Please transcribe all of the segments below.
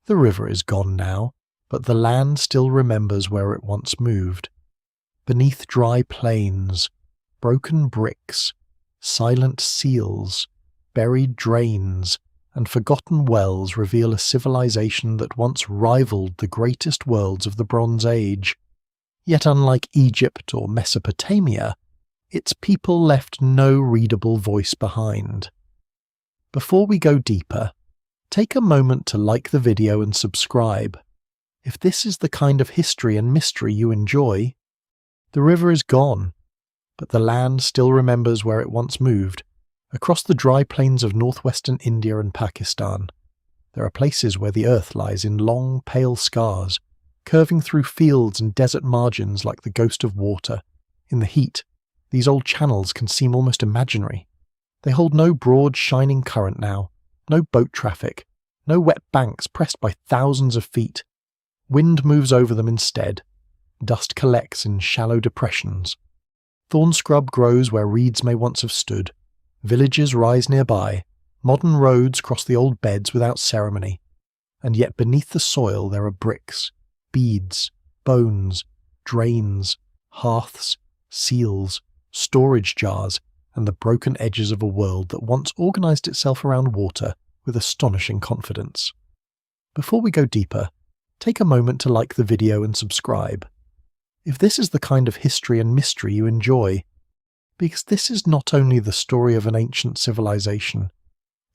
The river is gone now, but the land still remembers where it once moved. Beneath dry plains, broken bricks, silent seals, buried drains, and forgotten wells reveal a civilization that once rivaled the greatest worlds of the Bronze Age. Yet unlike Egypt or Mesopotamia, its people left no readable voice behind. Before we go deeper, take a moment to like the video and subscribe. If this is the kind of history and mystery you enjoy, the river is gone, but the land still remembers where it once moved. Across the dry plains of northwestern India and Pakistan, there are places where the earth lies in long, pale scars, curving through fields and desert margins like the ghost of water. In the heat, these old channels can seem almost imaginary. They hold no broad, shining current now, no boat traffic, no wet banks pressed by thousands of feet. Wind moves over them instead. Dust collects in shallow depressions. Thorn scrub grows where reeds may once have stood. Villages rise nearby. Modern roads cross the old beds without ceremony. And yet beneath the soil there are bricks, beads, bones, drains, hearths, seals, storage jars, and the broken edges of a world that once organized itself around water with astonishing confidence. Before we go deeper, take a moment to like the video and subscribe. If this is the kind of history and mystery you enjoy, because this is not only the story of an ancient civilization,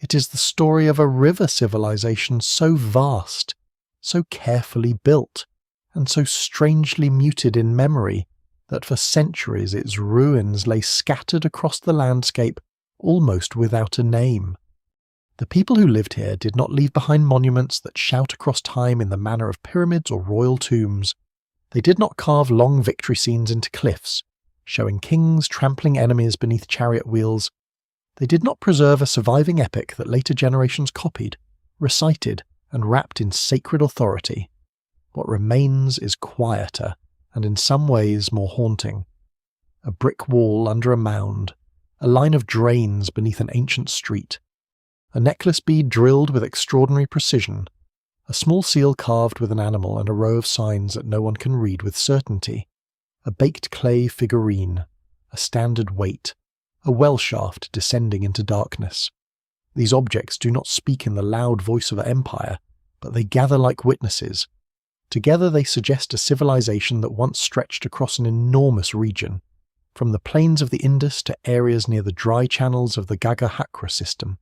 it is the story of a river civilization so vast, so carefully built, and so strangely muted in memory that for centuries its ruins lay scattered across the landscape almost without a name. The people who lived here did not leave behind monuments that shout across time in the manner of pyramids or royal tombs. They did not carve long victory scenes into cliffs, showing kings trampling enemies beneath chariot wheels. They did not preserve a surviving epic that later generations copied, recited, and wrapped in sacred authority. What remains is quieter, and in some ways more haunting. A brick wall under a mound, a line of drains beneath an ancient street, a necklace bead drilled with extraordinary precision, a small seal carved with an animal and a row of signs that no one can read with certainty, a baked clay figurine, a standard weight, a well shaft descending into darkness. These objects do not speak in the loud voice of an empire, but they gather like witnesses. Together they suggest a civilization that once stretched across an enormous region, from the plains of the Indus to areas near the dry channels of the Ganga-Hakra system,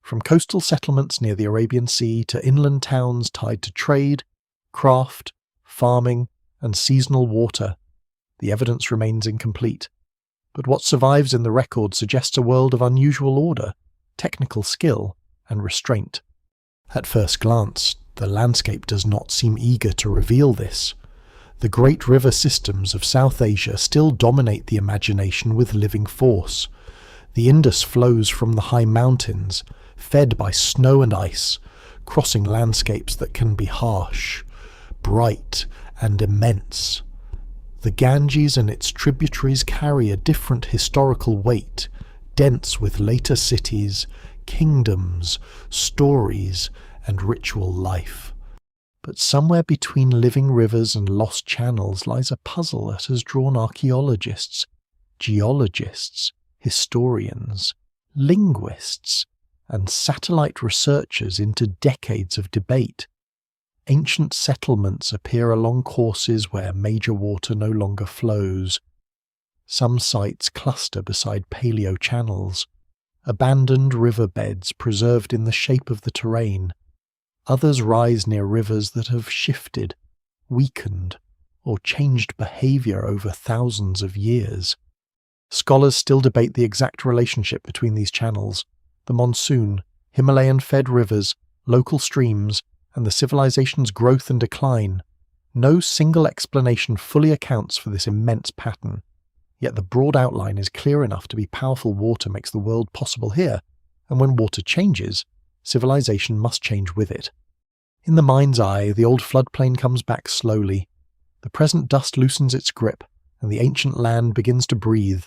from coastal settlements near the Arabian Sea to inland towns tied to trade, craft, farming, and seasonal water. The evidence remains incomplete, but what survives in the record suggests a world of unusual order, technical skill, and restraint. At first glance, the landscape does not seem eager to reveal this. The great river systems of South Asia still dominate the imagination with living force. The Indus flows from the high mountains, fed by snow and ice, crossing landscapes that can be harsh, bright, and immense. The Ganges and its tributaries carry a different historical weight, dense with later cities, kingdoms, stories, and ritual life. But somewhere between living rivers and lost channels lies a puzzle that has drawn archaeologists, geologists, historians, linguists, and satellite researchers into decades of debate. Ancient settlements appear along courses where major water no longer flows. Some sites cluster beside paleo channels, abandoned riverbeds preserved in the shape of the terrain. Others rise near rivers that have shifted, weakened, or changed behavior over thousands of years. Scholars still debate the exact relationship between these channels, the monsoon, Himalayan-fed rivers, local streams, and the civilization's growth and decline. No single explanation fully accounts for this immense pattern, yet the broad outline is clear enough to be powerful water makes the world possible here, and when water changes, civilization must change with it. In the mind's eye, the old floodplain comes back slowly. The present dust loosens its grip, and the ancient land begins to breathe.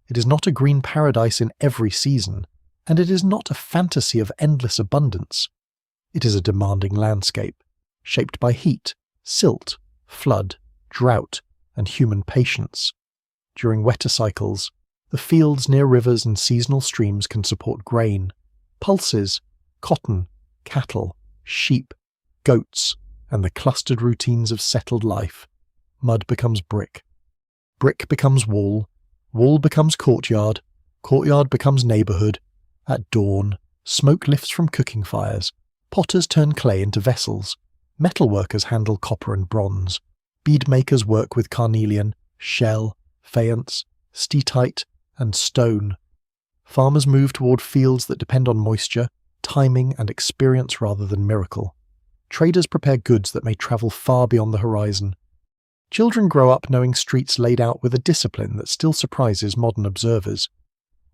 It is not a green paradise in every season, and it is not a fantasy of endless abundance. It is a demanding landscape, shaped by heat, silt, flood, drought, and human patience. During wetter cycles, the fields near rivers and seasonal streams can support grain, pulses, cotton, cattle, sheep, goats, and the clustered routines of settled life. Mud becomes brick. Brick becomes wall. Wall becomes courtyard. Courtyard becomes neighbourhood. At dawn, smoke lifts from cooking fires. Potters turn clay into vessels. Metalworkers handle copper and bronze. Beadmakers work with carnelian, shell, faience, steatite, and stone. Farmers move toward fields that depend on moisture, timing, and experience rather than miracle. Traders prepare goods that may travel far beyond the horizon. Children grow up knowing streets laid out with a discipline that still surprises modern observers.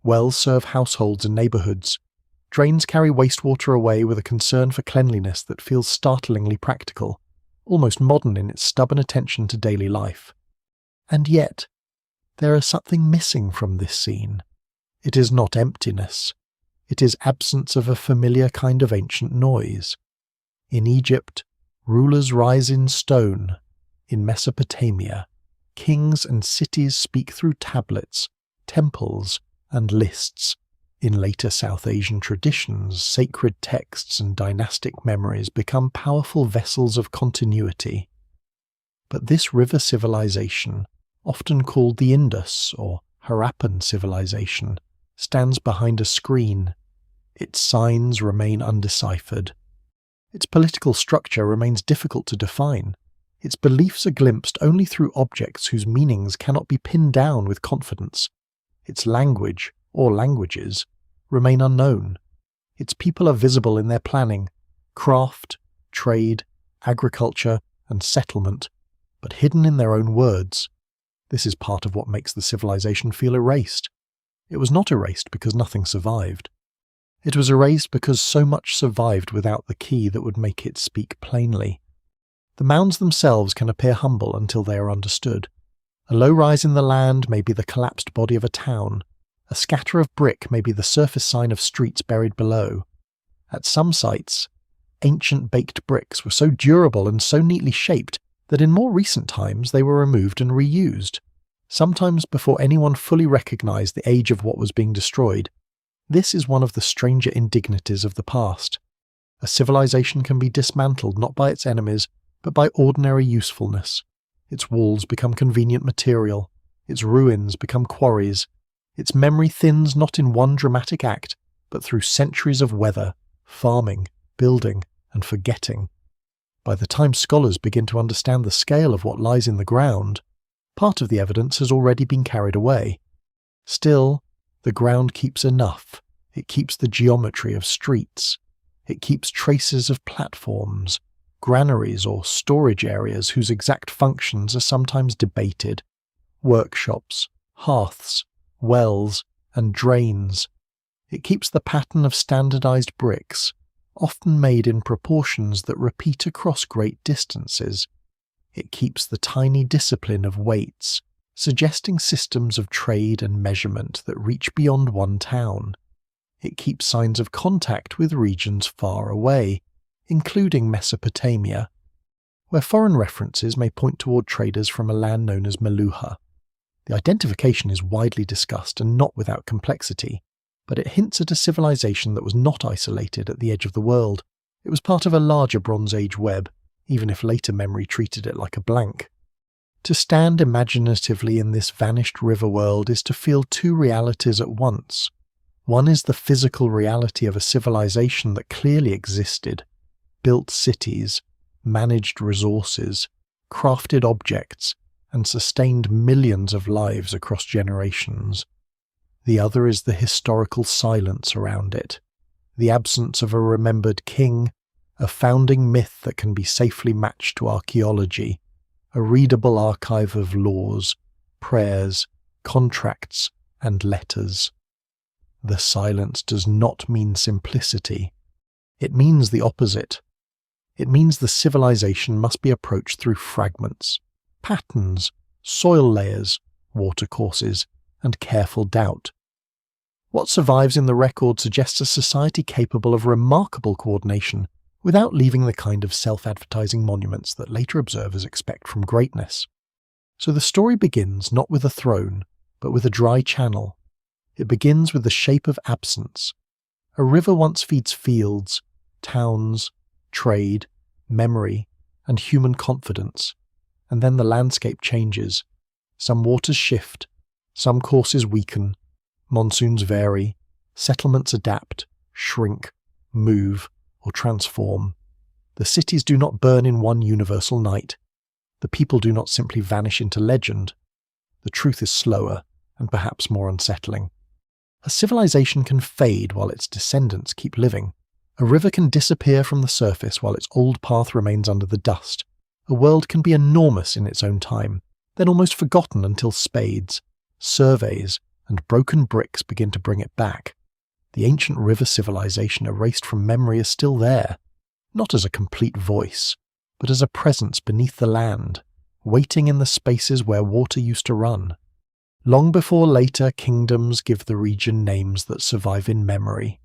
Wells serve households and neighbourhoods. Drains carry wastewater away with a concern for cleanliness that feels startlingly practical, almost modern in its stubborn attention to daily life. And yet, there is something missing from this scene. It is not emptiness. It is absence of a familiar kind of ancient noise. In Egypt, rulers rise in stone. In Mesopotamia, kings and cities speak through tablets, temples, and lists. In later South Asian traditions, sacred texts and dynastic memories become powerful vessels of continuity. But this river civilization, often called the Indus or Harappan civilization, stands behind a screen. Its signs remain undeciphered. Its political structure remains difficult to define. Its beliefs are glimpsed only through objects whose meanings cannot be pinned down with confidence. Its language, or languages, remain unknown. Its people are visible in their planning, craft, trade, agriculture, and settlement, but hidden in their own words. This is part of what makes the civilization feel erased. It was not erased because nothing survived. It was erased because so much survived without the key that would make it speak plainly. The mounds themselves can appear humble until they are understood. A low rise in the land may be the collapsed body of a town. A scatter of brick may be the surface sign of streets buried below. At some sites, ancient baked bricks were so durable and so neatly shaped that in more recent times they were removed and reused, sometimes before anyone fully recognized the age of what was being destroyed. This is one of the stranger indignities of the past. A civilization can be dismantled not by its enemies, but by ordinary usefulness. Its walls become convenient material. Its ruins become quarries. Its memory thins not in one dramatic act, but through centuries of weather, farming, building, and forgetting. By the time scholars begin to understand the scale of what lies in the ground, part of the evidence has already been carried away. Still, the ground keeps enough. It keeps the geometry of streets. It keeps traces of platforms, granaries or storage areas whose exact functions are sometimes debated, workshops, hearths, wells, and drains. It keeps the pattern of standardized bricks, often made in proportions that repeat across great distances. It keeps the tiny discipline of weights, suggesting systems of trade and measurement that reach beyond one town. It keeps signs of contact with regions far away, including Mesopotamia, where foreign references may point toward traders from a land known as Meluha. The identification is widely discussed and not without complexity, but it hints at a civilization that was not isolated at the edge of the world. It was part of a larger Bronze Age web, even if later memory treated it like a blank. To stand imaginatively in this vanished river world is to feel two realities at once. One is the physical reality of a civilization that clearly existed, built cities, managed resources, crafted objects, and sustained millions of lives across generations. The other is the historical silence around it, the absence of a remembered king, a founding myth that can be safely matched to archaeology, a readable archive of laws, prayers, contracts, and letters. The silence does not mean simplicity. It means the opposite. It means the civilization must be approached through fragments, patterns, soil layers, watercourses, and careful doubt. What survives in the record suggests a society capable of remarkable coordination, without leaving the kind of self-advertising monuments that later observers expect from greatness. So the story begins not with a throne, but with a dry channel. It begins with the shape of absence. A river once feeds fields, towns, trade, memory, and human confidence, and then the landscape changes. Some waters shift, some courses weaken, monsoons vary, settlements adapt, shrink, move, or transform. The cities do not burn in one universal night. The people do not simply vanish into legend. The truth is slower and perhaps more unsettling. A civilization can fade while its descendants keep living. A river can disappear from the surface while its old path remains under the dust. A world can be enormous in its own time, then almost forgotten until spades, surveys, and broken bricks begin to bring it back. The ancient river civilization erased from memory is still there, not as a complete voice, but as a presence beneath the land, waiting in the spaces where water used to run. Long before later kingdoms give the region names that survive in memory.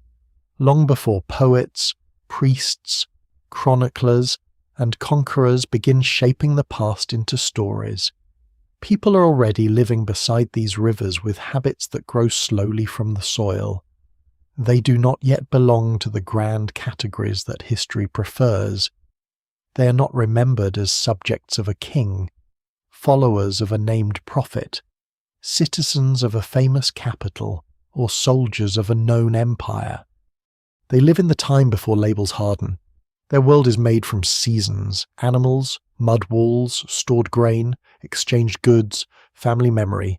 Long before poets, priests, chroniclers, and conquerors begin shaping the past into stories, people are already living beside these rivers with habits that grow slowly from the soil. They do not yet belong to the grand categories that history prefers. They are not remembered as subjects of a king, followers of a named prophet, citizens of a famous capital, or soldiers of a known empire. They live in the time before labels harden. Their world is made from seasons, animals, mud walls, stored grain, exchanged goods, family memory,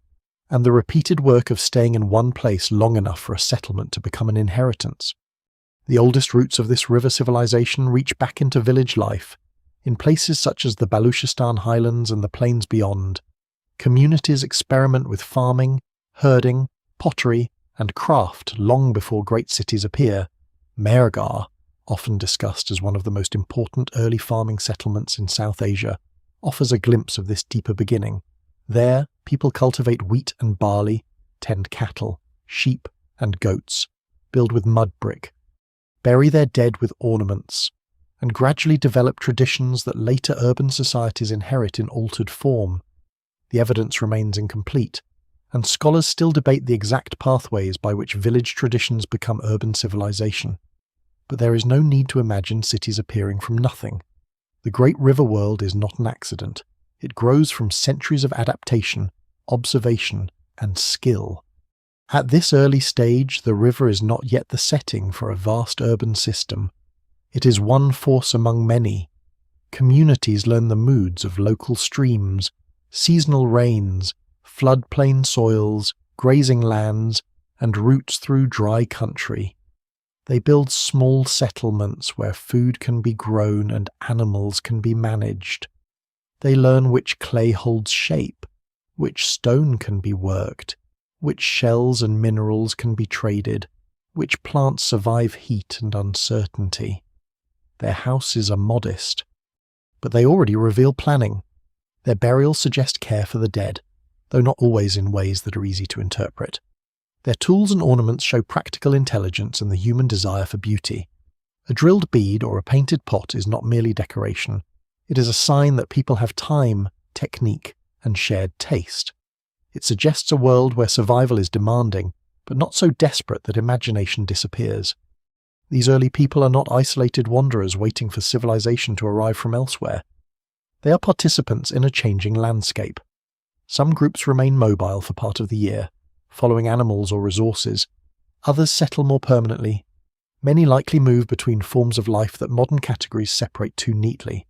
and the repeated work of staying in one place long enough for a settlement to become an inheritance. The oldest roots of this river civilization reach back into village life, in places such as the Baluchistan highlands and the plains beyond. Communities experiment with farming, herding, pottery, and craft long before great cities appear. Mehrgarh, often discussed as one of the most important early farming settlements in South Asia, offers a glimpse of this deeper beginning. There, people cultivate wheat and barley, tend cattle, sheep, and goats, build with mud brick, bury their dead with ornaments, and gradually develop traditions that later urban societies inherit in altered form. The evidence remains incomplete, and scholars still debate the exact pathways by which village traditions become urban civilization. But there is no need to imagine cities appearing from nothing. The great river world is not an accident. It grows from centuries of adaptation, observation, and skill. At this early stage, the river is not yet the setting for a vast urban system. It is one force among many. Communities learn the moods of local streams, seasonal rains, floodplain soils, grazing lands, and routes through dry country. They build small settlements where food can be grown and animals can be managed. They learn which clay holds shape, which stone can be worked, which shells and minerals can be traded, which plants survive heat and uncertainty. Their houses are modest, but they already reveal planning. Their burials suggest care for the dead, though not always in ways that are easy to interpret. Their tools and ornaments show practical intelligence and the human desire for beauty. A drilled bead or a painted pot is not merely decoration. It is a sign that people have time, technique, and shared taste. It suggests a world where survival is demanding, but not so desperate that imagination disappears. These early people are not isolated wanderers waiting for civilization to arrive from elsewhere. They are participants in a changing landscape. Some groups remain mobile for part of the year, following animals or resources. Others settle more permanently. Many likely move between forms of life that modern categories separate too neatly.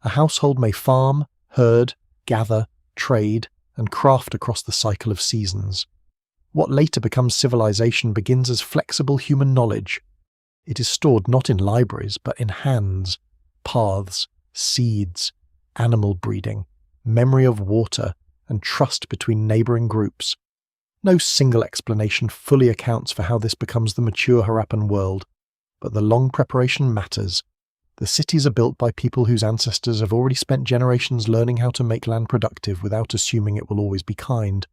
A household may farm, herd, gather, trade, and craft across the cycle of seasons. What later becomes civilization begins as flexible human knowledge. It is stored not in libraries, but in hands, paths, seeds, animal breeding, memory of water, and trust between neighbouring groups. No single explanation fully accounts for how this becomes the mature Harappan world, but the long preparation matters. The cities are built by people whose ancestors have already spent generations learning how to make land productive without assuming it will always be kind.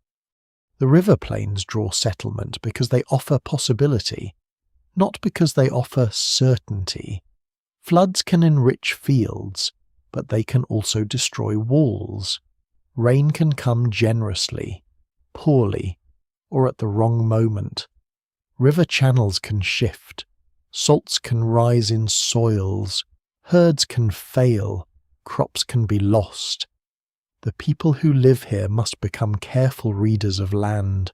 The river plains draw settlement because they offer possibility, not because they offer certainty. Floods can enrich fields, but they can also destroy walls. Rain can come generously, poorly, or at the wrong moment. River channels can shift, salts can rise in soils, herds can fail, crops can be lost. The people who live here must become careful readers of land.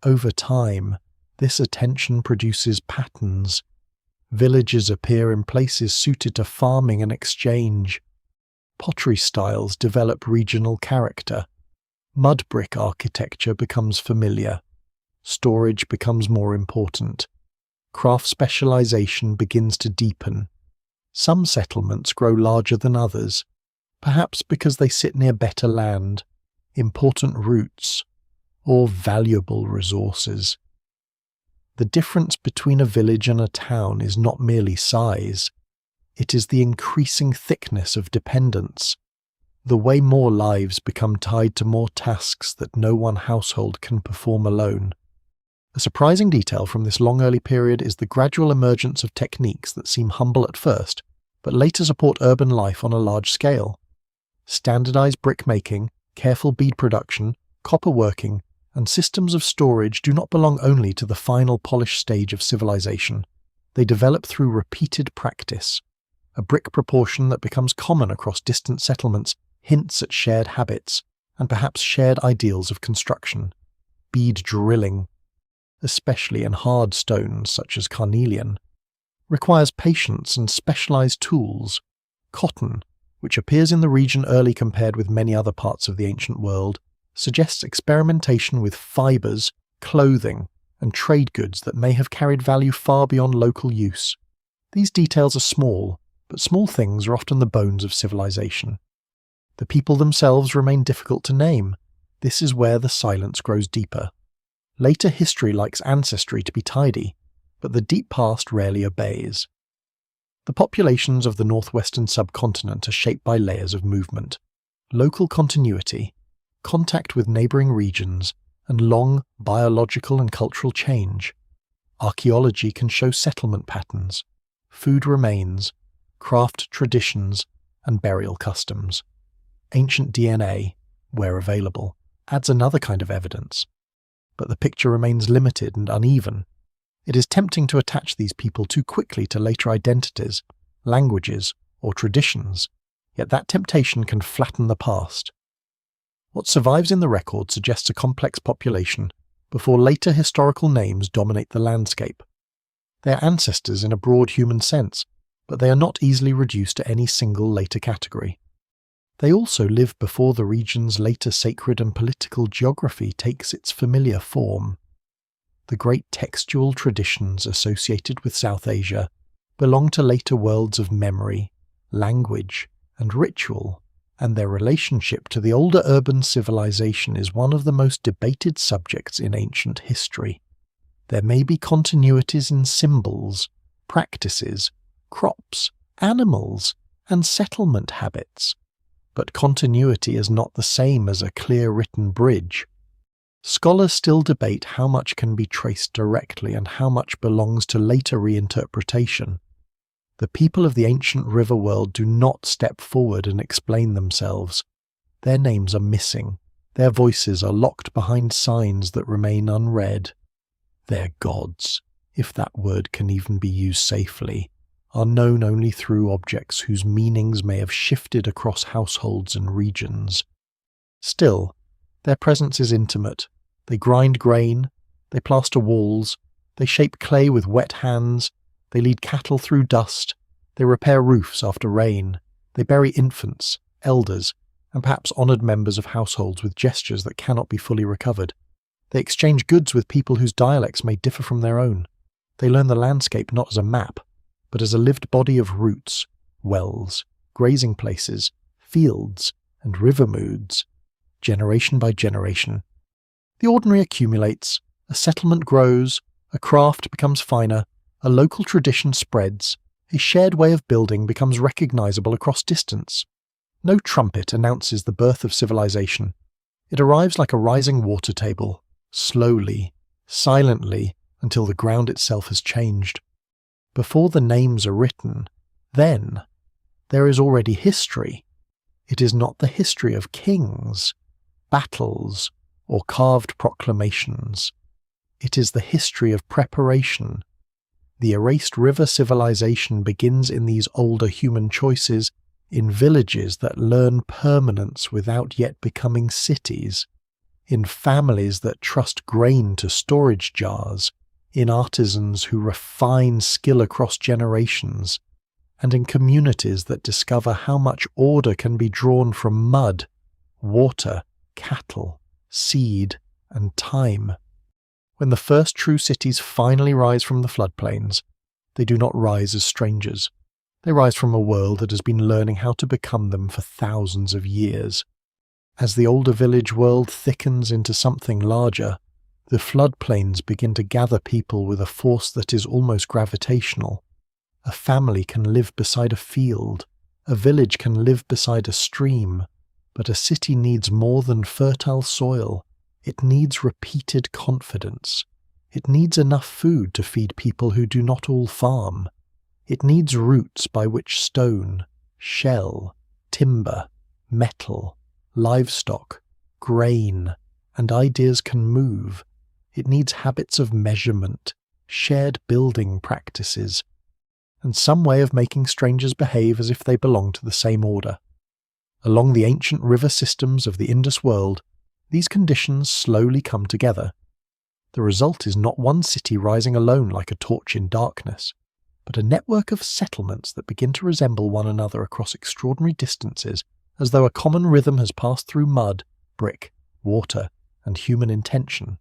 Over time, this attention produces patterns. Villages appear in places suited to farming and exchange. Pottery styles develop regional character. Mud brick architecture becomes familiar. Storage becomes more important. Craft specialization begins to deepen. Some settlements grow larger than others, perhaps because they sit near better land, important routes, or valuable resources. The difference between a village and a town is not merely size. It is the increasing thickness of dependence, the way more lives become tied to more tasks that no one household can perform alone. A surprising detail from this long early period is the gradual emergence of techniques that seem humble at first, but later support urban life on a large scale. Standardized brick making, careful bead production, copper working, and systems of storage do not belong only to the final polished stage of civilization. They develop through repeated practice. A brick proportion that becomes common across distant settlements hints at shared habits, and perhaps shared ideals of construction. Bead drilling, especially in hard stones such as carnelian, requires patience and specialized tools. Cotton, which appears in the region early compared with many other parts of the ancient world, suggests experimentation with fibers, clothing, and trade goods that may have carried value far beyond local use. These details are small, but small things are often the bones of civilization. The people themselves remain difficult to name. This is where the silence grows deeper. Later history likes ancestry to be tidy, but the deep past rarely obeys. The populations of the northwestern subcontinent are shaped by layers of movement. Local continuity, contact with neighbouring regions, and long biological and cultural change. Archaeology can show settlement patterns, food remains, craft traditions, and burial customs. Ancient DNA, where available, adds another kind of evidence. But the picture remains limited and uneven. It is tempting to attach these people too quickly to later identities, languages, or traditions, yet that temptation can flatten the past. What survives in the record suggests a complex population before later historical names dominate the landscape. They are ancestors in a broad human sense, but they are not easily reduced to any single later category. They also live before the region's later sacred and political geography takes its familiar form. The great textual traditions associated with South Asia belong to later worlds of memory, language, and ritual, and their relationship to the older urban civilization is one of the most debated subjects in ancient history. There may be continuities in symbols, practices, crops, animals, and settlement habits, but continuity is not the same as a clear written bridge. Scholars still debate how much can be traced directly and how much belongs to later reinterpretation. The people of the ancient river world do not step forward and explain themselves. Their names are missing. Their voices are locked behind signs that remain unread. Their gods, if that word can even be used safely, are known only through objects whose meanings may have shifted across households and regions. Still, their presence is intimate. They grind grain, they plaster walls, they shape clay with wet hands, they lead cattle through dust, they repair roofs after rain, they bury infants, elders, and perhaps honoured members of households with gestures that cannot be fully recovered. They exchange goods with people whose dialects may differ from their own. They learn the landscape not as a map, but as a lived body of roots, wells, grazing places, fields, and river moods, generation by generation. The ordinary accumulates, a settlement grows, a craft becomes finer, a local tradition spreads, a shared way of building becomes recognizable across distance. No trumpet announces the birth of civilization. It arrives like a rising water table, slowly, silently, until the ground itself has changed. Before the names are written, Then, there is already history. It is not the history of kings, battles, or carved proclamations. It is the history of preparation. The erased river civilization begins in these older human choices, in villages that learn permanence without yet becoming cities, in families that trust grain to storage jars, in artisans who refine skill across generations, and in communities that discover how much order can be drawn from mud, water, cattle, seed, and time. When the first true cities finally rise from the floodplains, they do not rise as strangers. They rise from a world that has been learning how to become them for thousands of years. As the older village world thickens into something larger, the floodplains begin to gather people with a force that is almost gravitational. A family can live beside a field, a village can live beside a stream, but a city needs more than fertile soil. It needs repeated confidence. It needs enough food to feed people who do not all farm. It needs routes by which stone, shell, timber, metal, livestock, grain, and ideas can move. It needs habits of measurement, shared building practices, and some way of making strangers behave as if they belong to the same order. Along the ancient river systems of the Indus world, these conditions slowly come together. The result is not one city rising alone like a torch in darkness, but a network of settlements that begin to resemble one another across extraordinary distances, as though a common rhythm has passed through mud, brick, water, and human intention.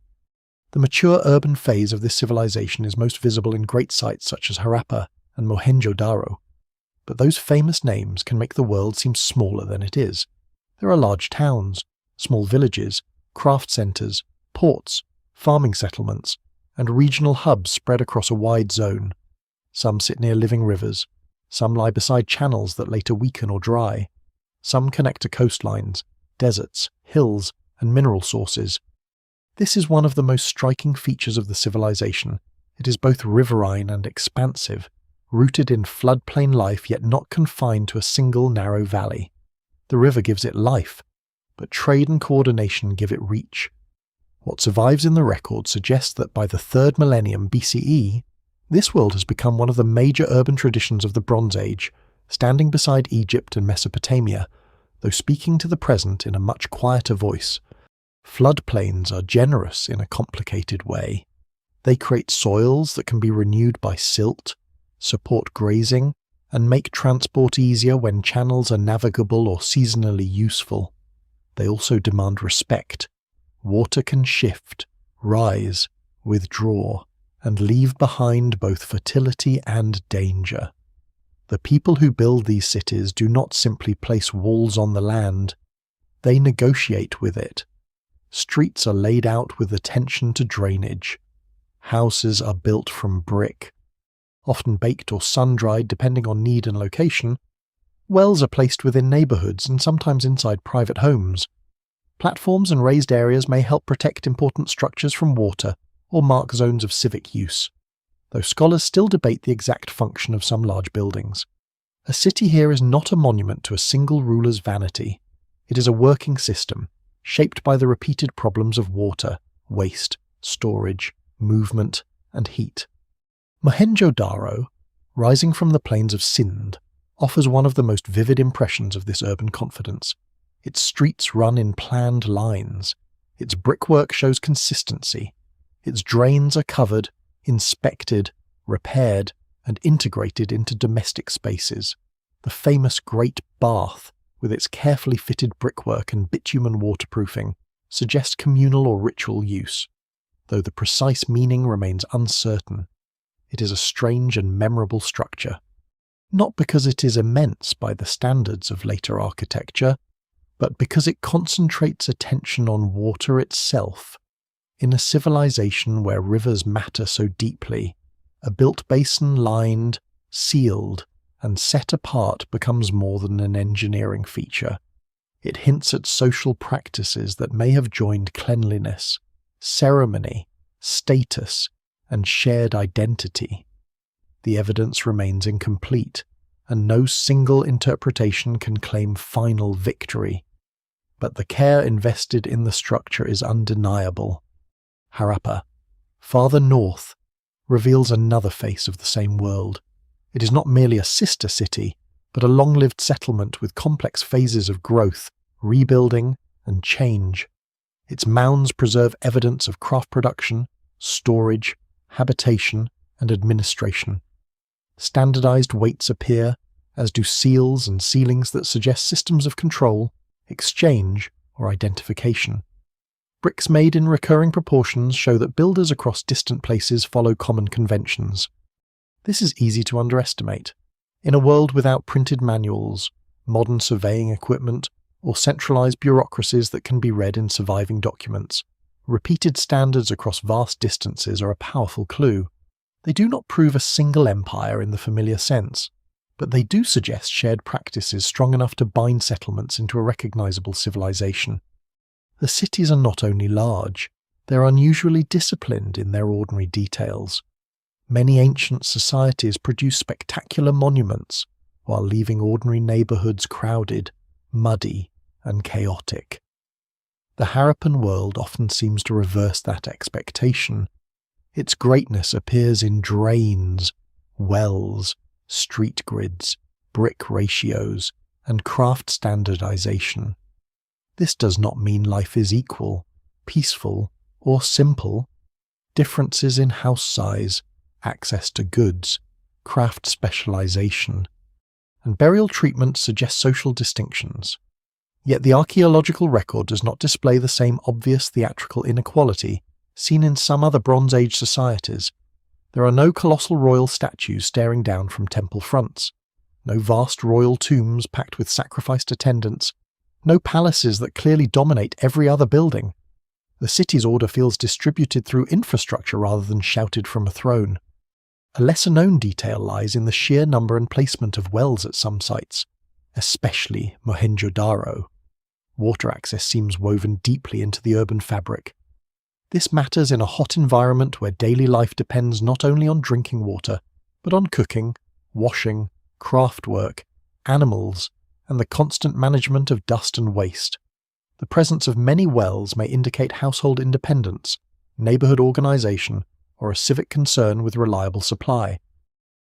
The mature urban phase of this civilization is most visible in great sites such as Harappa and Mohenjo-Daro. But those famous names can make the world seem smaller than it is. There are large towns, small villages, craft centres, ports, farming settlements, and regional hubs spread across a wide zone. Some sit near living rivers, some lie beside channels that later weaken or dry, some connect to coastlines, deserts, hills, and mineral sources. This is one of the most striking features of the civilization. It is both riverine and expansive, rooted in floodplain life yet not confined to a single narrow valley. The river gives it life, but trade and coordination give it reach. What survives in the record suggests that by the 3rd millennium BCE, this world has become one of the major urban traditions of the Bronze Age, standing beside Egypt and Mesopotamia, though speaking to the present in a much quieter voice. Floodplains are generous in a complicated way. They create soils that can be renewed by silt, support grazing, and make transport easier when channels are navigable or seasonally useful. They also demand respect. Water can shift, rise, withdraw, and leave behind both fertility and danger. The people who build these cities do not simply place walls on the land. They negotiate with it. Streets are laid out with attention to drainage. Houses are built from brick, often baked or sun-dried depending on need and location. Wells are placed within neighbourhoods and sometimes inside private homes. Platforms and raised areas may help protect important structures from water or mark zones of civic use, though scholars still debate the exact function of some large buildings. A city here is not a monument to a single ruler's vanity. It is a working system, shaped by the repeated problems of water, waste, storage, movement, and heat. Mohenjo-Daro, rising from the plains of Sindh, offers one of the most vivid impressions of this urban confidence. Its streets run in planned lines. Its brickwork shows consistency. Its drains are covered, inspected, repaired, and integrated into domestic spaces. The famous Great Bath, with its carefully fitted brickwork and bitumen waterproofing, suggests communal or ritual use, though the precise meaning remains uncertain. It is a strange and memorable structure, not because it is immense by the standards of later architecture, but because it concentrates attention on water itself. In a civilization where rivers matter so deeply, a built basin lined, sealed, and set apart becomes more than an engineering feature. It hints at social practices that may have joined cleanliness, ceremony, status, and shared identity. The evidence remains incomplete, and no single interpretation can claim final victory. But the care invested in the structure is undeniable. Harappa, farther north, reveals another face of the same world. It is not merely a sister city, but a long-lived settlement with complex phases of growth, rebuilding, and change. Its mounds preserve evidence of craft production, storage, habitation, and administration. Standardized weights appear, as do seals and ceilings that suggest systems of control, exchange, or identification. Bricks made in recurring proportions show that builders across distant places follow common conventions. This is easy to underestimate. In a world without printed manuals, modern surveying equipment, or centralized bureaucracies that can be read in surviving documents, repeated standards across vast distances are a powerful clue. They do not prove a single empire in the familiar sense, but they do suggest shared practices strong enough to bind settlements into a recognizable civilization. The cities are not only large, they're unusually disciplined in their ordinary details. Many ancient societies produce spectacular monuments, while leaving ordinary neighborhoods crowded, muddy, and chaotic. The Harappan world often seems to reverse that expectation. Its greatness appears in drains, wells, street grids, brick ratios, and craft standardization. This does not mean life is equal, peaceful, or simple. Differences in house size, access to goods, craft specialization, and burial treatment suggest social distinctions. Yet the archaeological record does not display the same obvious theatrical inequality seen in some other Bronze Age societies. There are no colossal royal statues staring down from temple fronts, no vast royal tombs packed with sacrificed attendants, no palaces that clearly dominate every other building. The city's order feels distributed through infrastructure rather than shouted from a throne. A lesser-known detail lies in the sheer number and placement of wells at some sites, especially Mohenjo-Daro. Water access seems woven deeply into the urban fabric. This matters in a hot environment where daily life depends not only on drinking water, but on cooking, washing, craft work, animals, and the constant management of dust and waste. The presence of many wells may indicate household independence, neighborhood organization, or a civic concern with reliable supply.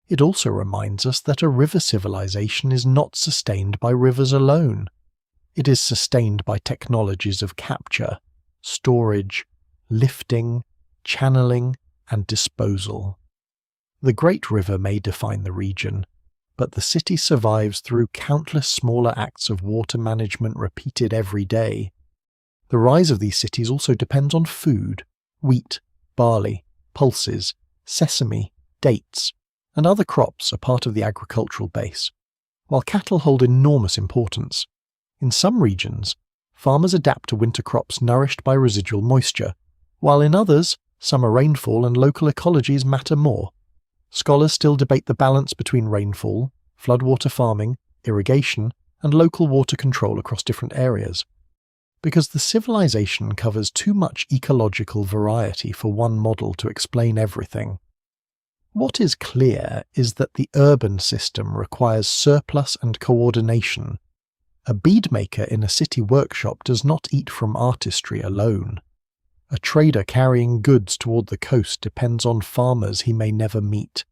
It also reminds us that a river civilization is not sustained by rivers alone. It is sustained by technologies of capture, storage, lifting, channeling, and disposal. The Great River may define the region, but the city survives through countless smaller acts of water management repeated every day. The rise of these cities also depends on food, wheat, barley, pulses, sesame, dates, and other crops are part of the agricultural base, while cattle hold enormous importance. In some regions, farmers adapt to winter crops nourished by residual moisture, while in others, summer rainfall and local ecologies matter more. Scholars still debate the balance between rainfall, floodwater farming, irrigation, and local water control across different areas, because the civilization covers too much ecological variety for one model to explain everything. What is clear is that the urban system requires surplus and coordination. A beadmaker in a city workshop does not eat from artistry alone. A trader carrying goods toward the coast depends on farmers he may never meet.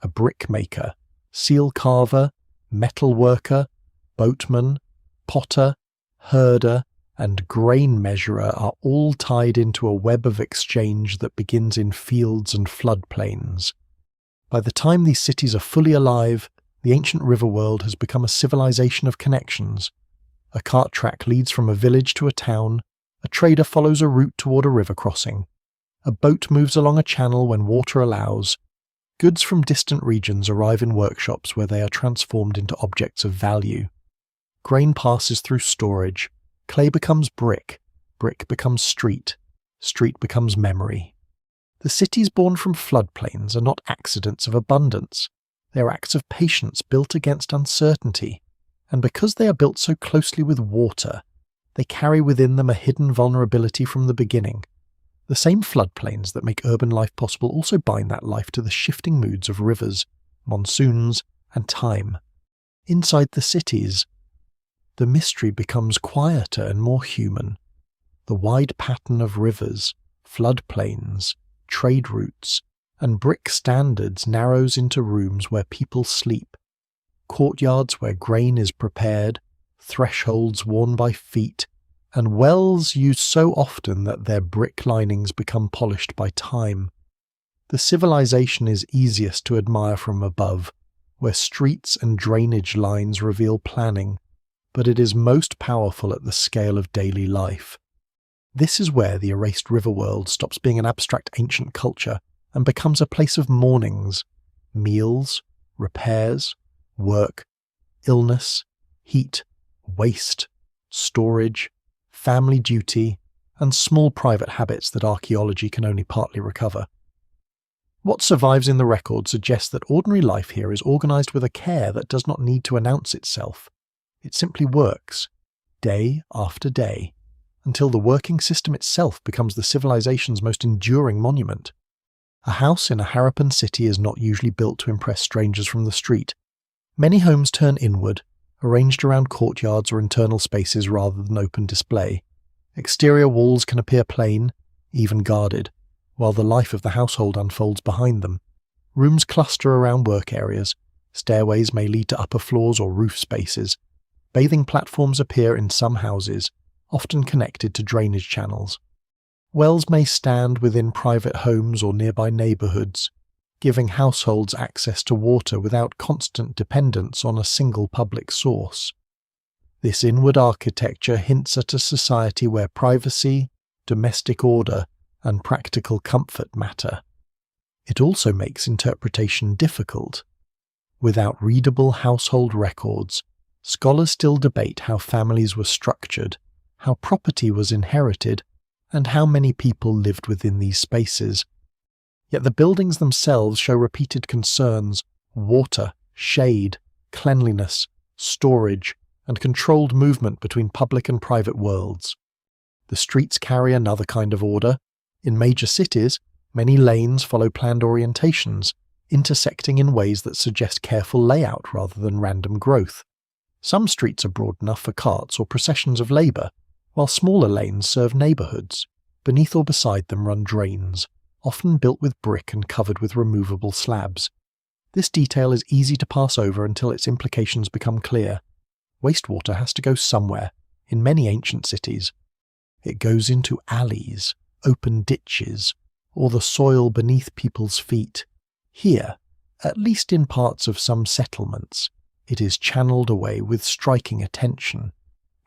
A brickmaker, seal carver, metal worker, boatman, potter, herder, and grain measurer are all tied into a web of exchange that begins in fields and floodplains. By the time these cities are fully alive, the ancient river world has become a civilization of connections. A cart track leads from a village to a town, a trader follows a route toward a river crossing, a boat moves along a channel when water allows, goods from distant regions arrive in workshops where they are transformed into objects of value. Grain passes through storage, clay becomes brick, brick becomes street, street becomes memory. The cities born from floodplains are not accidents of abundance, they are acts of patience built against uncertainty, and because they are built so closely with water, they carry within them a hidden vulnerability from the beginning. The same floodplains that make urban life possible also bind that life to the shifting moods of rivers, monsoons, and time. Inside the cities, the mystery becomes quieter and more human. The wide pattern of rivers, floodplains, trade routes, and brick standards narrows into rooms where people sleep, courtyards where grain is prepared, thresholds worn by feet, and wells used so often that their brick linings become polished by time. The civilization is easiest to admire from above, where streets and drainage lines reveal planning, but it is most powerful at the scale of daily life. This is where the erased river world stops being an abstract ancient culture and becomes a place of mornings, meals, repairs, work, illness, heat, waste, storage, family duty, and small private habits that archaeology can only partly recover. What survives in the record suggests that ordinary life here is organised with a care that does not need to announce itself. It simply works, day after day, until the working system itself becomes the civilization's most enduring monument. A house in a Harappan city is not usually built to impress strangers from the street. Many homes turn inward, arranged around courtyards or internal spaces rather than open display. Exterior walls can appear plain, even guarded, while the life of the household unfolds behind them. Rooms cluster around work areas, stairways may lead to upper floors or roof spaces. Bathing platforms appear in some houses, often connected to drainage channels. Wells may stand within private homes or nearby neighbourhoods, giving households access to water without constant dependence on a single public source. This inward architecture hints at a society where privacy, domestic order, and practical comfort matter. It also makes interpretation difficult. Without readable household records, scholars still debate how families were structured, how property was inherited, and how many people lived within these spaces. Yet the buildings themselves show repeated concerns: water, shade, cleanliness, storage, and controlled movement between public and private worlds. The streets carry another kind of order. In major cities, many lanes follow planned orientations, intersecting in ways that suggest careful layout rather than random growth. Some streets are broad enough for carts or processions of labour, while smaller lanes serve neighbourhoods. Beneath or beside them run drains, often built with brick and covered with removable slabs. This detail is easy to pass over until its implications become clear. Wastewater has to go somewhere, in many ancient cities. It goes into alleys, open ditches, or the soil beneath people's feet. Here, at least in parts of some settlements, it is channeled away with striking attention.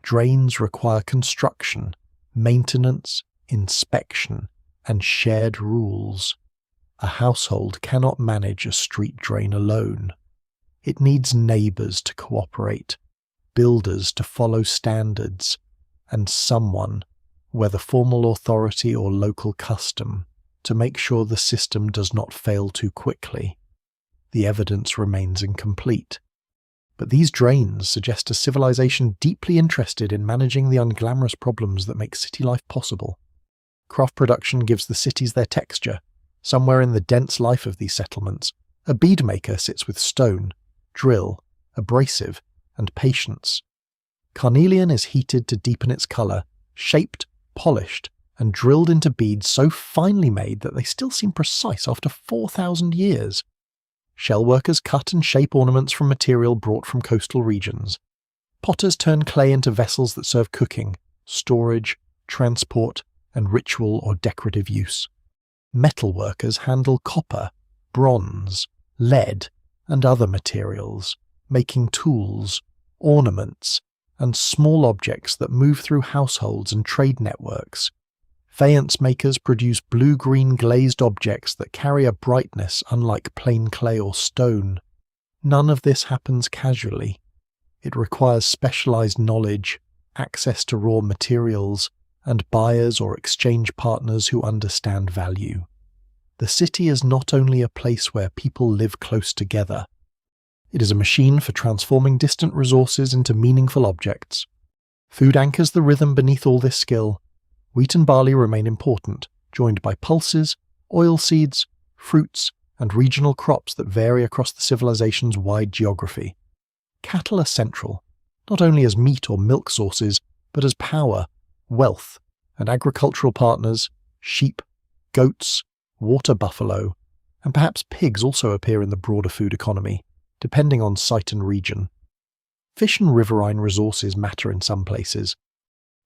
Drains require construction, maintenance, inspection, and shared rules. A household cannot manage a street drain alone. It needs neighbours to cooperate, builders to follow standards, and someone, whether formal authority or local custom, to make sure the system does not fail too quickly. The evidence remains incomplete. But these drains suggest a civilization deeply interested in managing the unglamorous problems that make city life possible. Craft production gives the cities their texture. Somewhere in the dense life of these settlements, a beadmaker sits with stone, drill, abrasive, and patience. Carnelian is heated to deepen its colour, shaped, polished, and drilled into beads so finely made that they still seem precise after 4,000 years. Shell workers cut and shape ornaments from material brought from coastal regions. Potters turn clay into vessels that serve cooking, storage, transport, and ritual or decorative use. Metal workers handle copper, bronze, lead, and other materials, making tools, ornaments, and small objects that move through households and trade networks. Faience makers produce blue-green glazed objects that carry a brightness unlike plain clay or stone. None of this happens casually. It requires specialized knowledge, access to raw materials, and buyers or exchange partners who understand value. The city is not only a place where people live close together. It is a machine for transforming distant resources into meaningful objects. Food anchors the rhythm beneath all this skill. Wheat and barley remain important, joined by pulses, oilseeds, fruits, and regional crops that vary across the civilization's wide geography. Cattle are central, not only as meat or milk sources, but as power, wealth, and agricultural partners. Sheep, goats, water buffalo, and perhaps pigs also appear in the broader food economy, depending on site and region. Fish and riverine resources matter in some places.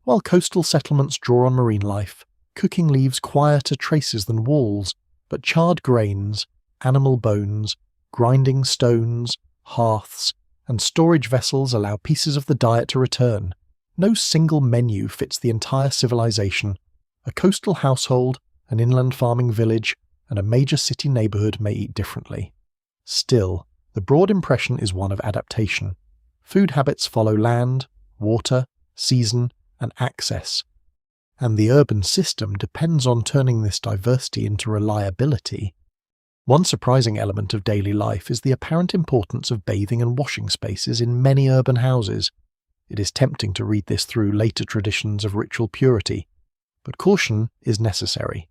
While coastal settlements draw on marine life, cooking leaves quieter traces than walls, but charred grains, animal bones, grinding stones, hearths, and storage vessels allow pieces of the diet to return. No single menu fits the entire civilization. A coastal household, an inland farming village, and a major city neighborhood may eat differently. Still, the broad impression is one of adaptation. Food habits follow land, water, season, and access. And the urban system depends on turning this diversity into reliability. One surprising element of daily life is the apparent importance of bathing and washing spaces in many urban houses. It is tempting to read this through later traditions of ritual purity, but caution is necessary.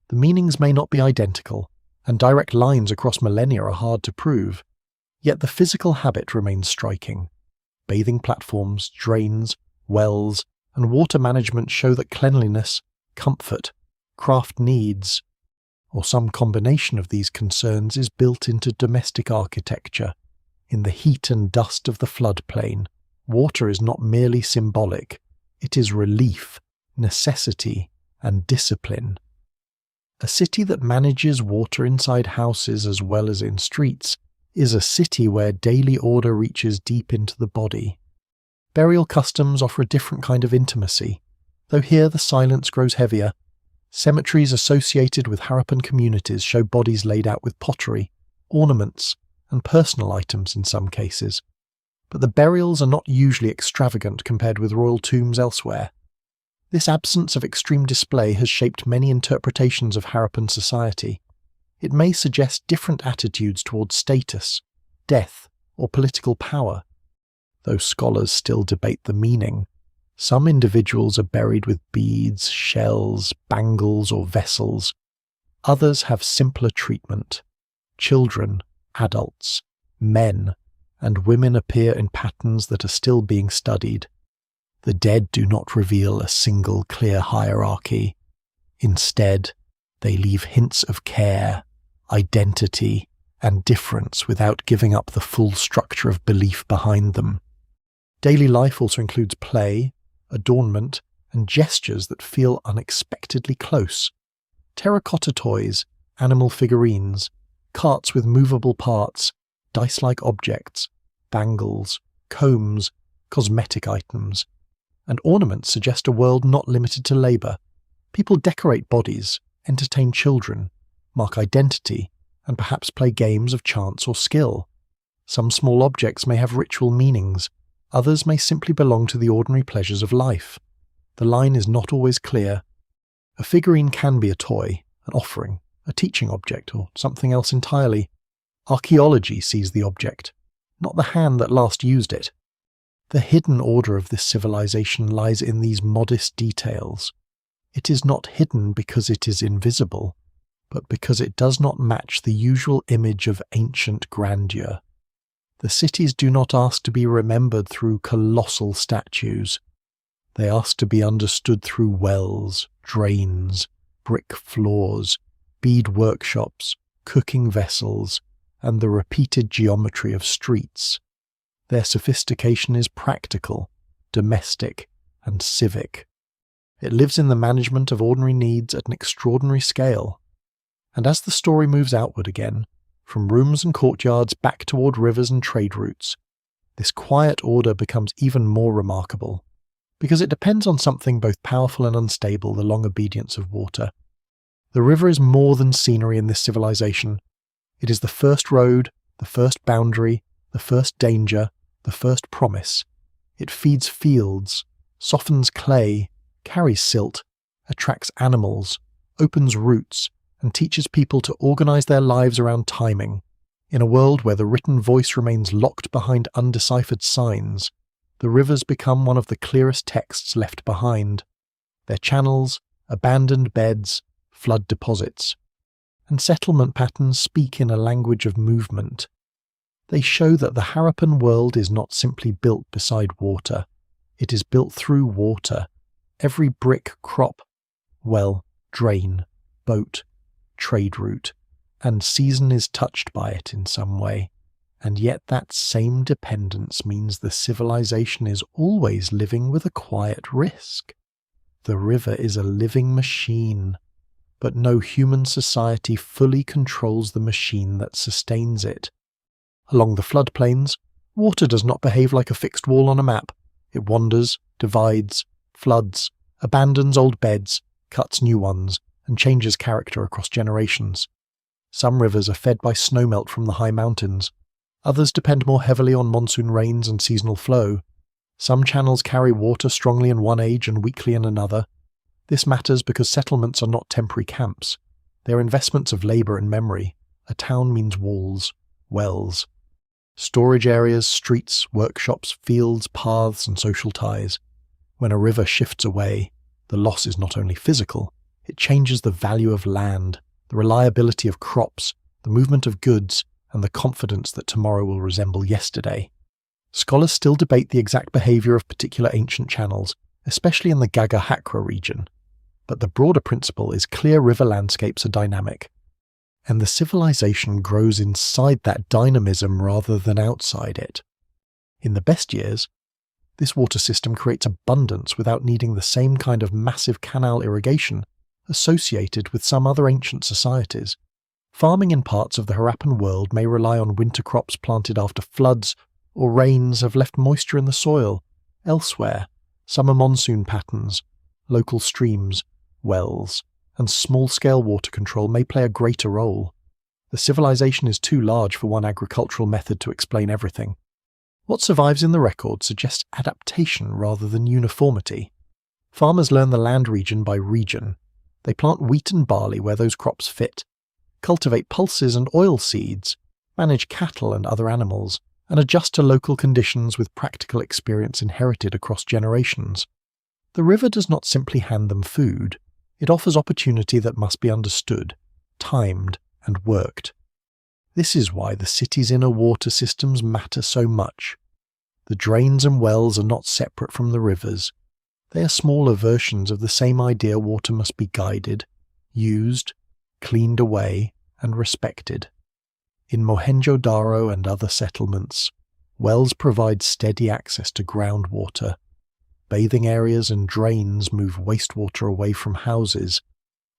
The meanings may not be identical, and direct lines across millennia are hard to prove, yet the physical habit remains striking. Bathing platforms, drains, wells, and water management show that cleanliness, comfort, craft needs, or some combination of these concerns is built into domestic architecture. In the heat and dust of the floodplain, water is not merely symbolic, it is relief, necessity, and discipline. A city that manages water inside houses as well as in streets is a city where daily order reaches deep into the body. Burial customs offer a different kind of intimacy, though here the silence grows heavier. Cemeteries associated with Harappan communities show bodies laid out with pottery, ornaments, and personal items in some cases. But the burials are not usually extravagant compared with royal tombs elsewhere. This absence of extreme display has shaped many interpretations of Harappan society. It may suggest different attitudes towards status, death, or political power. Though scholars still debate the meaning, some individuals are buried with beads, shells, bangles, or vessels. Others have simpler treatment. Children, adults, men, and women appear in patterns that are still being studied. The dead do not reveal a single clear hierarchy. Instead, they leave hints of care, identity, and difference without giving up the full structure of belief behind them. Daily life also includes play, adornment, and gestures that feel unexpectedly close. Terracotta toys, animal figurines, carts with movable parts, dice-like objects, bangles, combs, cosmetic items, and ornaments suggest a world not limited to labour. People decorate bodies, entertain children, mark identity, and perhaps play games of chance or skill. Some small objects may have ritual meanings, others may simply belong to the ordinary pleasures of life. The line is not always clear. A figurine can be a toy, an offering, a teaching object, or something else entirely. Archaeology sees the object, not the hand that last used it. The hidden order of this civilization lies in these modest details. It is not hidden because it is invisible, but because it does not match the usual image of ancient grandeur. The cities do not ask to be remembered through colossal statues. They ask to be understood through wells, drains, brick floors, bead workshops, cooking vessels, and the repeated geometry of streets. Their sophistication is practical, domestic, and civic. It lives in the management of ordinary needs at an extraordinary scale. And as the story moves outward again, from rooms and courtyards back toward rivers and trade routes, this quiet order becomes even more remarkable, because it depends on something both powerful and unstable, the long obedience of water. The river is more than scenery in this civilization. It is the first road, the first boundary, the first danger, the first promise. It feeds fields, softens clay, carries silt, attracts animals, opens routes, and teaches people to organize their lives around timing. In a world where the written voice remains locked behind undeciphered signs, the rivers become one of the clearest texts left behind. Their channels, abandoned beds, flood deposits, and settlement patterns speak in a language of movement. They show that the Harappan world is not simply built beside water. It is built through water. Every brick, crop, well, drain, boat, trade route, and season is touched by it in some way. And yet that same dependence means the civilization is always living with a quiet risk. The river is a living machine, but no human society fully controls the machine that sustains it. Along the floodplains, water does not behave like a fixed wall on a map. It wanders, divides, floods, abandons old beds, cuts new ones, and changes character across generations. Some rivers are fed by snowmelt from the high mountains. Others depend more heavily on monsoon rains and seasonal flow. Some channels carry water strongly in one age and weakly in another. This matters because settlements are not temporary camps. They are investments of labour and memory. A town means walls, wells, storage areas, streets, workshops, fields, paths, and social ties. When a river shifts away, the loss is not only physical, it changes the value of land, the reliability of crops, the movement of goods, and the confidence that tomorrow will resemble yesterday. Scholars still debate the exact behaviour of particular ancient channels, especially in the Gagga-Hakra region. But the broader principle is clear river landscapes are dynamic, and the civilization grows inside that dynamism rather than outside it. In the best years, this water system creates abundance without needing the same kind of massive canal irrigation associated with some other ancient societies. Farming in parts of the Harappan world may rely on winter crops planted after floods or rains have left moisture in the soil. Elsewhere, summer monsoon patterns, local streams, wells, and small-scale water control may play a greater role. The civilization is too large for one agricultural method to explain everything. What survives in the record suggests adaptation rather than uniformity. Farmers learn the land region by region. They plant wheat and barley where those crops fit, cultivate pulses and oil seeds, manage cattle and other animals, and adjust to local conditions with practical experience inherited across generations. The river does not simply hand them food. It offers opportunity that must be understood, timed, and worked. This is why the city's inner water systems matter so much. The drains and wells are not separate from the rivers. They are smaller versions of the same idea: water must be guided, used, cleaned away, and respected. In Mohenjo-Daro and other settlements, wells provide steady access to groundwater. Bathing areas and drains move wastewater away from houses.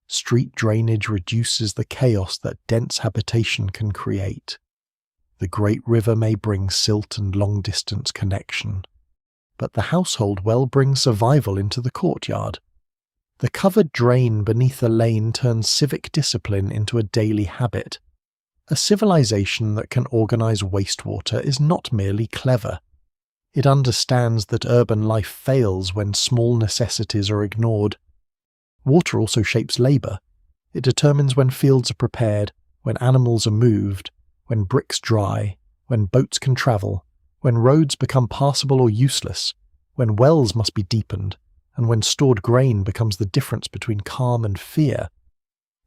Street drainage reduces the chaos that dense habitation can create. The great river may bring silt and long-distance connection, but the household well brings survival into the courtyard. The covered drain beneath a lane turns civic discipline into a daily habit. A civilization that can organize wastewater is not merely clever. It understands that urban life fails when small necessities are ignored. Water also shapes labor. It determines when fields are prepared, when animals are moved, when bricks dry, when boats can travel, when roads become passable or useless, when wells must be deepened, and when stored grain becomes the difference between calm and fear.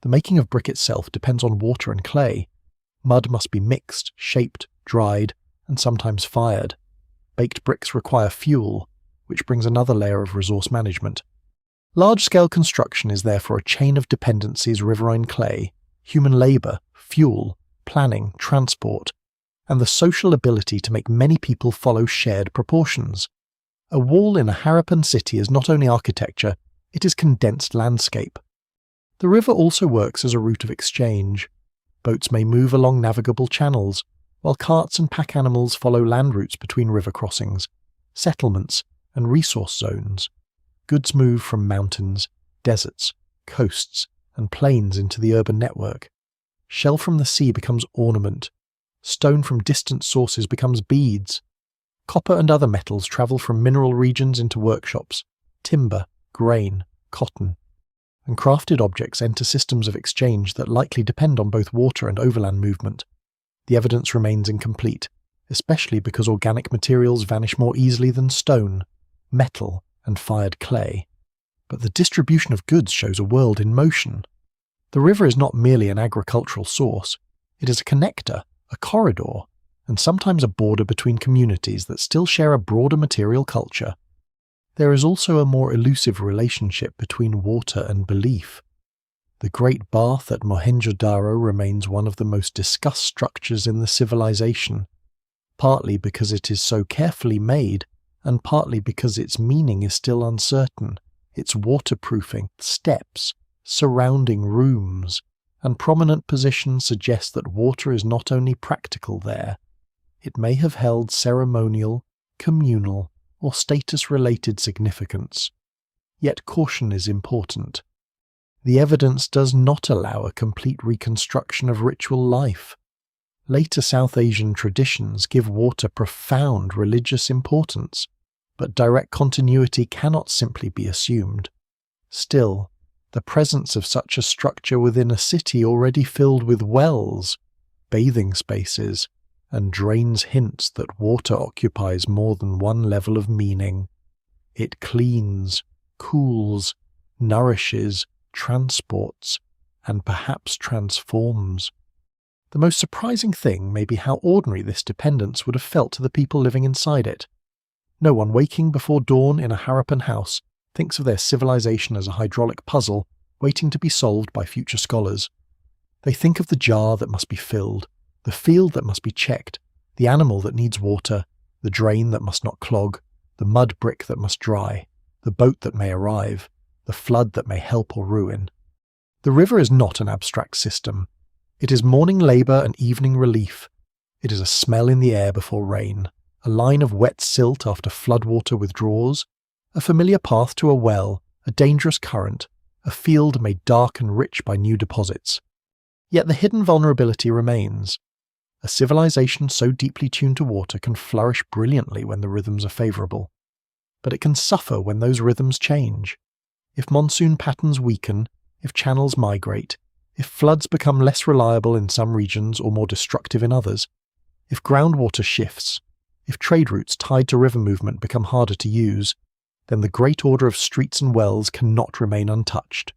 The making of brick itself depends on water and clay. Mud must be mixed, shaped, dried, and sometimes fired. Baked bricks require fuel, which brings another layer of resource management. Large-scale construction is therefore a chain of dependencies: riverine clay, human labour, fuel, planning, transport, and the social ability to make many people follow shared proportions. A wall in a Harappan city is not only architecture, it is condensed landscape. The river also works as a route of exchange. Boats may move along navigable channels, while carts and pack animals follow land routes between river crossings, settlements, and resource zones. Goods move from mountains, deserts, coasts, and plains into the urban network. Shell from the sea becomes ornament. Stone from distant sources becomes beads. Copper and other metals travel from mineral regions into workshops, timber, grain, cotton, and crafted objects enter systems of exchange that likely depend on both water and overland movement. The evidence remains incomplete, especially because organic materials vanish more easily than stone, metal, and fired clay. But the distribution of goods shows a world in motion. The river is not merely an agricultural source, it is a connector, a corridor, and sometimes a border between communities that still share a broader material culture. There is also a more elusive relationship between water and belief. The Great Bath at Mohenjo-Daro remains one of the most discussed structures in the civilization, partly because it is so carefully made, and partly because its meaning is still uncertain. Its waterproofing, steps, surrounding rooms, and prominent positions suggest that water is not only practical there, it may have held ceremonial, communal, or status-related significance. Yet caution is important. The evidence does not allow a complete reconstruction of ritual life. Later South Asian traditions give water profound religious importance, but direct continuity cannot simply be assumed. Still, the presence of such a structure within a city already filled with wells, bathing spaces, and drains hints that water occupies more than one level of meaning. It cleans, cools, nourishes, transports, and perhaps transforms. The most surprising thing may be how ordinary this dependence would have felt to the people living inside it. No one waking before dawn in a Harappan house thinks of their civilization as a hydraulic puzzle waiting to be solved by future scholars. They think of the jar that must be filled, the field that must be checked, the animal that needs water, the drain that must not clog, the mud brick that must dry, the boat that may arrive, the flood that may help or ruin. The river is not an abstract system. It is morning labour and evening relief. It is a smell in the air before rain, a line of wet silt after floodwater withdraws, a familiar path to a well, a dangerous current, a field made dark and rich by new deposits. Yet the hidden vulnerability remains. A civilization so deeply tuned to water can flourish brilliantly when the rhythms are favourable. But it can suffer when those rhythms change. If monsoon patterns weaken, if channels migrate, if floods become less reliable in some regions or more destructive in others, if groundwater shifts, if trade routes tied to river movement become harder to use, then the great order of streets and wells cannot remain untouched.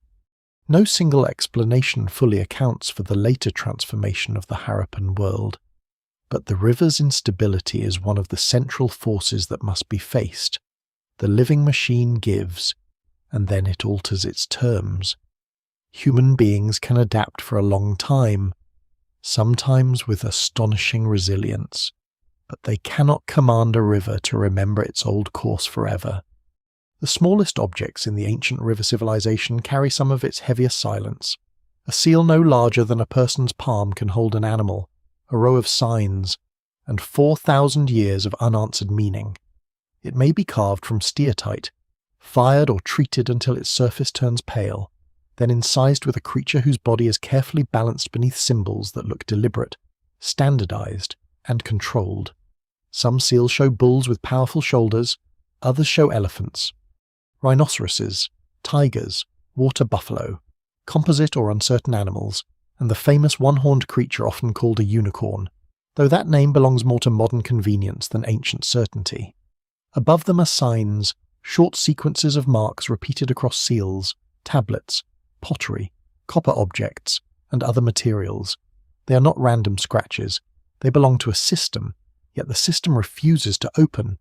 No single explanation fully accounts for the later transformation of the Harappan world, but the river's instability is one of the central forces that must be faced. The living machine gives, and then it alters its terms. Human beings can adapt for a long time, sometimes with astonishing resilience, but they cannot command a river to remember its old course forever. The smallest objects in the ancient river civilization carry some of its heaviest silence. A seal no larger than a person's palm can hold an animal, a row of signs, and 4,000 years of unanswered meaning. It may be carved from steatite, fired or treated until its surface turns pale, then incised with a creature whose body is carefully balanced beneath symbols that look deliberate, standardized, and controlled. Some seals show bulls with powerful shoulders, others show elephants. Rhinoceroses, tigers, water buffalo, composite or uncertain animals, and the famous one-horned creature often called a unicorn, though that name belongs more to modern convenience than ancient certainty. Above them are signs, short sequences of marks repeated across seals, tablets, pottery, copper objects, and other materials. They are not random scratches. They belong to a system, yet the system refuses to open.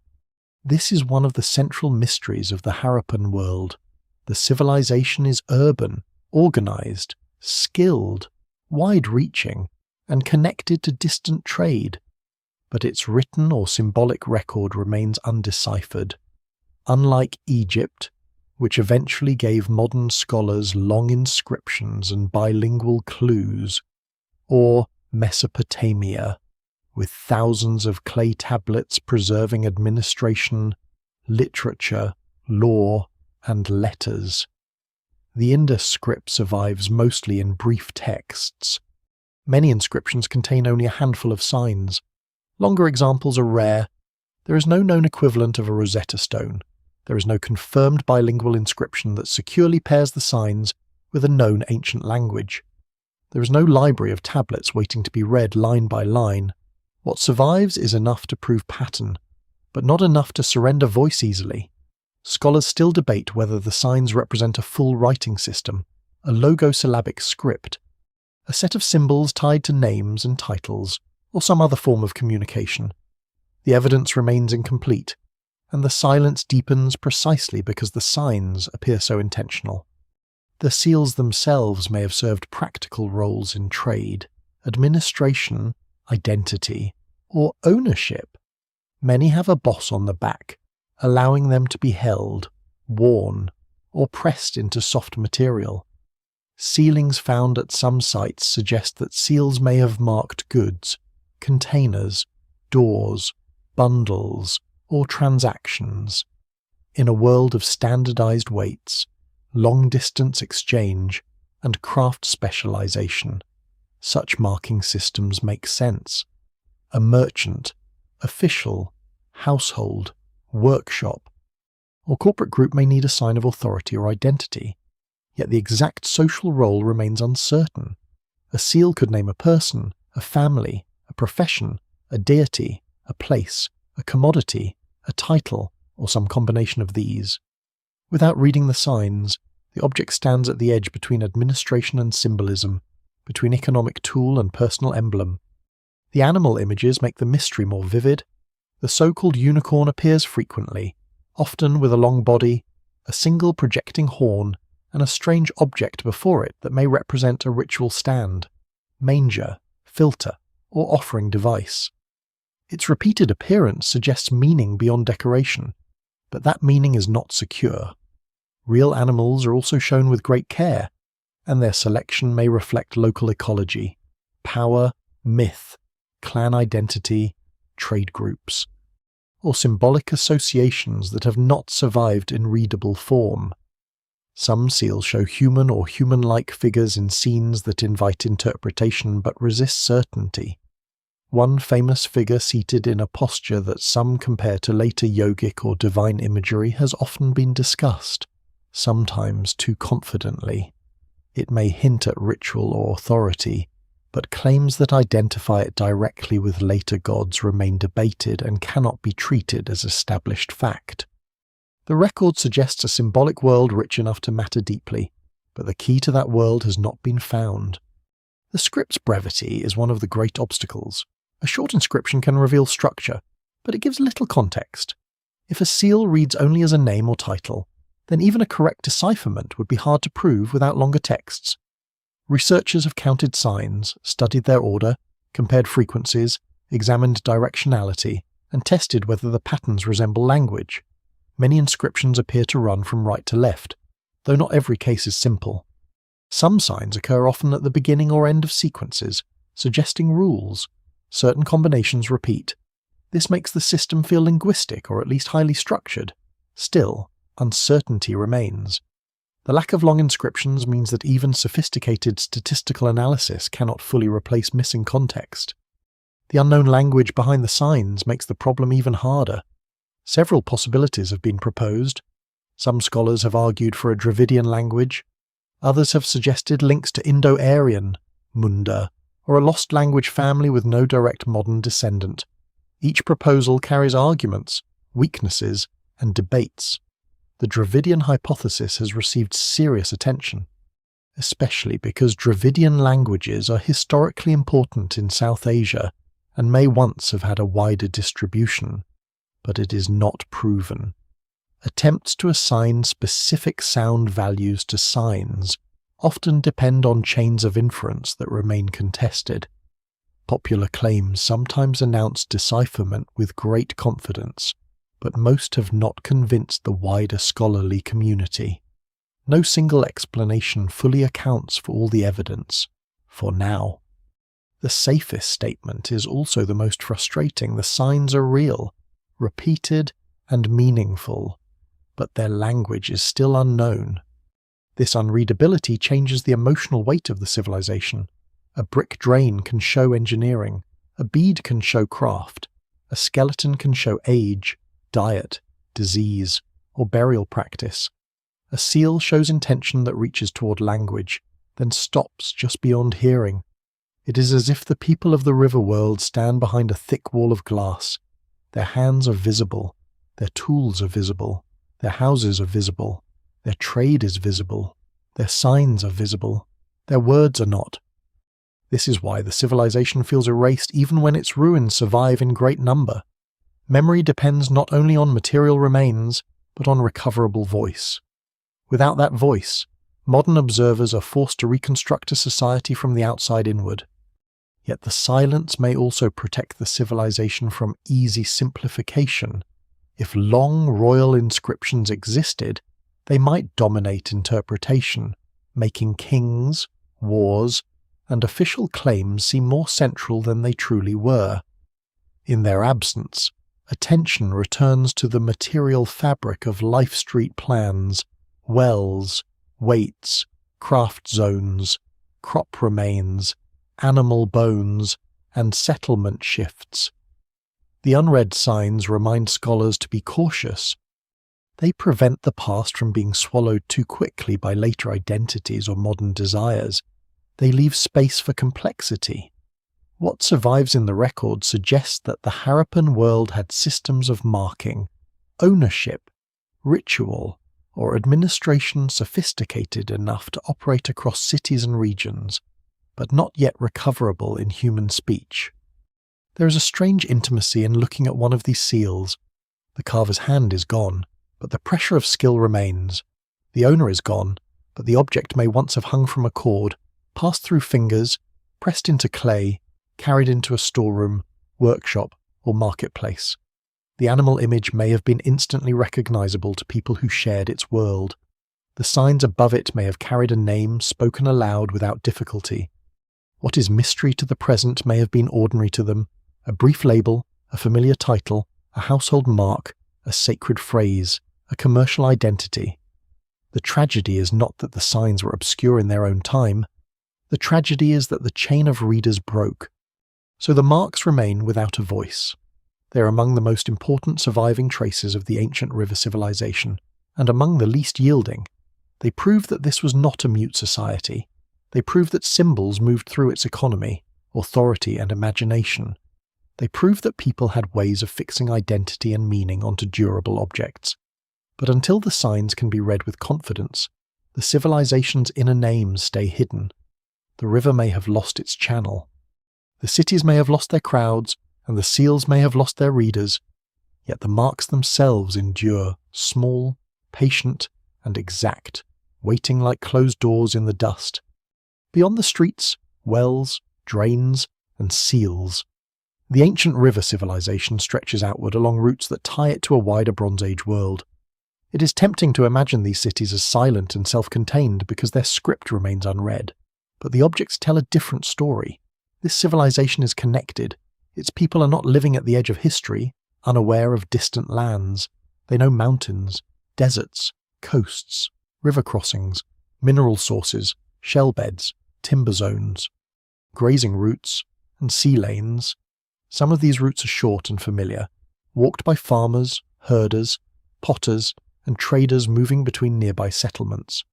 This is one of the central mysteries of the Harappan world. The civilization is urban, organized, skilled, wide-reaching, and connected to distant trade. But its written or symbolic record remains undeciphered. Unlike Egypt, which eventually gave modern scholars long inscriptions and bilingual clues, or Mesopotamia, with thousands of clay tablets preserving administration, literature, law, and letters. The Indus script survives mostly in brief texts. Many inscriptions contain only a handful of signs. Longer examples are rare. There is no known equivalent of a Rosetta Stone. There is no confirmed bilingual inscription that securely pairs the signs with a known ancient language. There is no library of tablets waiting to be read line by line. What survives is enough to prove pattern, but not enough to surrender voice easily. Scholars still debate whether the signs represent a full writing system, a logosyllabic script, a set of symbols tied to names and titles, or some other form of communication. The evidence remains incomplete, and the silence deepens precisely because the signs appear so intentional. The seals themselves may have served practical roles in trade, administration, identity, or ownership. Many have a boss on the back, allowing them to be held, worn, or pressed into soft material. Sealings found at some sites suggest that seals may have marked goods, containers, doors, bundles, or transactions. In a world of standardized weights, long-distance exchange, and craft specialization, such marking systems make sense. A merchant, official, household, workshop, or corporate group may need a sign of authority or identity, yet the exact social role remains uncertain. A seal could name a person, a family, a profession, a deity, a place, a commodity, a title, or some combination of these. Without reading the signs, the object stands at the edge between administration and symbolism, between economic tool and personal emblem. The animal images make the mystery more vivid. The so-called unicorn appears frequently, often with a long body, a single projecting horn, and a strange object before it that may represent a ritual stand, manger, filter, or offering device. Its repeated appearance suggests meaning beyond decoration, but that meaning is not secure. Real animals are also shown with great care, and their selection may reflect local ecology, power, myth, clan identity, trade groups, or symbolic associations that have not survived in readable form. Some seals show human or human-like figures in scenes that invite interpretation but resist certainty. One famous figure seated in a posture that some compare to later yogic or divine imagery has often been discussed, sometimes too confidently. It may hint at ritual or authority, but claims that identify it directly with later gods remain debated and cannot be treated as established fact. The record suggests a symbolic world rich enough to matter deeply, but the key to that world has not been found. The script's brevity is one of the great obstacles. A short inscription can reveal structure, but it gives little context. If a seal reads only as a name or title, then even a correct decipherment would be hard to prove without longer texts. Researchers have counted signs, studied their order, compared frequencies, examined directionality, and tested whether the patterns resemble language. Many inscriptions appear to run from right to left, though not every case is simple. Some signs occur often at the beginning or end of sequences, suggesting rules. Certain combinations repeat. This makes the system feel linguistic or at least highly structured. Still, uncertainty remains. The lack of long inscriptions means that even sophisticated statistical analysis cannot fully replace missing context. The unknown language behind the signs makes the problem even harder. Several possibilities have been proposed. Some scholars have argued for a Dravidian language. Others have suggested links to Indo-Aryan, Munda, or a lost language family with no direct modern descendant. Each proposal carries arguments, weaknesses, and debates. The Dravidian hypothesis has received serious attention, especially because Dravidian languages are historically important in South Asia and may once have had a wider distribution, but it is not proven. Attempts to assign specific sound values to signs often depend on chains of inference that remain contested. Popular claims sometimes announce decipherment with great confidence, but most have not convinced the wider scholarly community. No single explanation fully accounts for all the evidence, for now. The safest statement is also the most frustrating. The signs are real, repeated, and meaningful, but their language is still unknown. This unreadability changes the emotional weight of the civilization. A brick drain can show engineering, a bead can show craft, a skeleton can show age, diet, disease, or burial practice. A seal shows intention that reaches toward language, then stops just beyond hearing. It is as if the people of the river world stand behind a thick wall of glass. Their hands are visible, their tools are visible, their houses are visible, their trade is visible, their signs are visible, their words are not. This is why the civilization feels erased even when its ruins survive in great number. Memory depends not only on material remains, but on recoverable voice. Without that voice, modern observers are forced to reconstruct a society from the outside inward. Yet the silence may also protect the civilization from easy simplification. If long royal inscriptions existed, they might dominate interpretation, making kings, wars, and official claims seem more central than they truly were. In their absence, attention returns to the material fabric of life street plans, wells, weights, craft zones, crop remains, animal bones, and settlement shifts. The unread signs remind scholars to be cautious. They prevent the past from being swallowed too quickly by later identities or modern desires. They leave space for complexity. What survives in the record suggests that the Harappan world had systems of marking, ownership, ritual, or administration sophisticated enough to operate across cities and regions, but not yet recoverable in human speech. There is a strange intimacy in looking at one of these seals. The carver's hand is gone, but the pressure of skill remains. The owner is gone, but the object may once have hung from a cord, passed through fingers, pressed into clay, carried into a storeroom, workshop, or marketplace. The animal image may have been instantly recognizable to people who shared its world. The signs above it may have carried a name spoken aloud without difficulty. What is mystery to the present may have been ordinary to them, a brief label, a familiar title, a household mark, a sacred phrase, a commercial identity. The tragedy is not that the signs were obscure in their own time. The tragedy is that the chain of readers broke. So the marks remain without a voice. They are among the most important surviving traces of the ancient river civilization, and among the least yielding. They prove that this was not a mute society. They prove that symbols moved through its economy, authority, and imagination. They prove that people had ways of fixing identity and meaning onto durable objects. But until the signs can be read with confidence, the civilization's inner names stay hidden. The river may have lost its channel. The cities may have lost their crowds, and the seals may have lost their readers, yet the marks themselves endure, small, patient, and exact, waiting like closed doors in the dust. Beyond the streets, wells, drains, and seals, the ancient river civilization stretches outward along routes that tie it to a wider Bronze Age world. It is tempting to imagine these cities as silent and self-contained because their script remains unread, but the objects tell a different story. This civilization is connected. Its people are not living at the edge of history, unaware of distant lands. They know mountains, deserts, coasts, river crossings, mineral sources, shell beds, timber zones, grazing routes, and sea lanes. Some of these routes are short and familiar, walked by farmers, herders, potters, and traders moving between nearby settlements.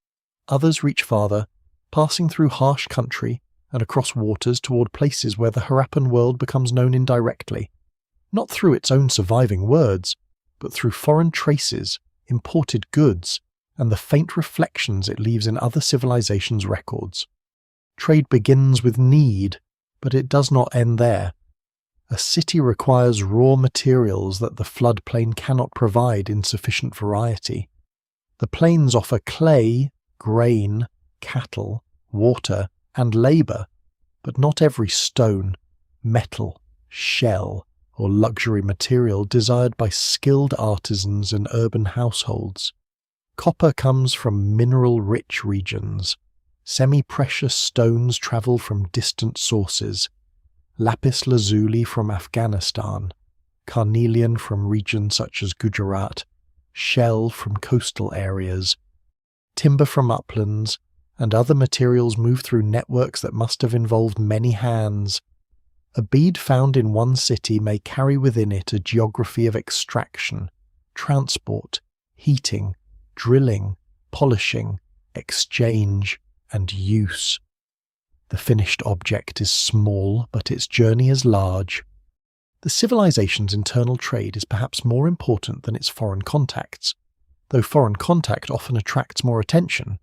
Others reach farther, passing through harsh country and across waters toward places where the Harappan world becomes known indirectly, not through its own surviving words, but through foreign traces, imported goods, and the faint reflections it leaves in other civilizations' records. Trade begins with need, but it does not end there. A city requires raw materials that the floodplain cannot provide in sufficient variety. The plains offer clay, grain, cattle, water, and labour, but not every stone, metal, shell, or luxury material desired by skilled artisans and urban households. Copper comes from mineral-rich regions. Semi-precious stones travel from distant sources. Lapis lazuli from Afghanistan, carnelian from regions such as Gujarat, shell from coastal areas, timber from uplands, and other materials move through networks that must have involved many hands. A bead found in one city may carry within it a geography of extraction, transport, heating, drilling, polishing, exchange, and use. The finished object is small, but its journey is large. The civilization's internal trade is perhaps more important than its foreign contacts, though foreign contact often attracts more attention.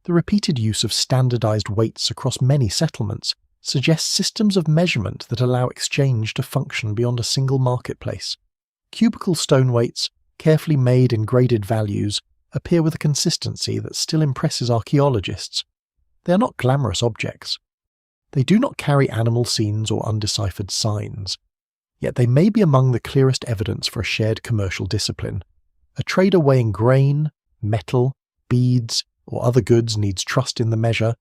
The repeated use of standardized weights across many settlements suggests systems of measurement that allow exchange to function beyond a single marketplace. Cubical stone weights, carefully made in graded values, appear with a consistency that still impresses archaeologists. They are not glamorous objects. They do not carry animal scenes or undeciphered signs. Yet they may be among the clearest evidence for a shared commercial discipline. A trader weighing grain, metal, beads, or other goods needs trust in the measure.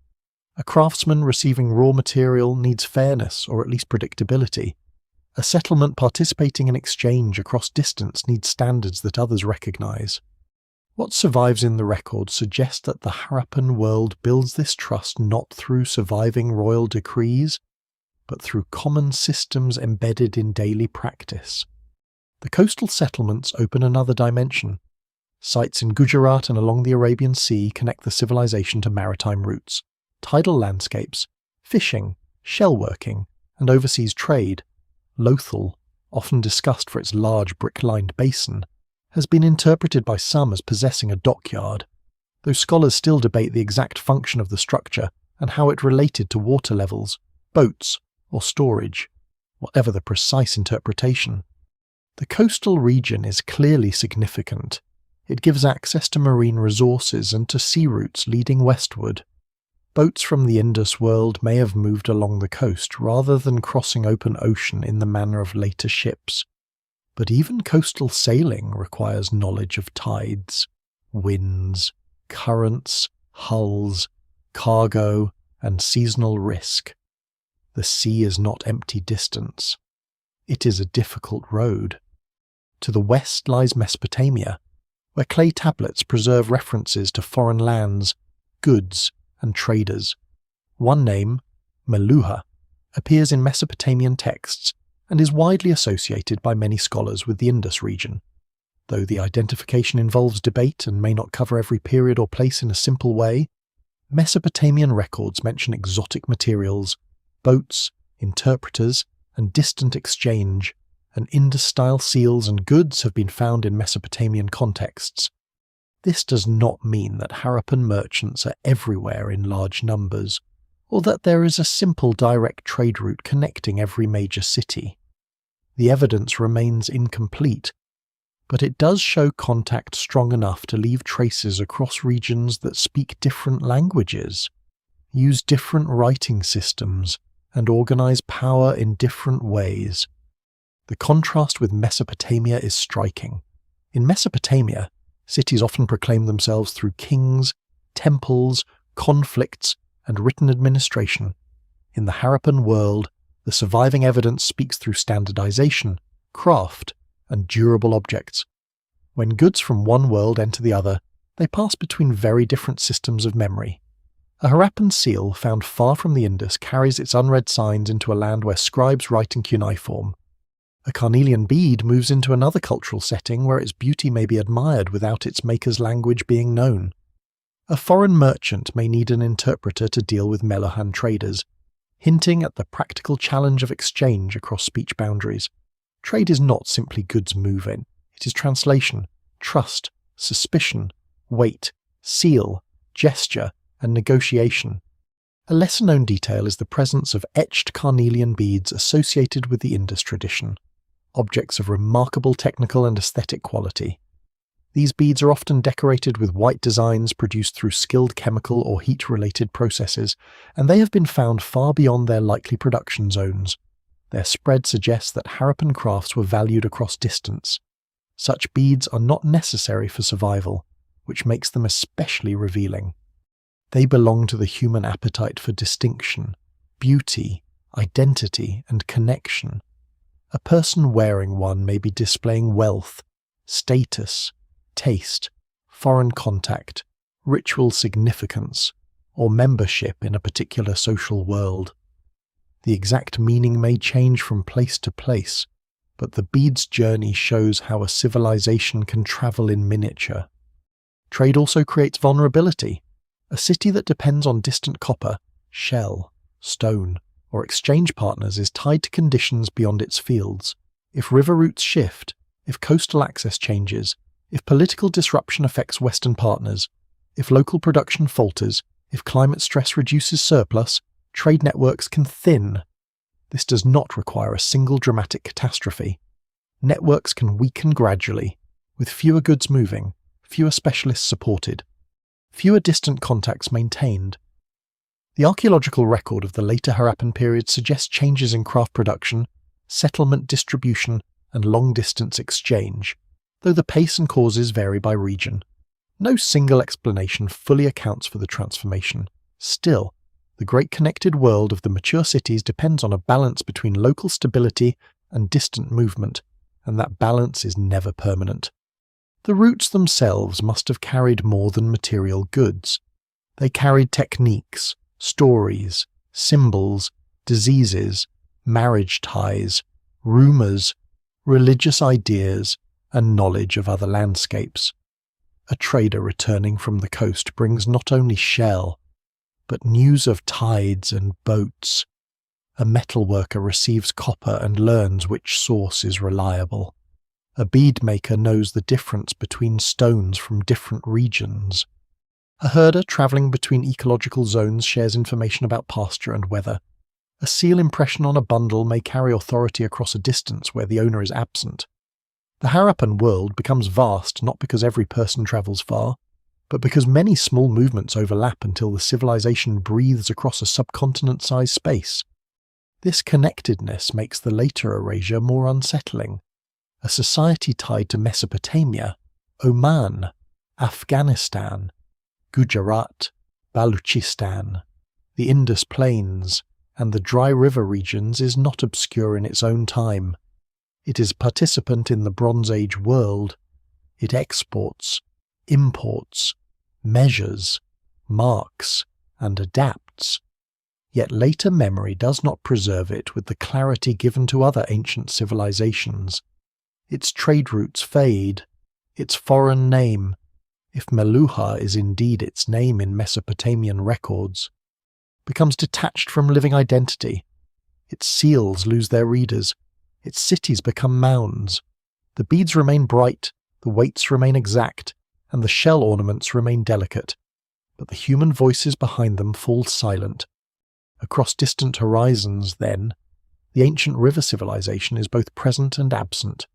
A craftsman receiving raw material needs fairness or at least predictability. A settlement participating in exchange across distance needs standards that others recognize. What survives in the record suggests that the Harappan world builds this trust not through surviving royal decrees, but through common systems embedded in daily practice. The coastal settlements open another dimension. Sites in Gujarat and along the Arabian Sea connect the civilization to maritime routes, tidal landscapes, fishing, shellworking, and overseas trade. Lothal, often discussed for its large brick-lined basin, has been interpreted by some as possessing a dockyard, though scholars still debate the exact function of the structure and how it related to water levels, boats, or storage, whatever the precise interpretation. The coastal region is clearly significant. It gives access to marine resources and to sea routes leading westward. Boats from the Indus world may have moved along the coast rather than crossing open ocean in the manner of later ships. But even coastal sailing requires knowledge of tides, winds, currents, hulls, cargo, and seasonal risk. The sea is not empty distance. It is a difficult road. To the west lies Mesopotamia, where clay tablets preserve references to foreign lands, goods, and traders. One name, Meluha, appears in Mesopotamian texts and is widely associated by many scholars with the Indus region. Though the identification involves debate and may not cover every period or place in a simple way, Mesopotamian records mention exotic materials, boats, interpreters, and distant exchange, and Indus-style seals and goods have been found in Mesopotamian contexts. This does not mean that Harappan merchants are everywhere in large numbers, or that there is a simple direct trade route connecting every major city. The evidence remains incomplete, but it does show contact strong enough to leave traces across regions that speak different languages, use different writing systems, and organize power in different ways. The contrast with Mesopotamia is striking. In Mesopotamia, cities often proclaim themselves through kings, temples, conflicts, and written administration. In the Harappan world, the surviving evidence speaks through standardization, craft, and durable objects. When goods from one world enter the other, they pass between very different systems of memory. A Harappan seal found far from the Indus carries its unread signs into a land where scribes write in cuneiform. A carnelian bead moves into another cultural setting where its beauty may be admired without its maker's language being known. A foreign merchant may need an interpreter to deal with Meluhan traders, hinting at the practical challenge of exchange across speech boundaries. Trade is not simply goods moving. It is translation, trust, suspicion, weight, seal, gesture, and negotiation. A lesser-known detail is the presence of etched carnelian beads associated with the Indus tradition, objects of remarkable technical and aesthetic quality. These beads are often decorated with white designs produced through skilled chemical or heat-related processes, and they have been found far beyond their likely production zones. Their spread suggests that Harappan crafts were valued across distance. Such beads are not necessary for survival, which makes them especially revealing. They belong to the human appetite for distinction, beauty, identity, and connection. A person wearing one may be displaying wealth, status, taste, foreign contact, ritual significance, or membership in a particular social world. The exact meaning may change from place to place, but the bead's journey shows how a civilization can travel in miniature. Trade also creates vulnerability. A city that depends on distant copper, shell, stone, or exchange partners is tied to conditions beyond its fields. If river routes shift, if coastal access changes, if political disruption affects Western partners, if local production falters, if climate stress reduces surplus, trade networks can thin. This does not require a single dramatic catastrophe. Networks can weaken gradually, with fewer goods moving, fewer specialists supported, fewer distant contacts maintained. The archaeological record of the later Harappan period suggests changes in craft production, settlement distribution, and long-distance exchange, though the pace and causes vary by region. No single explanation fully accounts for the transformation. Still, the great connected world of the mature cities depends on a balance between local stability and distant movement, and that balance is never permanent. The routes themselves must have carried more than material goods. They carried techniques, stories, symbols, diseases, marriage ties, rumours, religious ideas, and knowledge of other landscapes. A trader returning from the coast brings not only shell, but news of tides and boats. A metal worker receives copper and learns which source is reliable. A bead maker knows the difference between stones from different regions. A herder travelling between ecological zones shares information about pasture and weather. A seal impression on a bundle may carry authority across a distance where the owner is absent. The Harappan world becomes vast not because every person travels far, but because many small movements overlap until the civilization breathes across a subcontinent-sized space. This connectedness makes the later erasure more unsettling. A society tied to Mesopotamia, Oman, Afghanistan, Gujarat, Baluchistan, the Indus Plains, and the dry river regions is not obscure in its own time. It is participant in the Bronze Age world. It exports, imports, measures, marks, and adapts. Yet later memory does not preserve it with the clarity given to other ancient civilizations. Its trade routes fade, its foreign name, if Meluha is indeed its name in Mesopotamian records, becomes detached from living identity. Its seals lose their readers, its cities become mounds. The beads remain bright, the weights remain exact, and the shell ornaments remain delicate, but the human voices behind them fall silent. Across distant horizons, then, the ancient river civilization is both present and absent.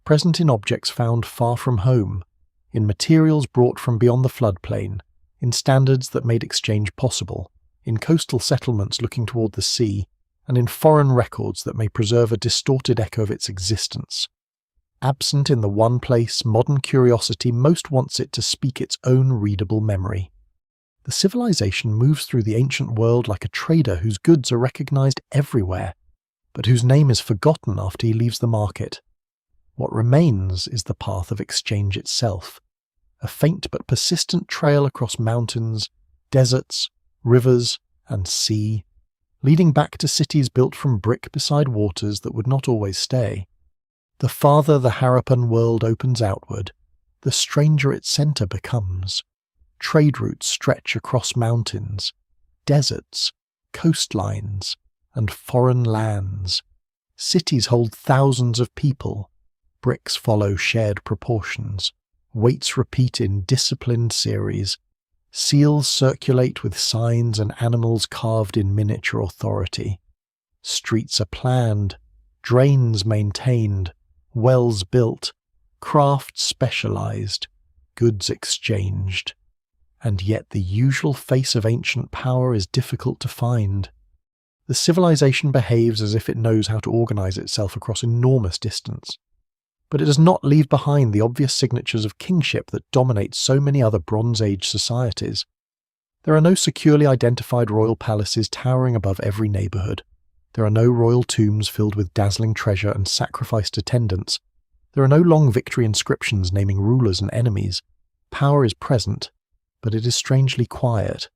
Present in objects found far from home, in materials brought from beyond the floodplain, in standards that made exchange possible, in coastal settlements looking toward the sea, and in foreign records that may preserve a distorted echo of its existence. Absent in the one place, modern curiosity most wants it to speak its own readable memory. The civilization moves through the ancient world like a trader whose goods are recognized everywhere, but whose name is forgotten after he leaves the market. What remains is the path of exchange itself, a faint but persistent trail across mountains, deserts, rivers, and sea, leading back to cities built from brick beside waters that would not always stay. The farther the Harappan world opens outward, the stranger its centre becomes. Trade routes stretch across mountains, deserts, coastlines, and foreign lands. Cities hold thousands of people. Bricks follow shared proportions. Weights repeat in disciplined series. Seals circulate with signs and animals carved in miniature authority. Streets are planned, drains maintained, wells built, craft specialized, goods exchanged. And yet the usual face of ancient power is difficult to find. The civilization behaves as if it knows how to organize itself across enormous distance. But it does not leave behind the obvious signatures of kingship that dominate so many other Bronze Age societies. There are no securely identified royal palaces towering above every neighbourhood. There are no royal tombs filled with dazzling treasure and sacrificed attendants. There are no long victory inscriptions naming rulers and enemies. Power is present, but it is strangely quiet.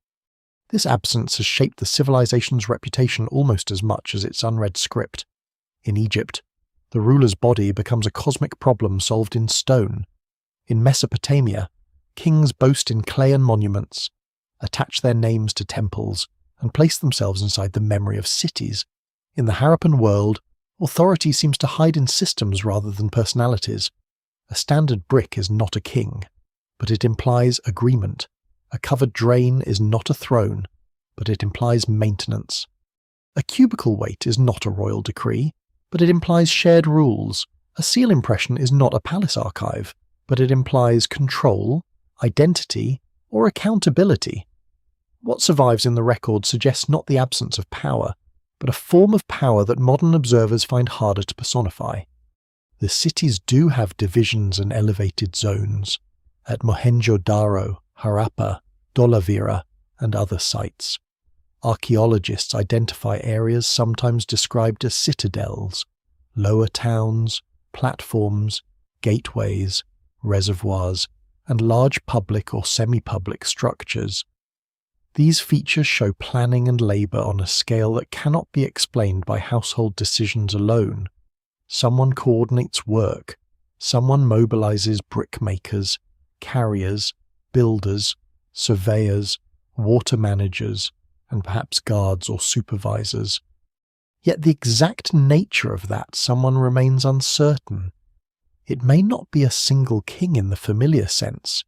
This absence has shaped the civilization's reputation almost as much as its unread script. In Egypt, the ruler's body becomes a cosmic problem solved in stone. In Mesopotamia, kings boast in clay and monuments, attach their names to temples, and place themselves inside the memory of cities. In the Harappan world, authority seems to hide in systems rather than personalities. A standard brick is not a king, but it implies agreement. A covered drain is not a throne, but it implies maintenance. A cubicle weight is not a royal decree, but it implies shared rules. A seal impression is not a palace archive, but it implies control, identity, or accountability. What survives in the record suggests not the absence of power, but a form of power that modern observers find harder to personify. The cities do have divisions and elevated zones, at Mohenjo-Daro, Harappa, Dholavira, and other sites. Archaeologists identify areas sometimes described as citadels, lower towns, platforms, gateways, reservoirs, and large public or semi-public structures. These features show planning and labour on a scale that cannot be explained by household decisions alone. Someone coordinates work, someone mobilises brickmakers, carriers, builders, surveyors, water managers, and perhaps guards or supervisors. Yet the exact nature of that someone remains uncertain. It may not be a single king in the familiar sense.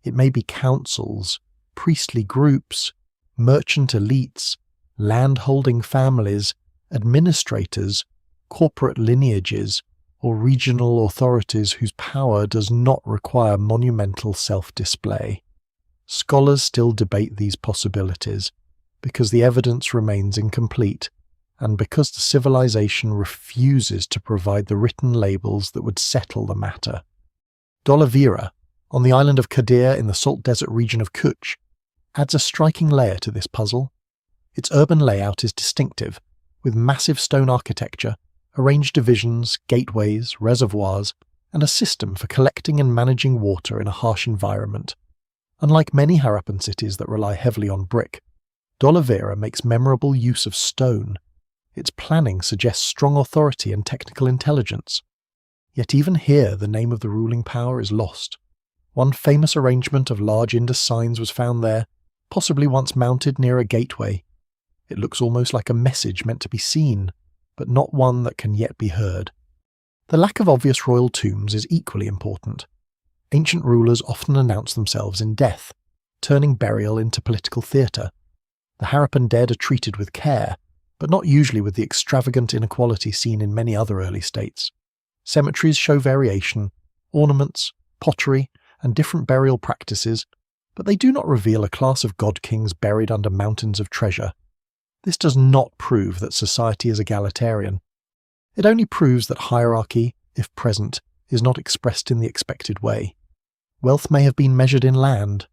It may be councils, priestly groups, merchant elites, land-holding families, administrators, corporate lineages, or regional authorities whose power does not require monumental self-display. Scholars still debate these possibilities, because the evidence remains incomplete, and because the civilization refuses to provide the written labels that would settle the matter. Dholavira, on the island of Kadir in the salt desert region of Kutch, adds a striking layer to this puzzle. Its urban layout is distinctive, with massive stone architecture, arranged divisions, gateways, reservoirs, and a system for collecting and managing water in a harsh environment. Unlike many Harappan cities that rely heavily on brick, Dholavira makes memorable use of stone. Its planning suggests strong authority and technical intelligence. Yet even here the name of the ruling power is lost. One famous arrangement of large Indus signs was found there, possibly once mounted near a gateway. It looks almost like a message meant to be seen, but not one that can yet be heard. The lack of obvious royal tombs is equally important. Ancient rulers often announce themselves in death, turning burial into political theatre. The Harappan dead are treated with care, but not usually with the extravagant inequality seen in many other early states. Cemeteries show variation, ornaments, pottery, and different burial practices, but they do not reveal a class of god-kings buried under mountains of treasure. This does not prove that society is egalitarian. It only proves that hierarchy, if present, is not expressed in the expected way. Wealth may have been measured in land,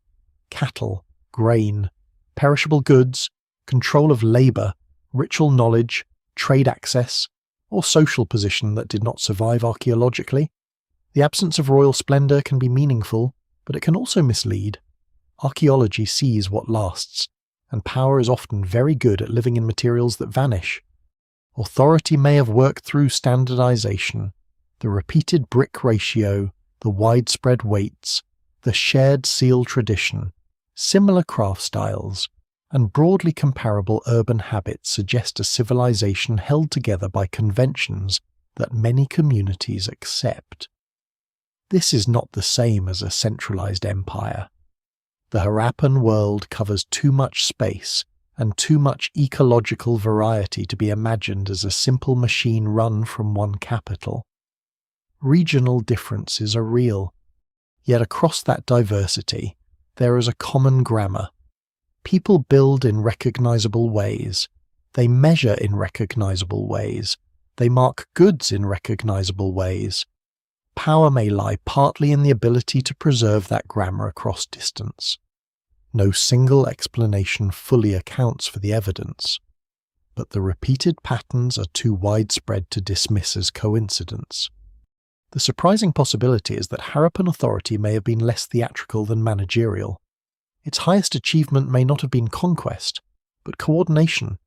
cattle, grain, perishable goods, control of labour, ritual knowledge, trade access, or social position that did not survive archaeologically. The absence of royal splendour can be meaningful, but it can also mislead. Archaeology sees what lasts, and power is often very good at living in materials that vanish. Authority may have worked through standardization, the repeated brick ratio, the widespread weights, the shared seal tradition, similar craft styles, and broadly comparable urban habits suggest a civilization held together by conventions that many communities accept. This is not the same as a centralized empire. The Harappan world covers too much space and too much ecological variety to be imagined as a simple machine run from one capital. Regional differences are real, yet across that diversity there is a common grammar. People build in recognizable ways, they measure in recognizable ways, they mark goods in recognizable ways. Power may lie partly in the ability to preserve that grammar across distance. No single explanation fully accounts for the evidence, but the repeated patterns are too widespread to dismiss as coincidence. The surprising possibility is that Harappan authority may have been less theatrical than managerial. Its highest achievement may not have been conquest, but coordination.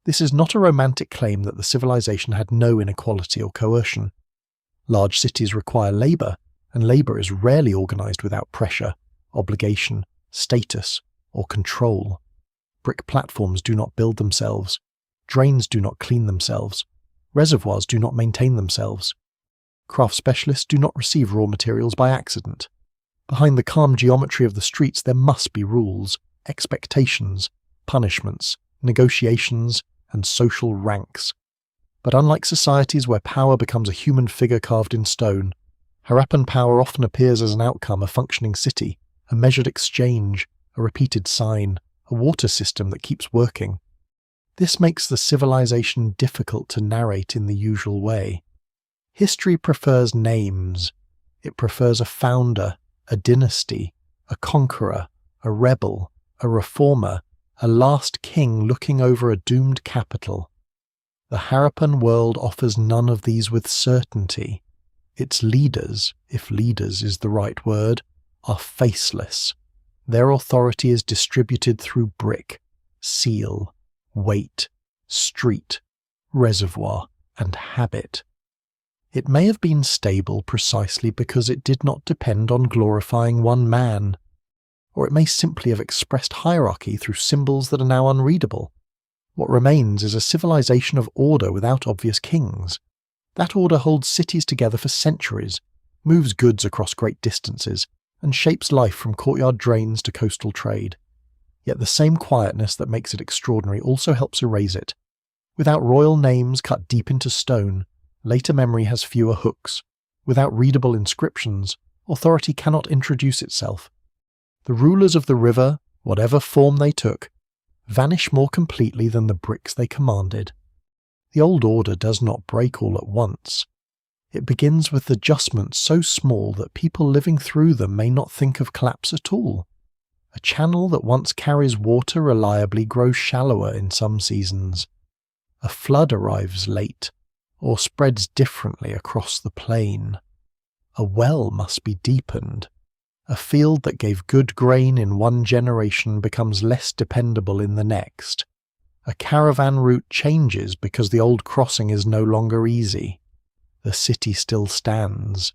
This is not a romantic claim that the civilization had no inequality or coercion. Large cities require labour, and labour is rarely organised without pressure, obligation, status, or control. Brick platforms do not build themselves. Drains do not clean themselves. Reservoirs do not maintain themselves. Craft specialists do not receive raw materials by accident. Behind the calm geometry of the streets there must be rules, expectations, punishments, negotiations, and social ranks. But unlike societies where power becomes a human figure carved in stone, Harappan power often appears as an outcome: a functioning city, a measured exchange, a repeated sign, a water system that keeps working. This makes the civilization difficult to narrate in the usual way. History prefers names. It prefers a founder, a dynasty, a conqueror, a rebel, a reformer, a last king looking over a doomed capital. The Harappan world offers none of these with certainty. Its leaders, if leaders is the right word, are faceless. Their authority is distributed through brick, seal, weight, street, reservoir, and habit. It may have been stable precisely because it did not depend on glorifying one man, or it may simply have expressed hierarchy through symbols that are now unreadable. What remains is a civilization of order without obvious kings. That order holds cities together for centuries, moves goods across great distances, and shapes life from courtyard drains to coastal trade. Yet the same quietness that makes it extraordinary also helps erase it. Without royal names cut deep into stone, later memory has fewer hooks. Without readable inscriptions, authority cannot introduce itself. The rulers of the river, whatever form they took, vanish more completely than the bricks they commanded. The old order does not break all at once. It begins with adjustments so small that people living through them may not think of collapse at all. A channel that once carries water reliably grows shallower in some seasons. A flood arrives late, or spreads differently across the plain. A well must be deepened. A field that gave good grain in one generation becomes less dependable in the next. A caravan route changes because the old crossing is no longer easy. The city still stands.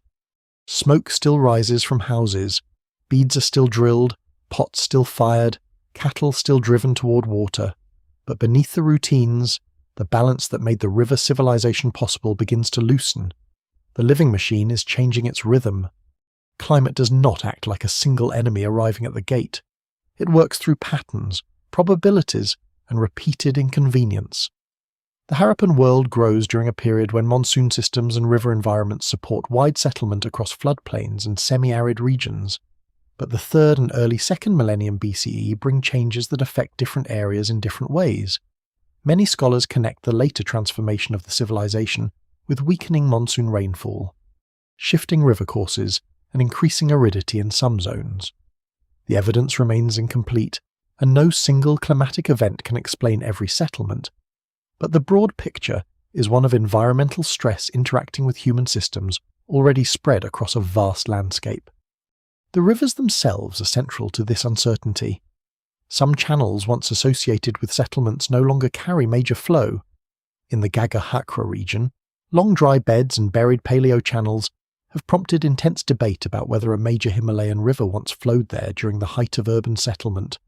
Smoke still rises from houses. Beads are still drilled, pots still fired, cattle still driven toward water. But beneath the routines, the balance that made the river civilization possible begins to loosen. The living machine is changing its rhythm. Climate does not act like a single enemy arriving at the gate. It works through patterns, probabilities, and repeated inconvenience. The Harappan world grows during a period when monsoon systems and river environments support wide settlement across floodplains and semi-arid regions. But the 3rd and early 2nd millennium BCE bring changes that affect different areas in different ways. Many scholars connect the later transformation of the civilization with weakening monsoon rainfall, shifting river courses, and increasing aridity in some zones. The evidence remains incomplete, and no single climatic event can explain every settlement. But the broad picture is one of environmental stress interacting with human systems already spread across a vast landscape. The rivers themselves are central to this uncertainty. Some channels once associated with settlements no longer carry major flow. In the Gagahakra region, long dry beds and buried paleo-channels have prompted intense debate about whether a major Himalayan river once flowed there during the height of urban settlement,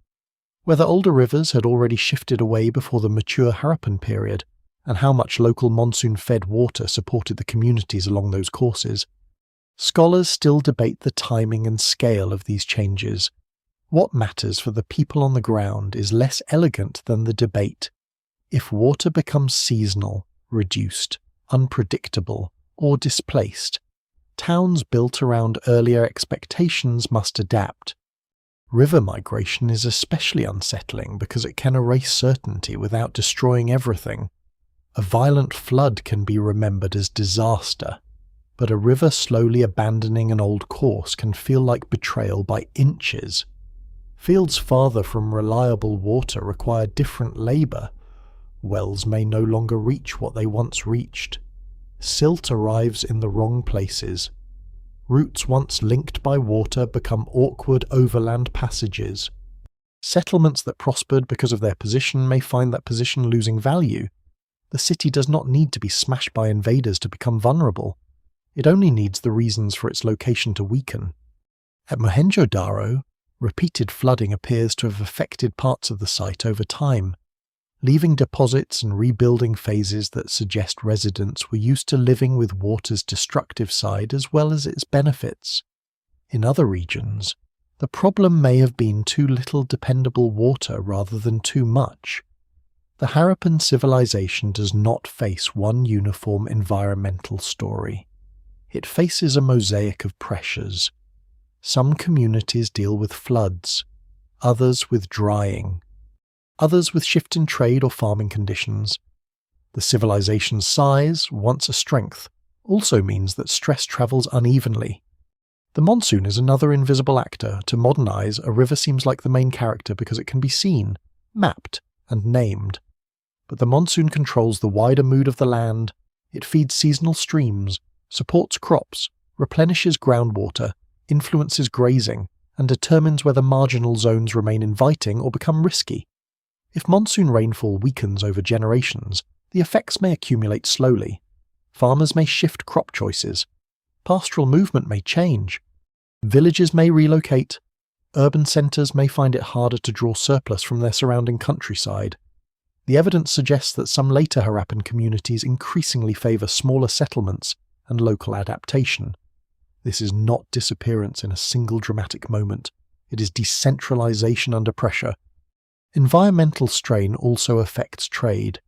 whether older rivers had already shifted away before the mature Harappan period, and how much local monsoon-fed water supported the communities along those courses. Scholars still debate the timing and scale of these changes. What matters for the people on the ground is less elegant than the debate. If water becomes seasonal, reduced, unpredictable, or displaced, towns built around earlier expectations must adapt. River migration is especially unsettling because it can erase certainty without destroying everything. A violent flood can be remembered as disaster, but a river slowly abandoning an old course can feel like betrayal by inches. Fields farther from reliable water require different labour. Wells may no longer reach what they once reached. Silt arrives in the wrong places. Routes once linked by water become awkward overland passages. Settlements that prospered because of their position may find that position losing value. The city does not need to be smashed by invaders to become vulnerable. It only needs the reasons for its location to weaken. At Mohenjo-Daro, repeated flooding appears to have affected parts of the site over time, leaving deposits and rebuilding phases that suggest residents were used to living with water's destructive side as well as its benefits. In other regions, the problem may have been too little dependable water rather than too much. The Harappan civilization does not face one uniform environmental story. It faces a mosaic of pressures. Some communities deal with floods, others with drying, others with shift in trade or farming conditions. The civilization's size, once a strength, also means that stress travels unevenly. The monsoon is another invisible actor. To modernize, a river seems like the main character because it can be seen, mapped, and named. But the monsoon controls the wider mood of the land. It feeds seasonal streams, supports crops, replenishes groundwater, influences grazing, and determines whether marginal zones remain inviting or become risky. If monsoon rainfall weakens over generations, the effects may accumulate slowly. Farmers may shift crop choices. Pastoral movement may change. Villages may relocate. Urban centres may find it harder to draw surplus from their surrounding countryside. The evidence suggests that some later Harappan communities increasingly favour smaller settlements and local adaptation. This is not disappearance in a single dramatic moment. It is decentralisation under pressure. Environmental strain also affects trade.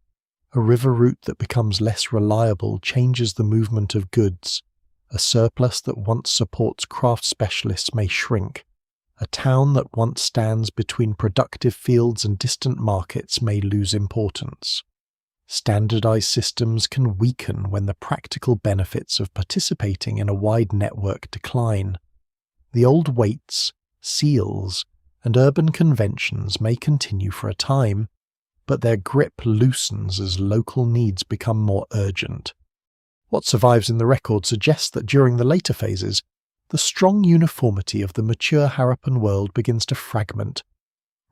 A river route that becomes less reliable changes the movement of goods. A surplus that once supports craft specialists may shrink. A town that once stands between productive fields and distant markets may lose importance. Standardized systems can weaken when the practical benefits of participating in a wide network decline. The old weights, seals, and urban conventions may continue for a time, but their grip loosens as local needs become more urgent. What survives in the record suggests that during the later phases, the strong uniformity of the mature Harappan world begins to fragment.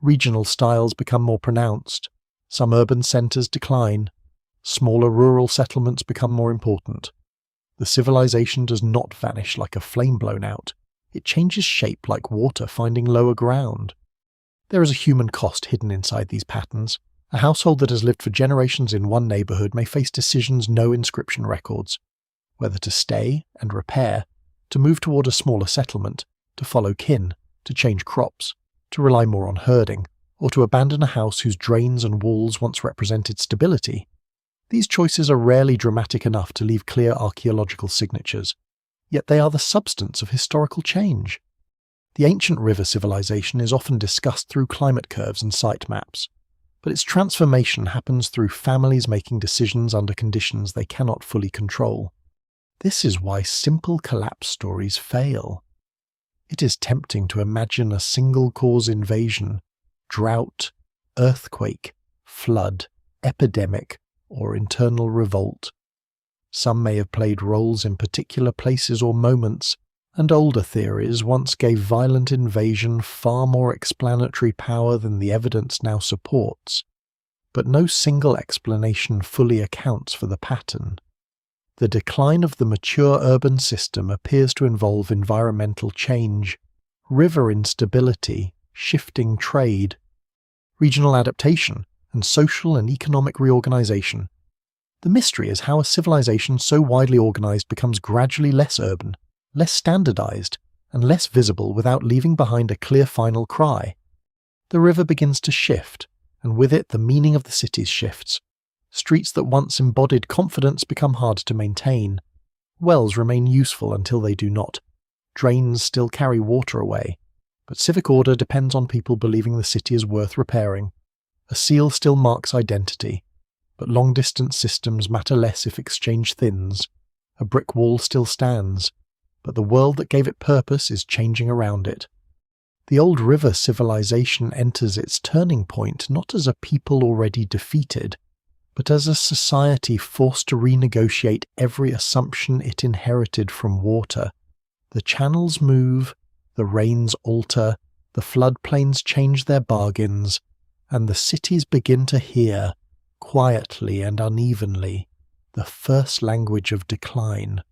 Regional styles become more pronounced. Some urban centres decline. Smaller rural settlements become more important. The civilization does not vanish like a flame blown out. It changes shape like water finding lower ground. There is a human cost hidden inside these patterns. A household that has lived for generations in one neighbourhood may face decisions no inscription records. Whether to stay and repair, to move toward a smaller settlement, to follow kin, to change crops, to rely more on herding, or to abandon a house whose drains and walls once represented stability. These choices are rarely dramatic enough to leave clear archaeological signatures, yet they are the substance of historical change. The ancient river civilization is often discussed through climate curves and site maps, but its transformation happens through families making decisions under conditions they cannot fully control. This is why simple collapse stories fail. It is tempting to imagine a single-cause invasion, drought, earthquake, flood, epidemic, or internal revolt. Some may have played roles in particular places or moments, and older theories once gave violent invasion far more explanatory power than the evidence now supports. But no single explanation fully accounts for the pattern. The decline of the mature urban system appears to involve environmental change, river instability, shifting trade, regional adaptation, and social and economic reorganization. The mystery is how a civilization so widely organized becomes gradually less urban, less standardized, and less visible without leaving behind a clear final cry. The river begins to shift, and with it the meaning of the cities shifts. Streets that once embodied confidence become hard to maintain. Wells remain useful until they do not. Drains still carry water away. But civic order depends on people believing the city is worth repairing. A seal still marks identity, but long-distance systems matter less if exchange thins. A brick wall still stands, but the world that gave it purpose is changing around it. The old river civilization enters its turning point not as a people already defeated, but as a society forced to renegotiate every assumption it inherited from water. The channels move, the rains alter, the floodplains change their bargains, and the cities begin to hear, quietly and unevenly, the first language of decline.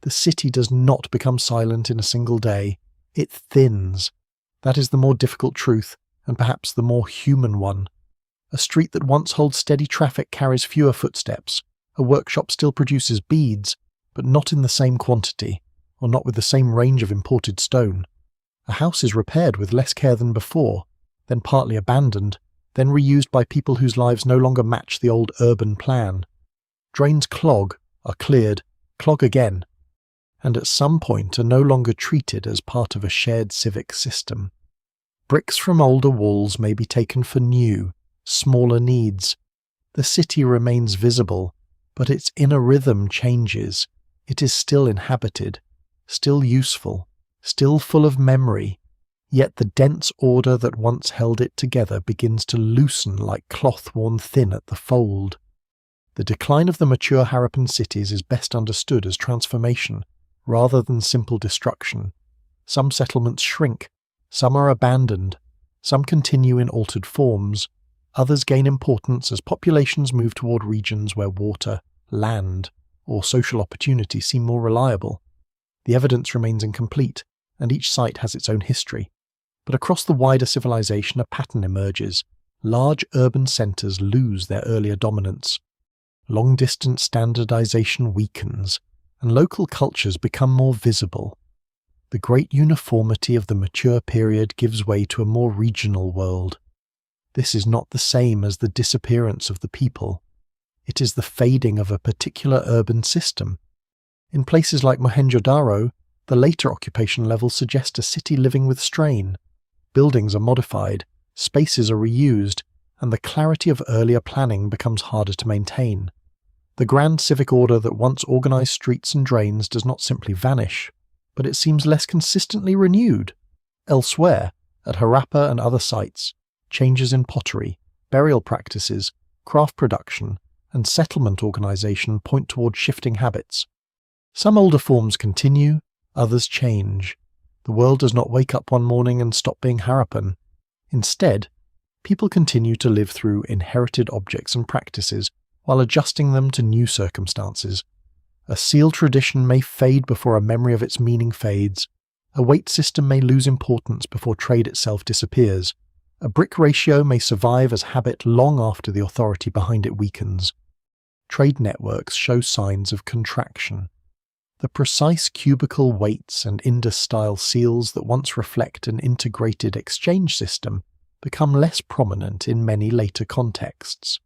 The city does not become silent in a single day. It thins. That is the more difficult truth, and perhaps the more human one. A street that once holds steady traffic carries fewer footsteps. A workshop still produces beads, but not in the same quantity, or not with the same range of imported stone. A house is repaired with less care than before, then partly abandoned, then reused by people whose lives no longer match the old urban plan. Drains clog, are cleared, clog again, and at some point are no longer treated as part of a shared civic system. Bricks from older walls may be taken for new, smaller needs. The city remains visible, but its inner rhythm changes. It is still inhabited, still useful, still full of memory, yet the dense order that once held it together begins to loosen like cloth worn thin at the fold. The decline of the mature Harappan cities is best understood as transformation, rather than simple destruction. Some settlements shrink, some are abandoned, some continue in altered forms, others gain importance as populations move toward regions where water, land, or social opportunity seem more reliable. The evidence remains incomplete, and each site has its own history. But across the wider civilization a pattern emerges. Large urban centers lose their earlier dominance. Long-distance standardization weakens, and local cultures become more visible. The great uniformity of the mature period gives way to a more regional world. This is not the same as the disappearance of the people. It is the fading of a particular urban system. In places like Mohenjo-Daro, the later occupation levels suggest a city living with strain. Buildings are modified, spaces are reused, and the clarity of earlier planning becomes harder to maintain. The grand civic order that once organized streets and drains does not simply vanish, but it seems less consistently renewed. Elsewhere, at Harappa and other sites, changes in pottery, burial practices, craft production, and settlement organization point toward shifting habits. Some older forms continue, others change. The world does not wake up one morning and stop being Harappan. Instead, people continue to live through inherited objects and practices while adjusting them to new circumstances. A seal tradition may fade before a memory of its meaning fades. A weight system may lose importance before trade itself disappears. A brick ratio may survive as habit long after the authority behind it weakens. Trade networks show signs of contraction. The precise cubical weights and Indus-style seals that once reflect an integrated exchange system become less prominent in many later contexts.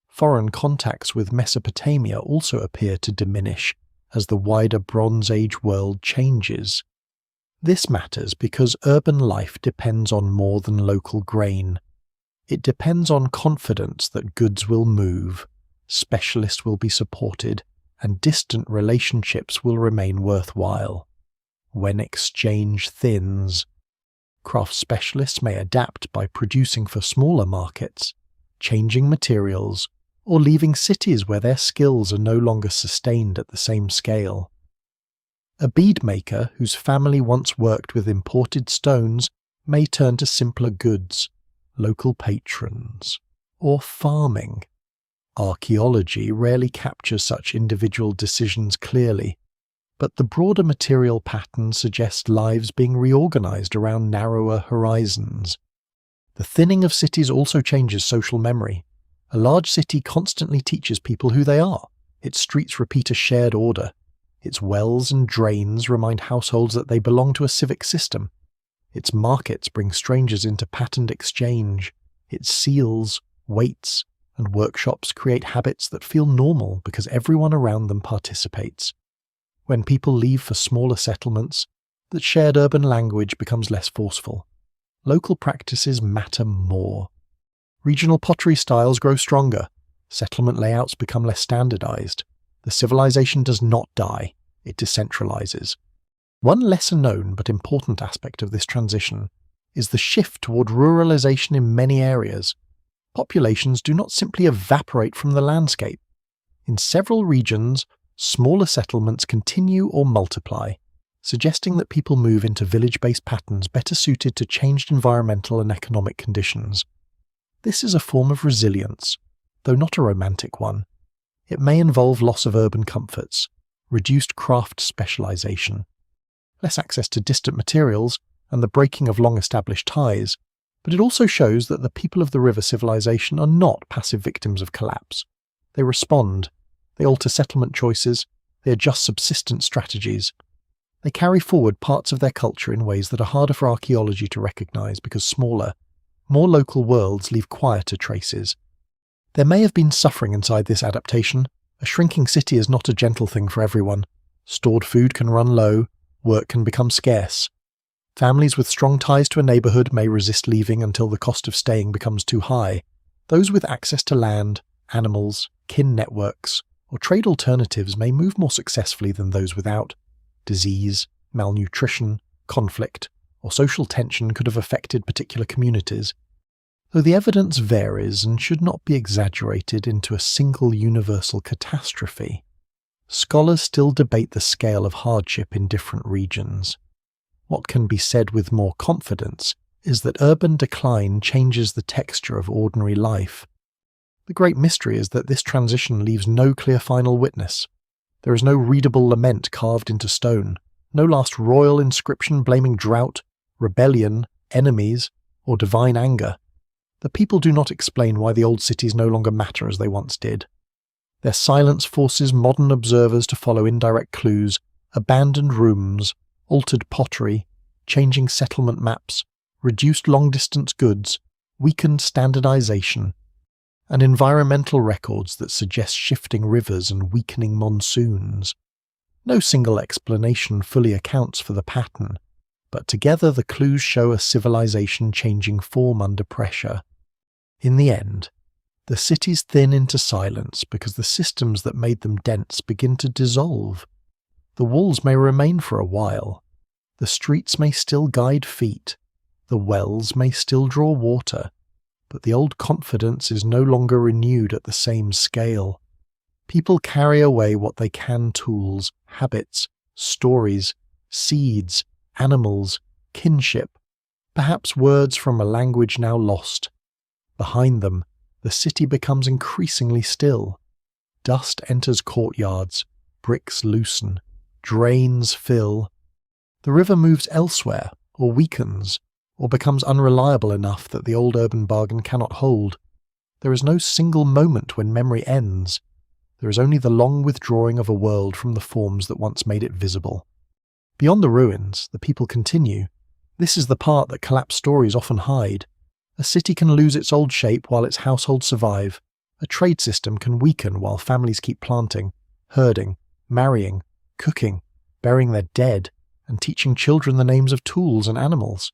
Foreign contacts with Mesopotamia also appear to diminish as the wider Bronze Age world changes. This matters because urban life depends on more than local grain. It depends on confidence that goods will move, specialists will be supported, and distant relationships will remain worthwhile. When exchange thins, craft specialists may adapt by producing for smaller markets, changing materials, or leaving cities where their skills are no longer sustained at the same scale. A bead maker whose family once worked with imported stones may turn to simpler goods, local patrons, or farming. Archaeology rarely captures such individual decisions clearly, but the broader material pattern suggests lives being reorganized around narrower horizons. The thinning of cities also changes social memory. A large city constantly teaches people who they are. Its streets repeat a shared order. Its wells and drains remind households that they belong to a civic system. Its markets bring strangers into patterned exchange. Its seals, weights, and workshops create habits that feel normal because everyone around them participates. When people leave for smaller settlements, the shared urban language becomes less forceful. Local practices matter more. Regional pottery styles grow stronger. Settlement layouts become less standardized. The civilization does not die, it decentralizes. One lesser known but important aspect of this transition is the shift toward ruralization in many areas. Populations do not simply evaporate from the landscape. In several regions, smaller settlements continue or multiply, suggesting that people move into village-based patterns better suited to changed environmental and economic conditions. This is a form of resilience, though not a romantic one. It may involve loss of urban comforts, reduced craft specialization, less access to distant materials, and the breaking of long-established ties, but it also shows that the people of the river civilization are not passive victims of collapse. They respond, they alter settlement choices, they adjust subsistence strategies. They carry forward parts of their culture in ways that are harder for archaeology to recognize because smaller, more local worlds leave quieter traces. There may have been suffering inside this adaptation. A shrinking city is not a gentle thing for everyone. Stored food can run low, work can become scarce. Families with strong ties to a neighbourhood may resist leaving until the cost of staying becomes too high. Those with access to land, animals, kin networks, or trade alternatives may move more successfully than those without. Disease, malnutrition, conflict, or social tension could have affected particular communities. Though the evidence varies and should not be exaggerated into a single universal catastrophe, scholars still debate the scale of hardship in different regions. What can be said with more confidence is that urban decline changes the texture of ordinary life. The great mystery is that this transition leaves no clear final witness. There is no readable lament carved into stone, no last royal inscription blaming drought, rebellion, enemies, or divine anger. The people do not explain why the old cities no longer matter as they once did. Their silence forces modern observers to follow indirect clues, abandoned rooms, altered pottery, changing settlement maps, reduced long-distance goods, weakened standardization, and environmental records that suggest shifting rivers and weakening monsoons. No single explanation fully accounts for the pattern, but together the clues show a civilization changing form under pressure. In the end, the cities thin into silence because the systems that made them dense begin to dissolve. The walls may remain for a while. The streets may still guide feet. The wells may still draw water. But the old confidence is no longer renewed at the same scale. People carry away what they can: tools, habits, stories, seeds, animals, kinship, perhaps words from a language now lost. Behind them, the city becomes increasingly still. Dust enters courtyards, bricks loosen, drains fill. The river moves elsewhere, or weakens, or becomes unreliable enough that the old urban bargain cannot hold. There is no single moment when memory ends. There is only the long withdrawing of a world from the forms that once made it visible. Beyond the ruins, the people continue. This is the part that collapsed stories often hide. A city can lose its old shape while its households survive. A trade system can weaken while families keep planting, herding, marrying, cooking, burying their dead, and teaching children the names of tools and animals.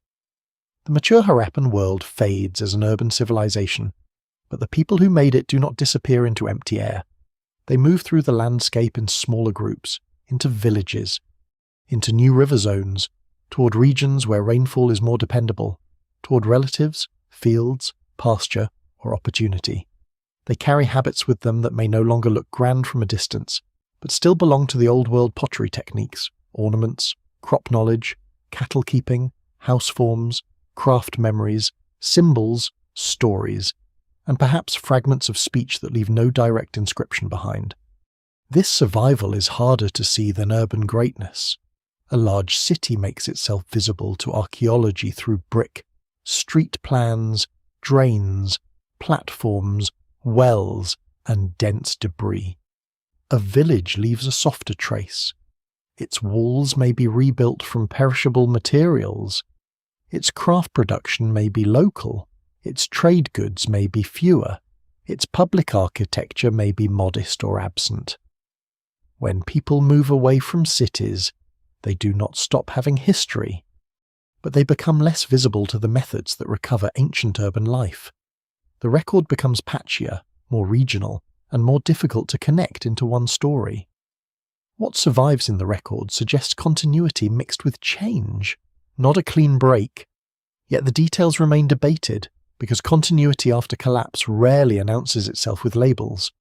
The mature Harappan world fades as an urban civilization, but the people who made it do not disappear into empty air. They move through the landscape in smaller groups, into villages, into new river zones, toward regions where rainfall is more dependable, toward relatives, fields, pasture, or opportunity. They carry habits with them that may no longer look grand from a distance, but still belong to the old world pottery techniques, ornaments, crop knowledge, cattle keeping, house forms, craft memories, symbols, stories, and perhaps fragments of speech that leave no direct inscription behind. This survival is harder to see than urban greatness. A large city makes itself visible to archaeology through brick, street plans, drains, platforms, wells, and dense debris. A village leaves a softer trace. Its walls may be rebuilt from perishable materials. Its craft production may be local. Its trade goods may be fewer. Its public architecture may be modest or absent. When people move away from cities, they do not stop having history, but they become less visible to the methods that recover ancient urban life. The record becomes patchier, more regional, and more difficult to connect into one story. What survives in the record suggests continuity mixed with change, not a clean break. Yet the details remain debated, because continuity after collapse rarely announces itself with labels.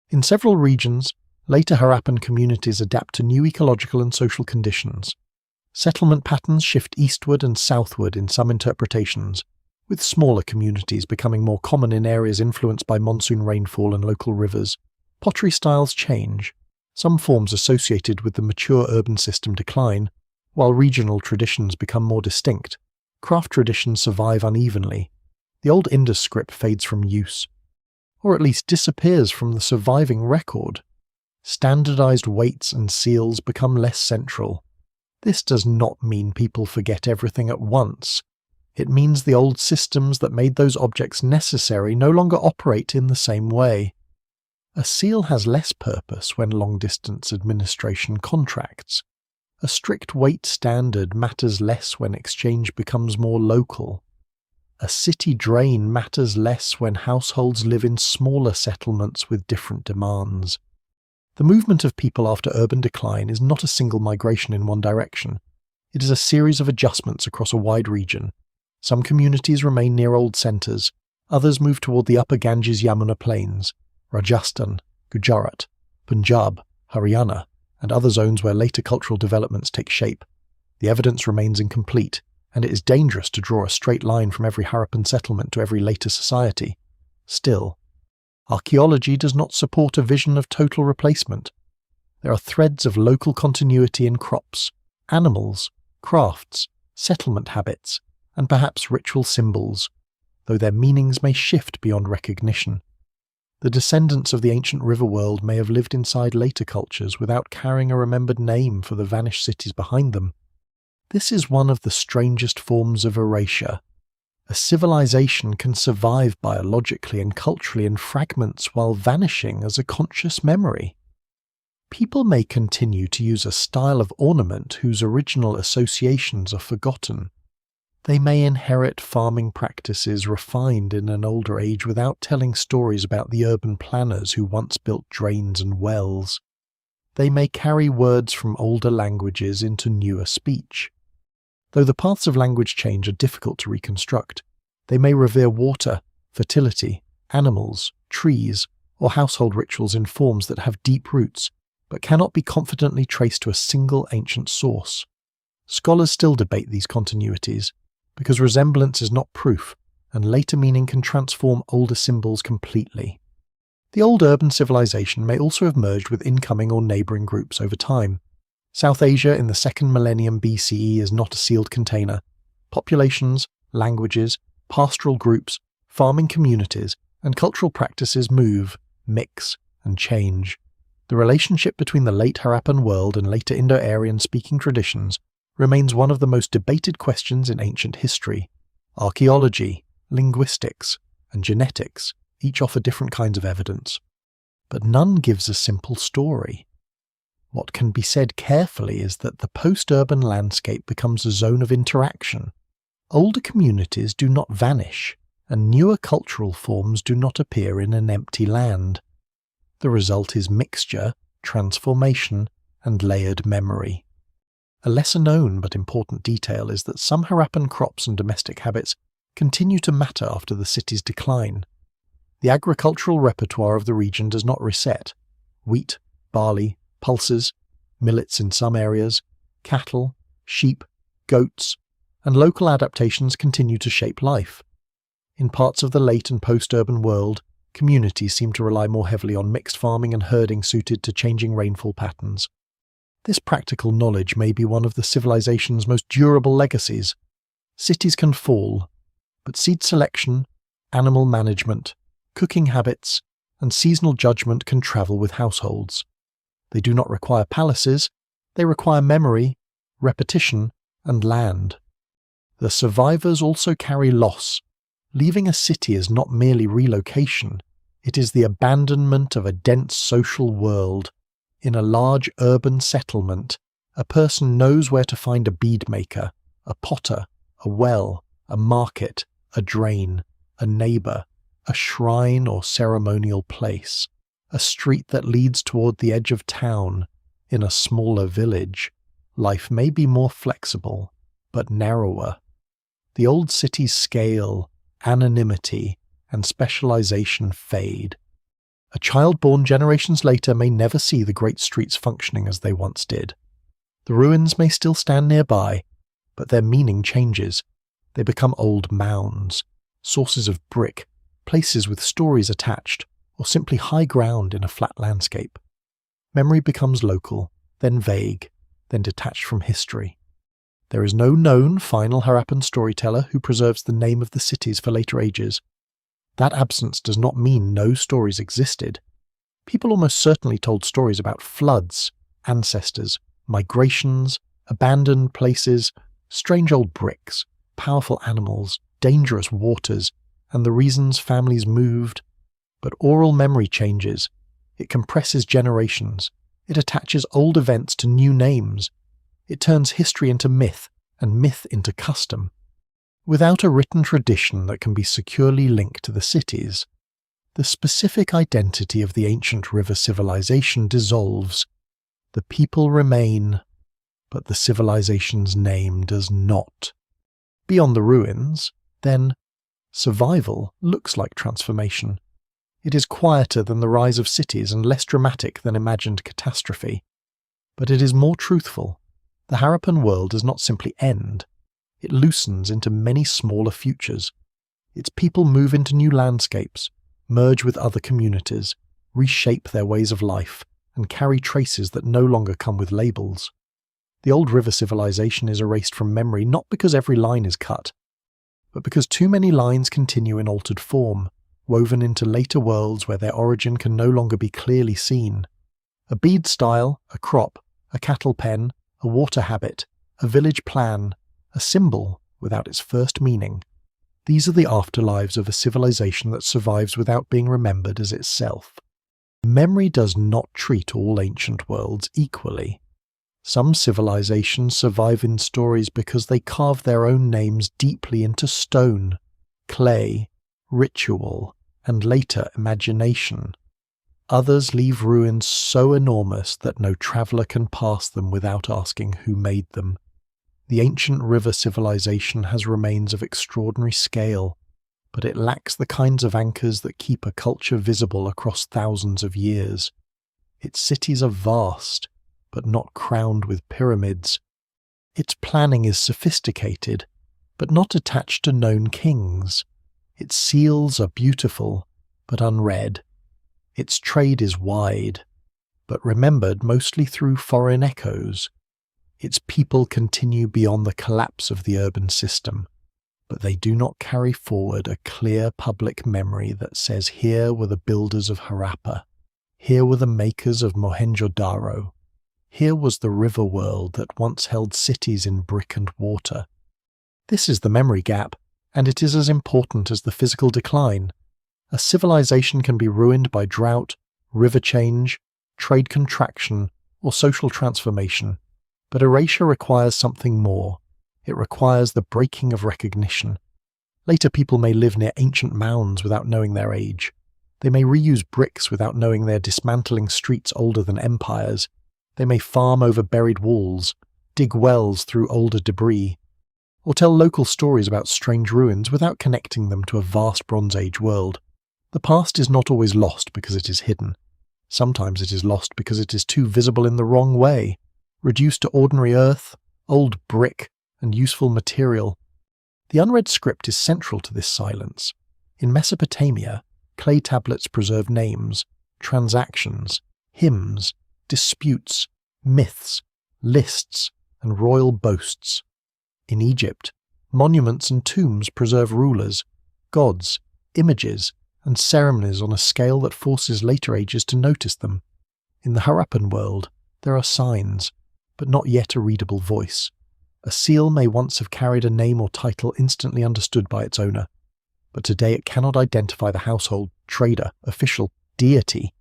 In several regions, later Harappan communities adapt to new ecological and social conditions. Settlement patterns shift eastward and southward in some interpretations, with smaller communities becoming more common in areas influenced by monsoon rainfall and local rivers. Pottery styles change. Some forms associated with the mature urban system decline, while regional traditions become more distinct. Craft traditions survive unevenly. The old Indus script fades from use, or at least disappears from the surviving record. Standardized weights and seals become less central. This does not mean people forget everything at once. It means the old systems that made those objects necessary no longer operate in the same way. A seal has less purpose when long-distance administration contracts. A strict weight standard matters less when exchange becomes more local. A city drain matters less when households live in smaller settlements with different demands. The movement of people after urban decline is not a single migration in one direction. It is a series of adjustments across a wide region. Some communities remain near old centres, others move toward the upper Ganges-Yamuna plains, Rajasthan, Gujarat, Punjab, Haryana, and other zones where later cultural developments take shape. The evidence remains incomplete, and it is dangerous to draw a straight line from every Harappan settlement to every later society. Still, archaeology does not support a vision of total replacement. There are threads of local continuity in crops, animals, crafts, settlement habits, and perhaps ritual symbols, though their meanings may shift beyond recognition. The descendants of the ancient river world may have lived inside later cultures without carrying a remembered name for the vanished cities behind them. This is one of the strangest forms of erasure. A civilization can survive biologically and culturally in fragments while vanishing as a conscious memory. People may continue to use a style of ornament whose original associations are forgotten. They may inherit farming practices refined in an older age without telling stories about the urban planners who once built drains and wells. They may carry words from older languages into newer speech. Though the paths of language change are difficult to reconstruct, they may revere water, fertility, animals, trees, or household rituals in forms that have deep roots, but cannot be confidently traced to a single ancient source. Scholars still debate these continuities, because resemblance is not proof, and later meaning can transform older symbols completely. The old urban civilization may also have merged with incoming or neighbouring groups over time. South Asia in the 2nd millennium BCE is not a sealed container. Populations, languages, pastoral groups, farming communities, and cultural practices move, mix, and change. The relationship between the late Harappan world and later Indo-Aryan speaking traditions remains one of the most debated questions in ancient history. Archaeology, linguistics, and genetics each offer different kinds of evidence, but none gives a simple story. What can be said carefully is that the post-urban landscape becomes a zone of interaction. Older communities do not vanish, and newer cultural forms do not appear in an empty land. The result is mixture, transformation, and layered memory. A lesser-known but important detail is that some Harappan crops and domestic habits continue to matter after the city's decline. The agricultural repertoire of the region does not reset. Wheat, barley, pulses, millets in some areas, cattle, sheep, goats, and local adaptations continue to shape life. In parts of the late and post-urban world, communities seem to rely more heavily on mixed farming and herding suited to changing rainfall patterns. This practical knowledge may be one of the civilization's most durable legacies. Cities can fall, but seed selection, animal management, cooking habits, and seasonal judgment can travel with households. They do not require palaces, they require memory, repetition, and land. The survivors also carry loss. Leaving a city is not merely relocation, it is the abandonment of a dense social world. In a large urban settlement, a person knows where to find a bead maker, a potter, a well, a market, a drain, a neighbour, a shrine or ceremonial place, a street that leads toward the edge of town. In a smaller village, life may be more flexible, but narrower. The old city's scale, anonymity, and specialization fade. A child born generations later may never see the great streets functioning as they once did. The ruins may still stand nearby, but their meaning changes. They become old mounds, sources of brick, places with stories attached, or simply high ground in a flat landscape. Memory becomes local, then vague, then detached from history. There is no known final Harappan storyteller who preserves the name of the cities for later ages. That absence does not mean no stories existed. People almost certainly told stories about floods, ancestors, migrations, abandoned places, strange old bricks, powerful animals, dangerous waters, and the reasons families moved. But oral memory changes. It compresses generations. It attaches old events to new names. It turns history into myth, and myth into custom. Without a written tradition that can be securely linked to the cities, the specific identity of the ancient river civilization dissolves. The people remain, but the civilization's name does not. Beyond the ruins, then, survival looks like transformation. It is quieter than the rise of cities and less dramatic than imagined catastrophe. But it is more truthful. The Harappan world does not simply end. It loosens into many smaller futures. Its people move into new landscapes, merge with other communities, reshape their ways of life, and carry traces that no longer come with labels. The old river civilization is erased from memory not because every line is cut, but because too many lines continue in altered form, woven into later worlds where their origin can no longer be clearly seen. A bead style, a crop, a cattle pen, a water habit, a village plan, a symbol without its first meaning. These are the afterlives of a civilization that survives without being remembered as itself. Memory does not treat all ancient worlds equally. Some civilizations survive in stories because they carve their own names deeply into stone, clay, ritual, and later imagination. Others leave ruins so enormous that no traveller can pass them without asking who made them. The ancient river civilization has remains of extraordinary scale, but it lacks the kinds of anchors that keep a culture visible across thousands of years. Its cities are vast, but not crowned with pyramids. Its planning is sophisticated, but not attached to known kings. Its seals are beautiful, but unread. Its trade is wide, but remembered mostly through foreign echoes. Its people continue beyond the collapse of the urban system, but they do not carry forward a clear public memory that says here were the builders of Harappa, here were the makers of Mohenjo-Daro, here was the river world that once held cities in brick and water. This is the memory gap, and it is as important as the physical decline. A civilization can be ruined by drought, river change, trade contraction, or social transformation, but erasure requires something more. It requires the breaking of recognition. Later people may live near ancient mounds without knowing their age. They may reuse bricks without knowing they're dismantling streets older than empires. They may farm over buried walls, dig wells through older debris, or tell local stories about strange ruins without connecting them to a vast Bronze Age world. The past is not always lost because it is hidden. Sometimes it is lost because it is too visible in the wrong way, reduced to ordinary earth, old brick, and useful material. The unread script is central to this silence. In Mesopotamia, clay tablets preserve names, transactions, hymns, disputes, myths, lists, and royal boasts. In Egypt, monuments and tombs preserve rulers, gods, images, and ceremonies on a scale that forces later ages to notice them. In the Harappan world, there are signs, but not yet a readable voice. A seal may once have carried a name or title instantly understood by its owner, but today it cannot identify the household, trader, official, deity,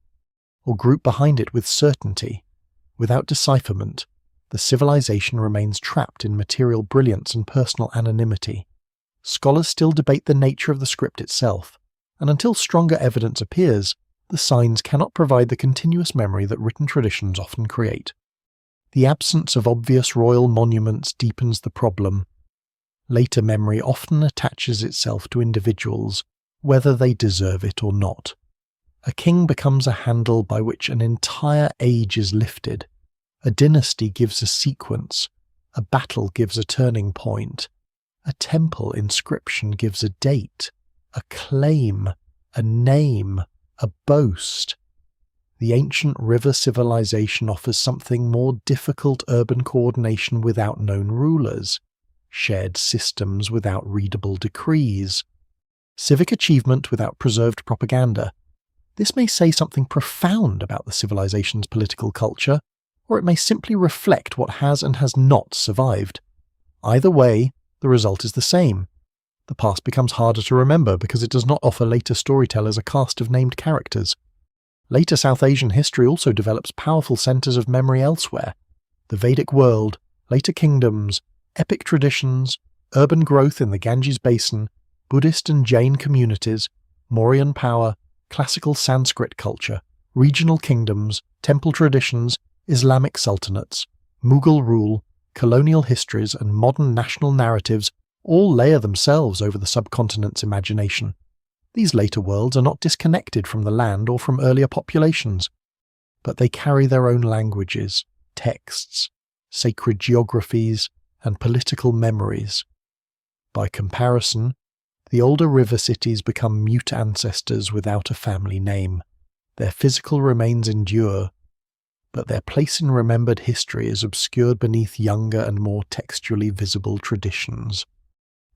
or group behind it with certainty. Without decipherment, the civilization remains trapped in material brilliance and personal anonymity. Scholars still debate the nature of the script itself, and until stronger evidence appears, the signs cannot provide the continuous memory that written traditions often create. The absence of obvious royal monuments deepens the problem. Later memory often attaches itself to individuals, whether they deserve it or not. A king becomes a handle by which an entire age is lifted. A dynasty gives a sequence. A battle gives a turning point. A temple inscription gives a date, a claim, a name, a boast. The ancient river civilization offers something more difficult: urban coordination without known rulers, shared systems without readable decrees, civic achievement without preserved propaganda. This may say something profound about the civilization's political culture, or it may simply reflect what has and has not survived. Either way, The result is the same. The past becomes harder to remember because it does not offer later storytellers a cast of named characters. Later South Asian history also develops powerful centres of memory elsewhere. The Vedic world, later kingdoms, epic traditions, urban growth in the Ganges basin, Buddhist and Jain communities, Mauryan power, classical Sanskrit culture, regional kingdoms, temple traditions, Islamic sultanates, Mughal rule, colonial histories and modern national narratives all layer themselves over the subcontinent's imagination. These later worlds are not disconnected from the land or from earlier populations, but they carry their own languages, texts, sacred geographies, and political memories. By comparison, the older river cities become mute ancestors without a family name. Their physical remains endure, but their place in remembered history is obscured beneath younger and more textually visible traditions.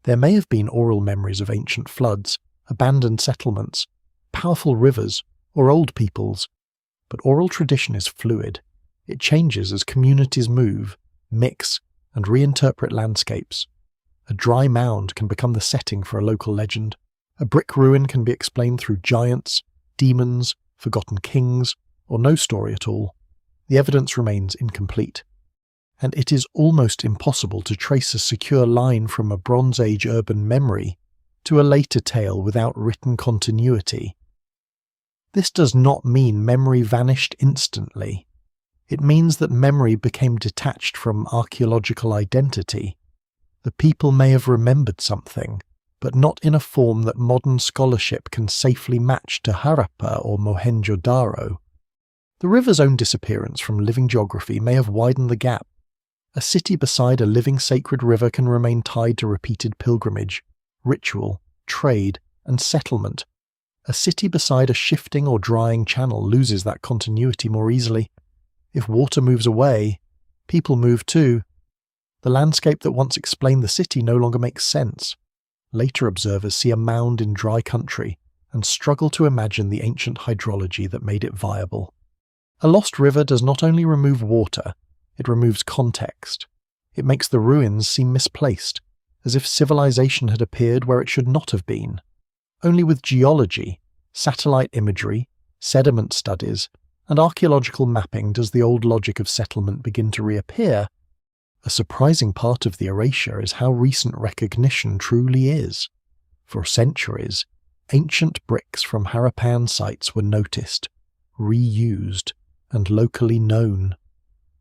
There may have been oral memories of ancient floods, abandoned settlements, powerful rivers, or old peoples, but oral tradition is fluid. It changes as communities move, mix, and reinterpret landscapes. A dry mound can become the setting for a local legend. A brick ruin can be explained through giants, demons, forgotten kings, or no story at all. The evidence remains incomplete. And it is almost impossible to trace a secure line from a Bronze Age urban memory to a later tale without written continuity. This does not mean memory vanished instantly. It means that memory became detached from archaeological identity. The people may have remembered something, but not in a form that modern scholarship can safely match to Harappa or Mohenjo-Daro. The river's own disappearance from living geography may have widened the gap. A city beside a living sacred river can remain tied to repeated pilgrimage, ritual, trade, and settlement. A city beside a shifting or drying channel loses that continuity more easily. If water moves away, people move too. The landscape that once explained the city no longer makes sense. Later observers see a mound in dry country and struggle to imagine the ancient hydrology that made it viable. A lost river does not only remove water, it removes context. It makes the ruins seem misplaced, as if civilization had appeared where it should not have been. Only with geology, satellite imagery, sediment studies, and archaeological mapping does the old logic of settlement begin to reappear. A surprising part of the erasure is how recent recognition truly is. For centuries, ancient bricks from Harappan sites were noticed, reused, and locally known.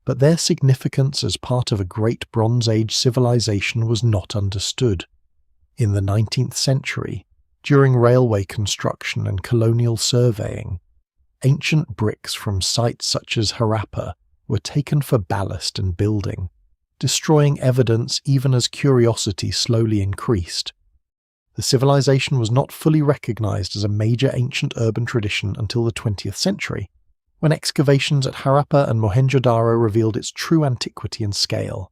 But their significance as part of a great Bronze Age civilization was not understood. In the 19th century, during railway construction and colonial surveying, ancient bricks from sites such as Harappa were taken for ballast and building, destroying evidence even as curiosity slowly increased. The civilization was not fully recognized as a major ancient urban tradition until the 20th century, when excavations at Harappa and Mohenjo-Daro revealed its true antiquity and scale.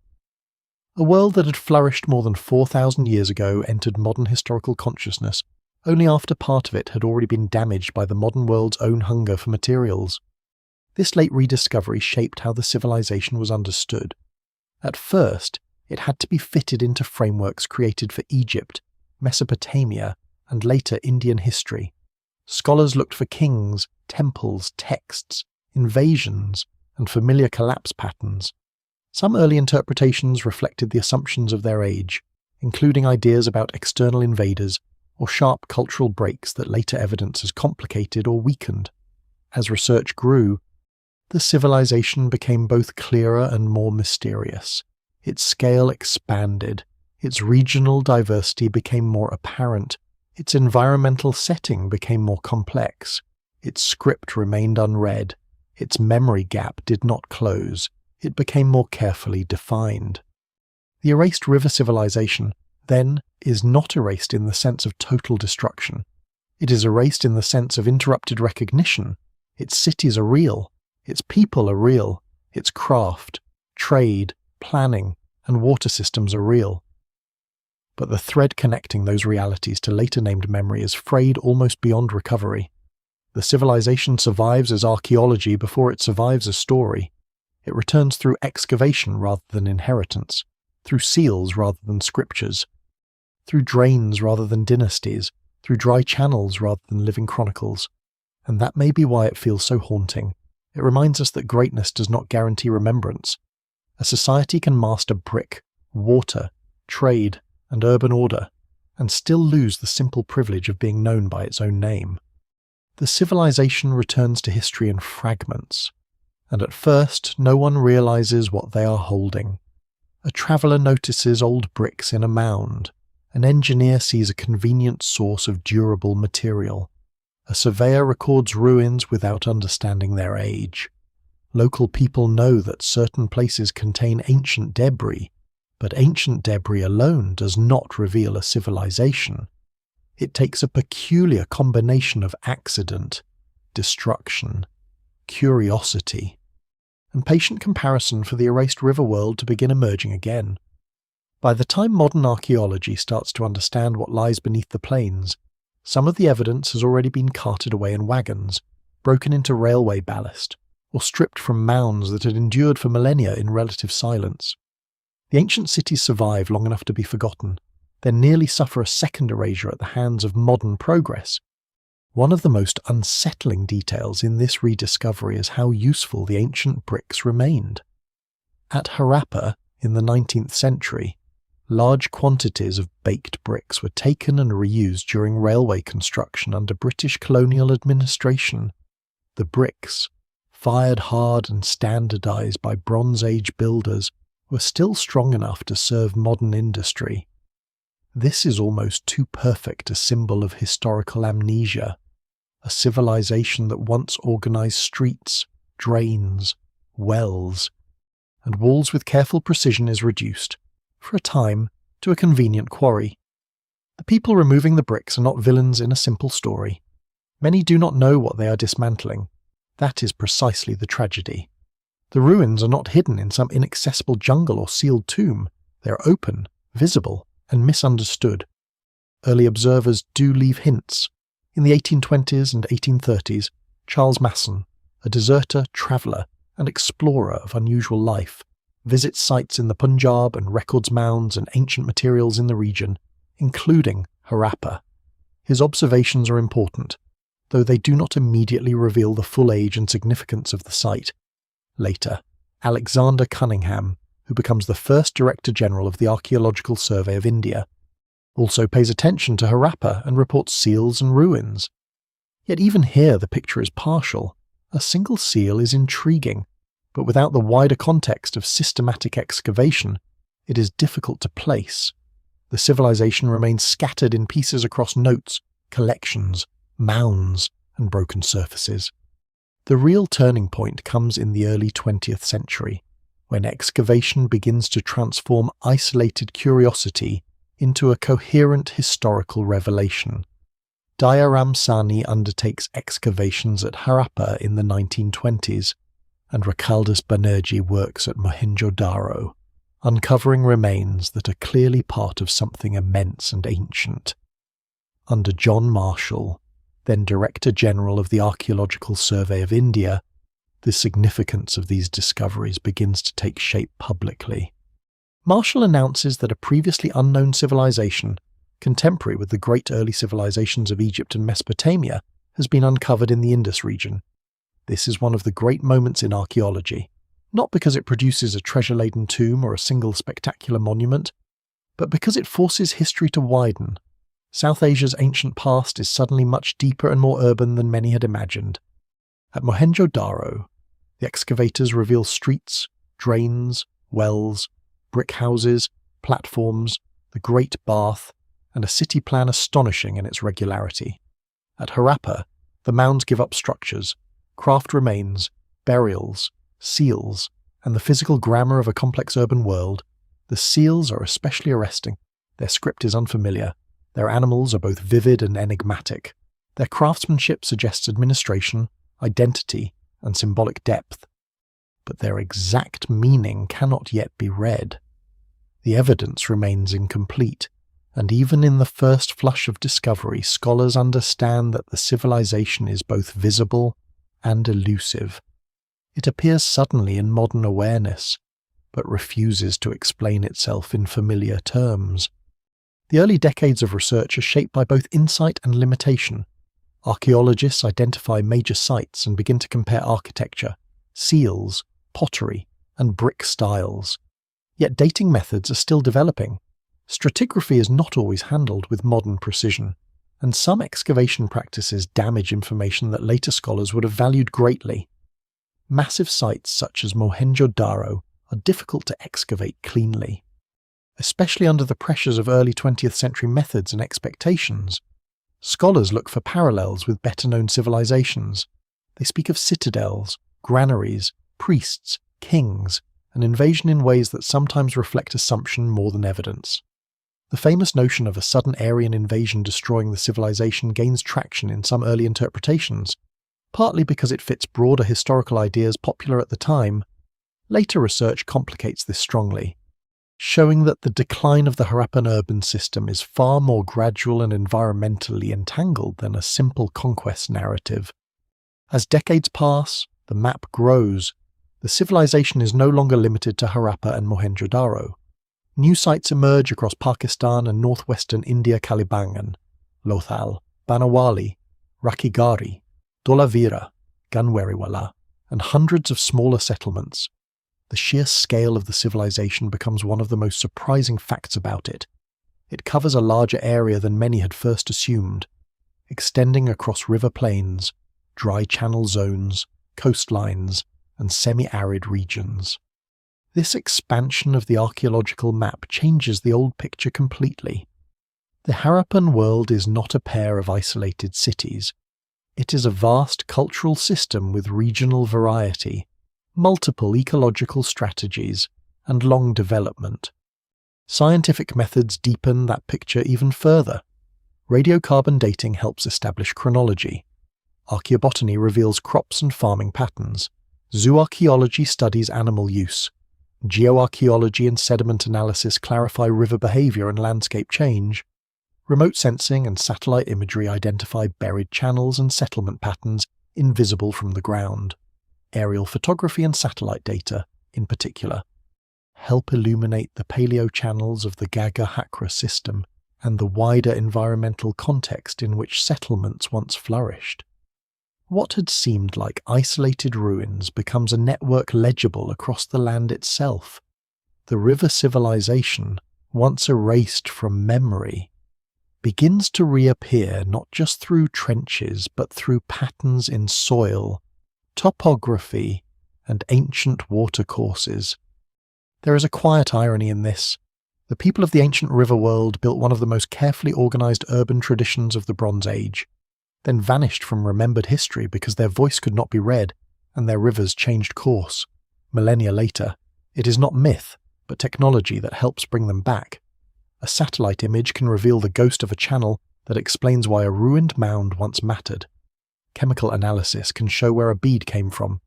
A world that had flourished more than 4,000 years ago entered modern historical consciousness only after part of it had already been damaged by the modern world's own hunger for materials. This late rediscovery shaped how the civilization was understood. At first, it had to be fitted into frameworks created for Egypt, Mesopotamia, and later Indian history. Scholars looked for kings, temples, texts, invasions, and familiar collapse patterns. Some early interpretations reflected the assumptions of their age, including ideas about external invaders or sharp cultural breaks that later evidence has complicated or weakened. As research grew, the civilization became both clearer and more mysterious. Its scale expanded, its regional diversity became more apparent, its environmental setting became more complex, its script remained unread, its memory gap did not close, it became more carefully defined. The erased river civilization, then, is not erased in the sense of total destruction. It is erased in the sense of interrupted recognition. Its cities are real, its people are real, its craft, trade, planning, and water systems are real. But the thread connecting those realities to later named memory is frayed almost beyond recovery. The civilization survives as archaeology before it survives as story. It returns through excavation rather than inheritance, through seals rather than scriptures, through drains rather than dynasties, through dry channels rather than living chronicles. And that may be why it feels so haunting. It reminds us that greatness does not guarantee remembrance. A society can master brick, water, trade, and urban order, and still lose the simple privilege of being known by its own name. The civilization returns to history in fragments, and at first no one realizes what they are holding. A traveller notices old bricks in a mound. An engineer sees a convenient source of durable material. A surveyor records ruins without understanding their age. Local people know that certain places contain ancient debris, but ancient debris alone does not reveal a civilization. It takes a peculiar combination of accident, destruction, curiosity, and patient comparison for the erased river world to begin emerging again. By the time modern archaeology starts to understand what lies beneath the plains, some of the evidence has already been carted away in wagons, broken into railway ballast, or stripped from mounds that had endured for millennia in relative silence. The ancient cities survive long enough to be forgotten, then nearly suffer a second erasure at the hands of modern progress. One of the most unsettling details in this rediscovery is how useful the ancient bricks remained. At Harappa, in the 19th century, large quantities of baked bricks were taken and reused during railway construction under British colonial administration. The bricks, fired hard and standardized by Bronze Age builders, were still strong enough to serve modern industry. This is almost too perfect a symbol of historical amnesia, a civilization that once organized streets, drains, wells, and walls with careful precision is reduced, for a time, to a convenient quarry. The people removing the bricks are not villains in a simple story. Many do not know what they are dismantling. That is precisely the tragedy. The ruins are not hidden in some inaccessible jungle or sealed tomb. They are open, visible, and misunderstood. Early observers do leave hints. In the 1820s and 1830s, Charles Masson, a deserter, traveller, and explorer of unusual life, visits sites in the Punjab and records mounds and ancient materials in the region, including Harappa. His observations are important, though they do not immediately reveal the full age and significance of the site. Later, Alexander Cunningham, who becomes the first Director General of the Archaeological Survey of India, also pays attention to Harappa and reports seals and ruins. Yet even here the picture is partial. A single seal is intriguing, but without the wider context of systematic excavation, it is difficult to place. The civilization remains scattered in pieces across notes, collections, mounds, and broken surfaces. The real turning point comes in the early 20th century, when excavation begins to transform isolated curiosity into a coherent historical revelation. Dayaram Sani undertakes excavations at Harappa in the 1920s, and Rakaldas Banerjee works at Mohenjo-Daro, uncovering remains that are clearly part of something immense and ancient. Under John Marshall, then Director General of the Archaeological Survey of India, the significance of these discoveries begins to take shape publicly. Marshall announces that a previously unknown civilization, contemporary with the great early civilizations of Egypt and Mesopotamia, has been uncovered in the Indus region. This is one of the great moments in archaeology, not because it produces a treasure-laden tomb or a single spectacular monument, but because it forces history to widen. South Asia's ancient past is suddenly much deeper and more urban than many had imagined. At Mohenjo-Daro, the excavators reveal streets, drains, wells, brick houses, platforms, the Great Bath, and a city plan astonishing in its regularity. At Harappa, the mounds give up structures, craft remains, burials, seals, and the physical grammar of a complex urban world. The seals are especially arresting. Their script is unfamiliar. Their animals are both vivid and enigmatic. Their craftsmanship suggests administration, identity, and symbolic depth. But their exact meaning cannot yet be read. The evidence remains incomplete, and even in the first flush of discovery, scholars understand that the civilization is both visible and elusive. It appears suddenly in modern awareness, but refuses to explain itself in familiar terms. The early decades of research are shaped by both insight and limitation. Archaeologists identify major sites and begin to compare architecture, seals, pottery, and brick styles. Yet dating methods are still developing. Stratigraphy is not always handled with modern precision, and some excavation practices damage information that later scholars would have valued greatly. Massive sites such as Mohenjo-Daro are difficult to excavate cleanly, especially under the pressures of early 20th century methods and expectations. Scholars look for parallels with better-known civilizations. They speak of citadels, granaries, priests, kings, and invasion in ways that sometimes reflect assumption more than evidence. The famous notion of a sudden Aryan invasion destroying the civilization gains traction in some early interpretations, partly because it fits broader historical ideas popular at the time. Later research complicates this strongly, showing that the decline of the Harappan urban system is far more gradual and environmentally entangled than a simple conquest narrative. As decades pass, the map grows. The civilization is no longer limited to Harappa and Mohenjo-Daro. New sites emerge across Pakistan and northwestern India, Kalibangan, Lothal, Banawali, Rakhigarhi, Dholavira, Ganweriwala, and hundreds of smaller settlements. The sheer scale of the civilization becomes one of the most surprising facts about it. It covers a larger area than many had first assumed, extending across river plains, dry channel zones, coastlines, and semi-arid regions. This expansion of the archaeological map changes the old picture completely. The Harappan world is not a pair of isolated cities. It is a vast cultural system with regional variety, multiple ecological strategies, and long development. Scientific methods deepen that picture even further. Radiocarbon dating helps establish chronology. Archaeobotany reveals crops and farming patterns. Zooarchaeology studies animal use. Geoarchaeology and sediment analysis clarify river behavior and landscape change. Remote sensing and satellite imagery identify buried channels and settlement patterns invisible from the ground. Aerial photography and satellite data, in particular, help illuminate the paleochannels of the Gaga-Hakra system and the wider environmental context in which settlements once flourished. What had seemed like isolated ruins becomes a network legible across the land itself. The river civilization, once erased from memory, begins to reappear not just through trenches but through patterns in soil, topography, and ancient watercourses. There is a quiet irony in this. The people of the ancient river world built one of the most carefully organized urban traditions of the Bronze Age, then vanished from remembered history because their voice could not be read and their rivers changed course. Millennia later, it is not myth, but technology that helps bring them back. A satellite image can reveal the ghost of a channel that explains why a ruined mound once mattered. Chemical analysis can show where a bead came from.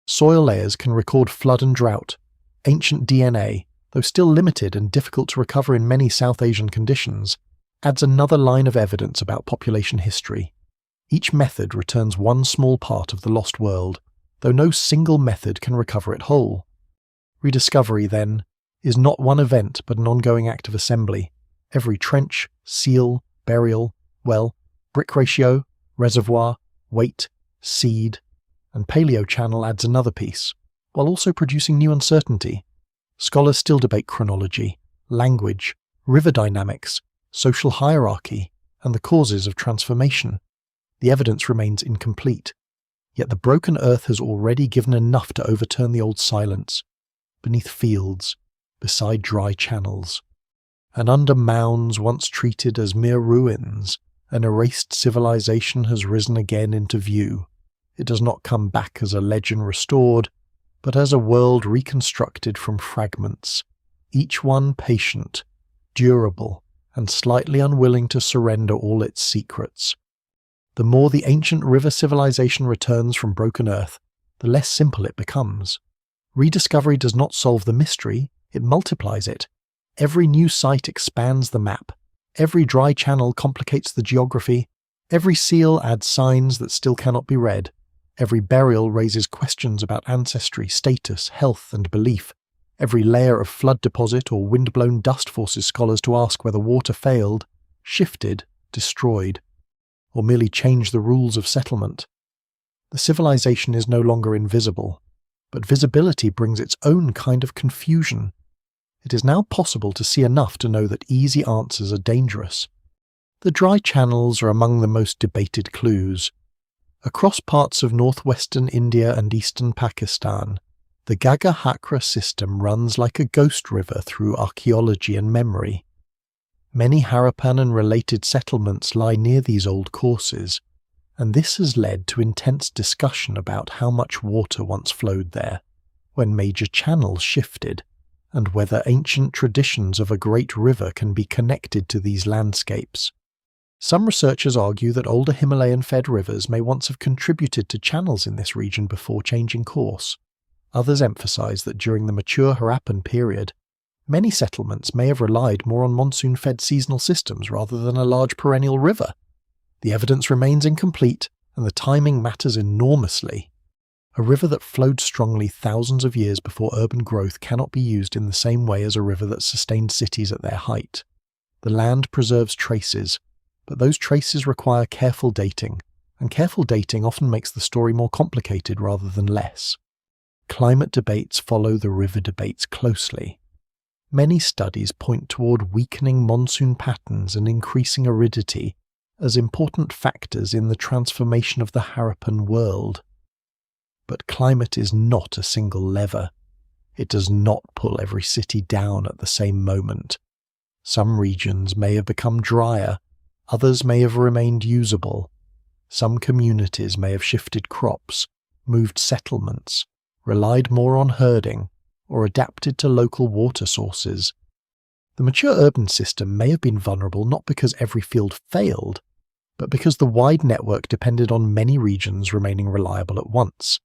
Soil layers can record flood and drought. Ancient DNA, though still limited and difficult to recover in many South Asian conditions, adds another line of evidence about population history. Each method returns one small part of the lost world, though no single method can recover it whole. Rediscovery, then, is not one event but an ongoing act of assembly. Every trench, seal, burial, well, brick ratio, reservoir, weight, seed, and paleochannel adds another piece, while also producing new uncertainty. Scholars still debate chronology, language, river dynamics, social hierarchy, and the causes of transformation. The evidence remains incomplete, yet the broken earth has already given enough to overturn the old silence, beneath fields, beside dry channels, and under mounds once treated as mere ruins. An erased civilization has risen again into view. It does not come back as a legend restored, but as a world reconstructed from fragments, each one patient, durable, and slightly unwilling to surrender all its secrets. The more the ancient river civilization returns from broken earth, the less simple it becomes. Rediscovery does not solve the mystery, it multiplies it. Every new site expands the map. Every dry channel complicates the geography. Every seal adds signs that still cannot be read. Every burial raises questions about ancestry, status, health, and belief. Every layer of flood deposit or wind-blown dust forces scholars to ask whether water failed, shifted, destroyed, or merely changed the rules of settlement. The civilization is no longer invisible, but visibility brings its own kind of confusion. It is now possible to see enough to know that easy answers are dangerous. The dry channels are among the most debated clues. Across parts of northwestern India and eastern Pakistan, the Gagga-Hakra system runs like a ghost river through archaeology and memory. Many Harappan and related settlements lie near these old courses, and this has led to intense discussion about how much water once flowed there, when major channels shifted, and whether ancient traditions of a great river can be connected to these landscapes. Some researchers argue that older Himalayan-fed rivers may once have contributed to channels in this region before changing course. Others emphasize that during the mature Harappan period, many settlements may have relied more on monsoon-fed seasonal systems rather than a large perennial river. The evidence remains incomplete, and the timing matters enormously. A river that flowed strongly thousands of years before urban growth cannot be used in the same way as a river that sustained cities at their height. The land preserves traces, but those traces require careful dating, and careful dating often makes the story more complicated rather than less. Climate debates follow the river debates closely. Many studies point toward weakening monsoon patterns and increasing aridity as important factors in the transformation of the Harappan world. But climate is not a single lever. It does not pull every city down at the same moment. Some regions may have become drier, others may have remained usable. Some communities may have shifted crops, moved settlements, relied more on herding, or adapted to local water sources. The mature urban system may have been vulnerable not because every field failed, but because the wide network depended on many regions remaining reliable at once.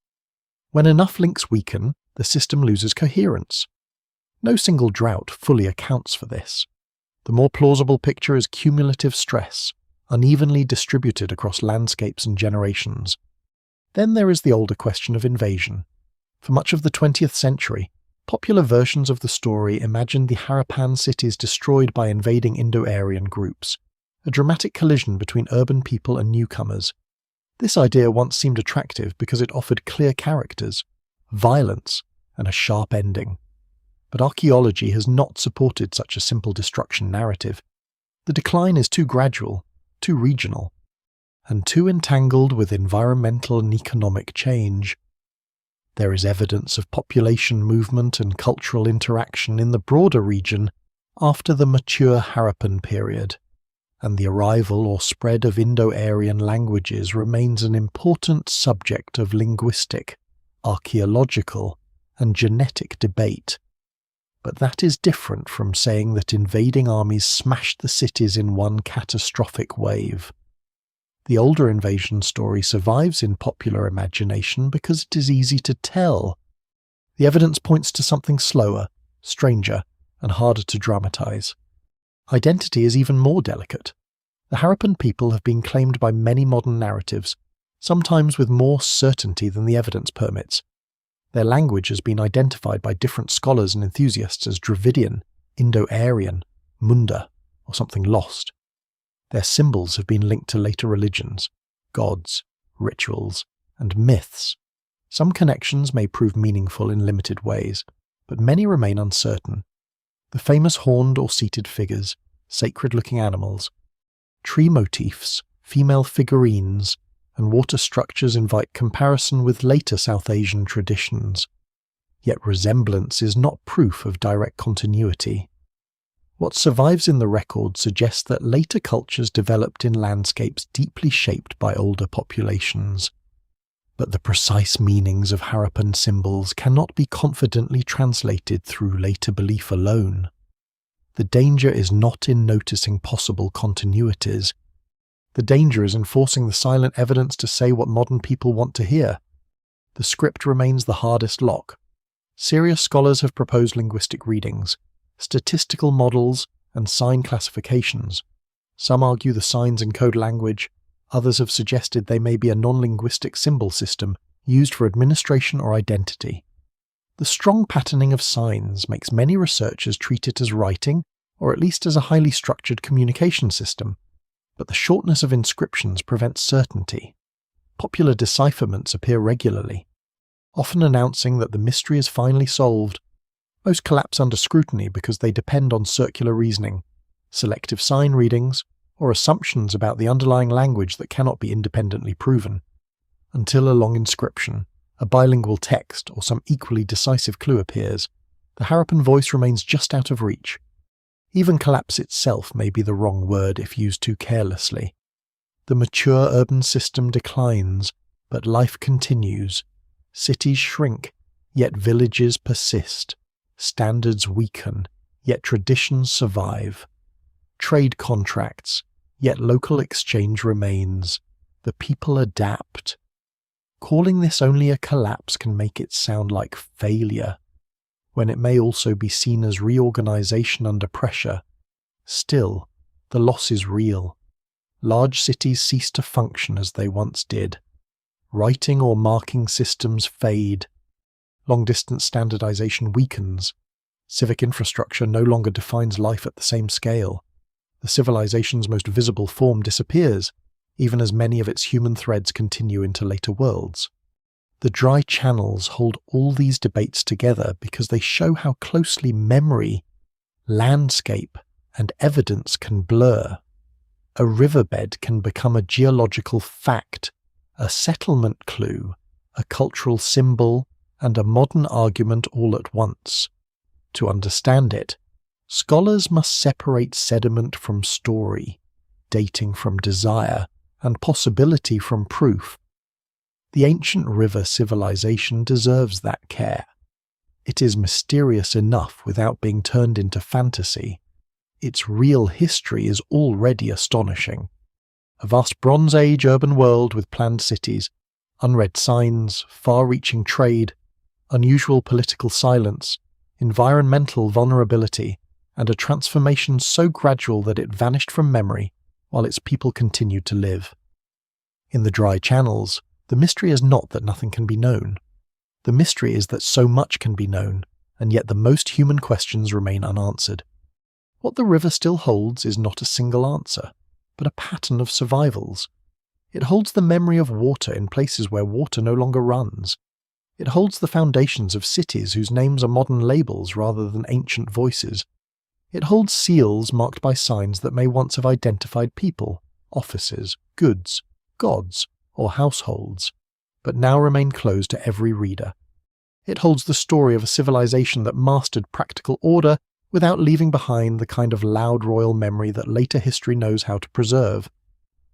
When enough links weaken, the system loses coherence. No single drought fully accounts for this. The more plausible picture is cumulative stress, unevenly distributed across landscapes and generations. Then there is the older question of invasion. For much of the 20th century, popular versions of the story imagined the Harappan cities destroyed by invading Indo-Aryan groups, a dramatic collision between urban people and newcomers. This idea once seemed attractive because it offered clear characters, violence, and a sharp ending. But archaeology has not supported such a simple destruction narrative. The decline is too gradual, too regional, and too entangled with environmental and economic change. There is evidence of population movement and cultural interaction in the broader region after the mature Harappan period, and the arrival or spread of Indo-Aryan languages remains an important subject of linguistic, archaeological, and genetic debate. But that is different from saying that invading armies smashed the cities in one catastrophic wave. The older invasion story survives in popular imagination because it is easy to tell. The evidence points to something slower, stranger, and harder to dramatize. Identity is even more delicate. The Harappan people have been claimed by many modern narratives, sometimes with more certainty than the evidence permits. Their language has been identified by different scholars and enthusiasts as Dravidian, Indo-Aryan, Munda, or something lost. Their symbols have been linked to later religions, gods, rituals, and myths. Some connections may prove meaningful in limited ways, but many remain uncertain. The famous horned or seated figures, sacred-looking animals, tree motifs, female figurines, and water structures invite comparison with later South Asian traditions. Yet resemblance is not proof of direct continuity. What survives in the record suggests that later cultures developed in landscapes deeply shaped by older populations. But the precise meanings of Harappan symbols cannot be confidently translated through later belief alone. The danger is not in noticing possible continuities. The danger is in forcing the silent evidence to say what modern people want to hear. The script remains the hardest lock. Serious scholars have proposed linguistic readings, statistical models, and sign classifications. Some argue the signs encode language, others have suggested they may be a non-linguistic symbol system used for administration or identity. The strong patterning of signs makes many researchers treat it as writing, or at least as a highly structured communication system, but the shortness of inscriptions prevents certainty. Popular decipherments appear regularly, often announcing that the mystery is finally solved. Most collapse under scrutiny because they depend on circular reasoning, selective sign readings, or assumptions about the underlying language that cannot be independently proven. Until a long inscription, a bilingual text, or some equally decisive clue appears, the Harappan voice remains just out of reach. Even collapse itself may be the wrong word if used too carelessly. The mature urban system declines, but life continues. Cities shrink, yet villages persist. Standards weaken, yet traditions survive. Trade contracts, yet local exchange remains. The people adapt. Calling this only a collapse can make it sound like failure, when it may also be seen as reorganization under pressure. Still, the loss is real. Large cities cease to function as they once did. Writing or marking systems fade. Long-distance standardization weakens. Civic infrastructure no longer defines life at the same scale. The civilization's most visible form disappears, even as many of its human threads continue into later worlds. The dry channels hold all these debates together because they show how closely memory, landscape, and evidence can blur. A riverbed can become a geological fact, a settlement clue, a cultural symbol, and a modern argument all at once. To understand it, scholars must separate sediment from story, dating from desire, and possibility from proof. The ancient river civilization deserves that care. It is mysterious enough without being turned into fantasy. Its real history is already astonishing. A vast Bronze Age urban world with planned cities, unread signs, far-reaching trade, unusual political silence, environmental vulnerability, and a transformation so gradual that it vanished from memory while its people continued to live. In the dry channels, the mystery is not that nothing can be known. The mystery is that so much can be known, and yet the most human questions remain unanswered. What the river still holds is not a single answer, but a pattern of survivals. It holds the memory of water in places where water no longer runs. It holds the foundations of cities whose names are modern labels rather than ancient voices. It holds seals marked by signs that may once have identified people, offices, goods, gods, or households, but now remain closed to every reader. It holds the story of a civilization that mastered practical order without leaving behind the kind of loud royal memory that later history knows how to preserve.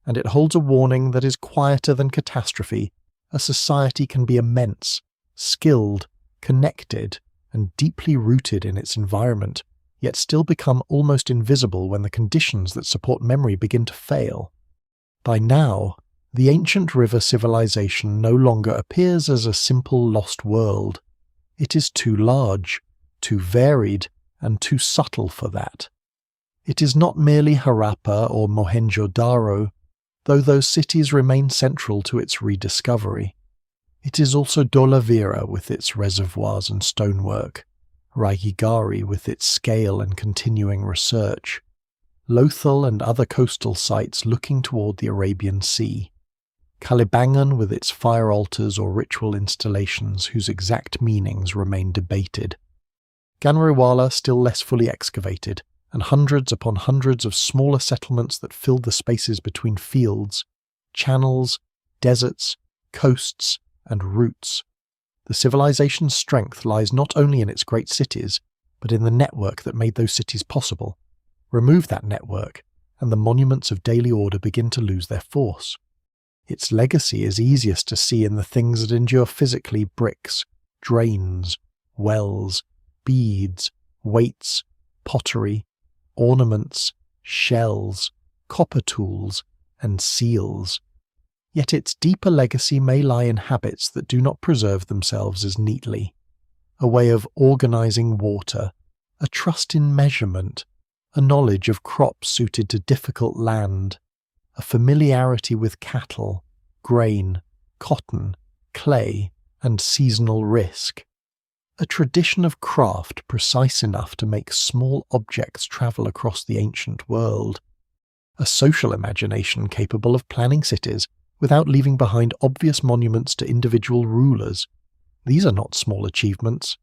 And it holds a warning that is quieter than catastrophe. A society can be immense, skilled, connected, and deeply rooted in its environment, yet still become almost invisible when the conditions that support memory begin to fail. By now, the ancient river civilization no longer appears as a simple lost world. It is too large, too varied, and too subtle for that. It is not merely Harappa or Mohenjo-Daro, though those cities remain central to its rediscovery. It is also Dholavira with its reservoirs and stonework, Raigigari with its scale and continuing research, Lothal and other coastal sites looking toward the Arabian Sea, Kalibangan with its fire altars or ritual installations whose exact meanings remain debated, Ganrewala still less fully excavated, and hundreds upon hundreds of smaller settlements that filled the spaces between fields, channels, deserts, coasts, and routes. The civilization's strength lies not only in its great cities, but in the network that made those cities possible. Remove that network, and the monuments of daily order begin to lose their force. Its legacy is easiest to see in the things that endure physically: bricks, drains, wells, beads, weights, pottery, ornaments, shells, copper tools, and seals. Yet its deeper legacy may lie in habits that do not preserve themselves as neatly. A way of organizing water, a trust in measurement, a knowledge of crops suited to difficult land, a familiarity with cattle, grain, cotton, clay, and seasonal risk. A tradition of craft precise enough to make small objects travel across the ancient world. A social imagination capable of planning cities without leaving behind obvious monuments to individual rulers. These are not small achievements.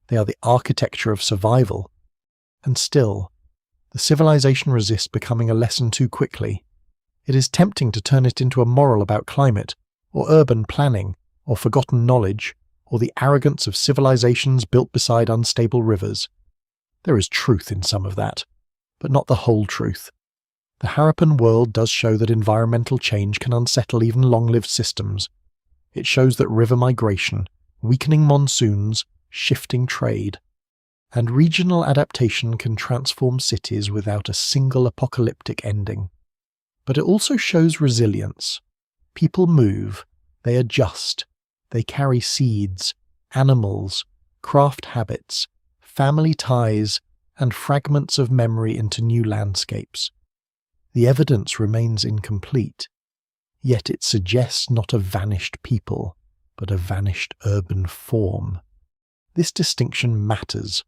They are the architecture of survival. And still, the civilization resists becoming a lesson too quickly. It is tempting to turn it into a moral about climate, or urban planning, or forgotten knowledge, or the arrogance of civilizations built beside unstable rivers. There is truth in some of that, but not the whole truth. The Harappan world does show that environmental change can unsettle even long-lived systems. It shows that river migration, weakening monsoons, shifting trade, and regional adaptation can transform cities without a single apocalyptic ending. But it also shows resilience. People move, they adjust, they carry seeds, animals, craft habits, family ties, and fragments of memory into new landscapes. The evidence remains incomplete, yet it suggests not a vanished people, but a vanished urban form. This distinction matters.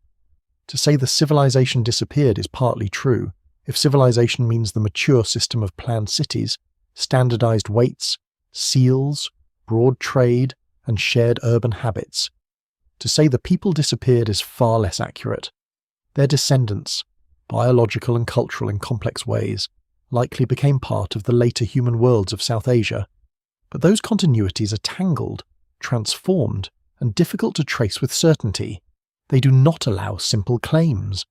To say the civilization disappeared is partly true, if civilization means the mature system of planned cities, standardized weights, seals, broad trade, and shared urban habits. To say the people disappeared is far less accurate. Their descendants, biological and cultural in complex ways, likely became part of the later human worlds of South Asia. But those continuities are tangled, transformed, and difficult to trace with certainty. They do not allow simple claims.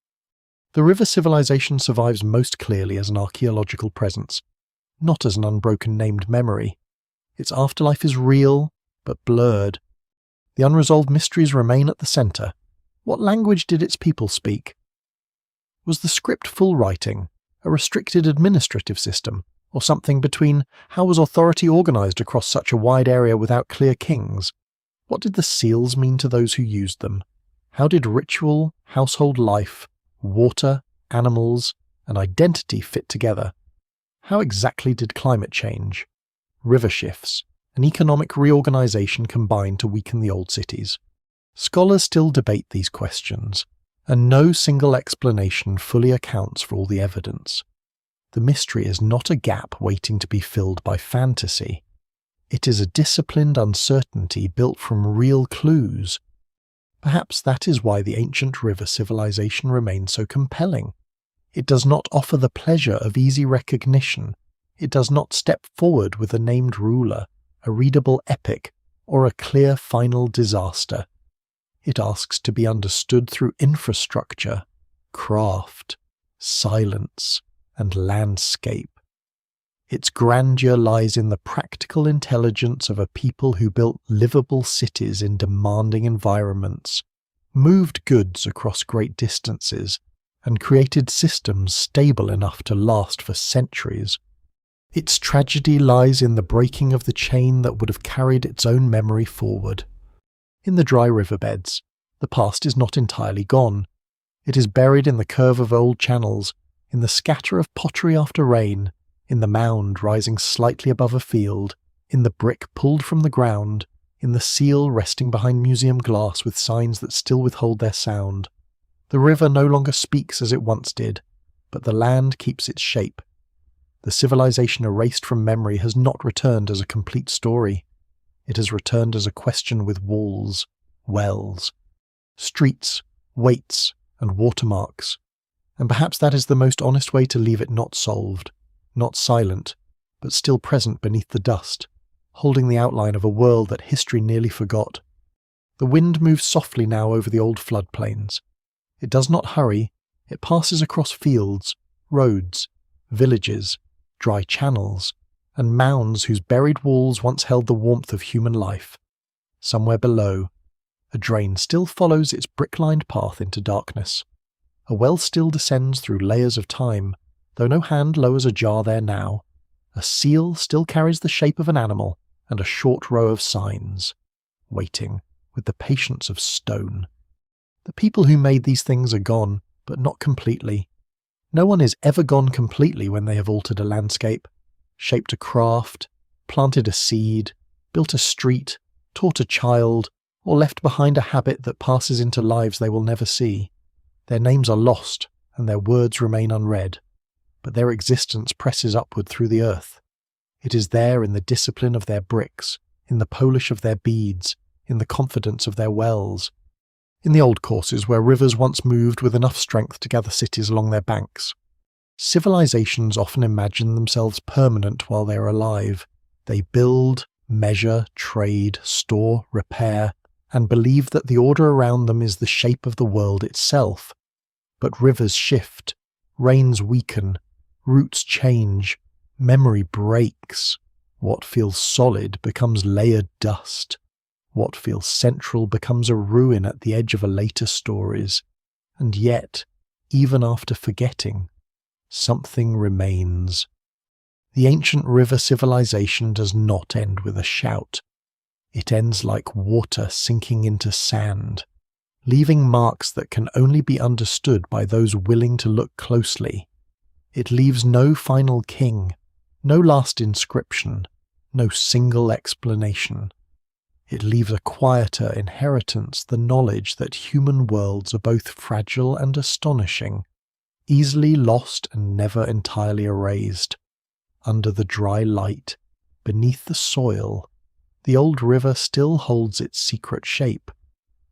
The river civilization survives most clearly as an archaeological presence, not as an unbroken named memory. Its afterlife is real, but blurred. The unresolved mysteries remain at the centre. What language did its people speak? Was the script full writing, a restricted administrative system, or something between? How was authority organised across such a wide area without clear kings? What did the seals mean to those who used them? How did ritual, household life, water, animals, and identity fit together? How exactly did climate change, river shifts, and economic reorganisation combine to weaken the old cities? Scholars still debate these questions, and no single explanation fully accounts for all the evidence. The mystery is not a gap waiting to be filled by fantasy. It is a disciplined uncertainty built from real clues. Perhaps that is why the ancient river civilization remains so compelling. It does not offer the pleasure of easy recognition. It does not step forward with a named ruler, a readable epic, or a clear final disaster. It asks to be understood through infrastructure, craft, silence, and landscape. Its grandeur lies in the practical intelligence of a people who built livable cities in demanding environments, moved goods across great distances, and created systems stable enough to last for centuries. Its tragedy lies in the breaking of the chain that would have carried its own memory forward. In the dry riverbeds, the past is not entirely gone. It is buried in the curve of old channels, in the scatter of pottery after rain, in the mound rising slightly above a field, in the brick pulled from the ground, in the seal resting behind museum glass with signs that still withhold their sound. The river no longer speaks as it once did, but the land keeps its shape. The civilization erased from memory has not returned as a complete story. It has returned as a question with walls, wells, streets, weights, and watermarks. And perhaps that is the most honest way to leave it not solved, not silent, but still present beneath the dust, holding the outline of a world that history nearly forgot. The wind moves softly now over the old floodplains. It does not hurry. It passes across fields, roads, villages, dry channels, and mounds whose buried walls once held the warmth of human life. Somewhere below, a drain still follows its brick-lined path into darkness. A well still descends through layers of time, though no hand lowers a jar there now. A seal still carries the shape of an animal, and a short row of signs, waiting with the patience of stone. The people who made these things are gone, but not completely. No one is ever gone completely when they have altered a landscape, shaped a craft, planted a seed, built a street, taught a child, or left behind a habit that passes into lives they will never see. Their names are lost, and their words remain unread, but their existence presses upward through the earth. It is there in the discipline of their bricks, in the polish of their beads, in the confidence of their wells, in the old courses where rivers once moved with enough strength to gather cities along their banks. Civilizations often imagine themselves permanent while they are alive. They build, measure, trade, store, repair, and believe that the order around them is the shape of the world itself. But rivers shift, rains weaken, roots change, memory breaks. What feels solid becomes layered dust. What feels central becomes a ruin at the edge of a later stories. And yet, even after forgetting, something remains. The ancient river civilization does not end with a shout. It ends like water sinking into sand, leaving marks that can only be understood by those willing to look closely. It leaves no final king, no last inscription, no single explanation. It leaves a quieter inheritance, the knowledge that human worlds are both fragile and astonishing, easily lost and never entirely erased. Under the dry light, beneath the soil, the old river still holds its secret shape,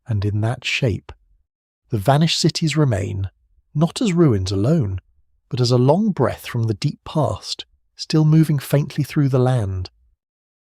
and in that shape, the vanished cities remain, not as ruins alone, but as a long breath from the deep past, still moving faintly through the land,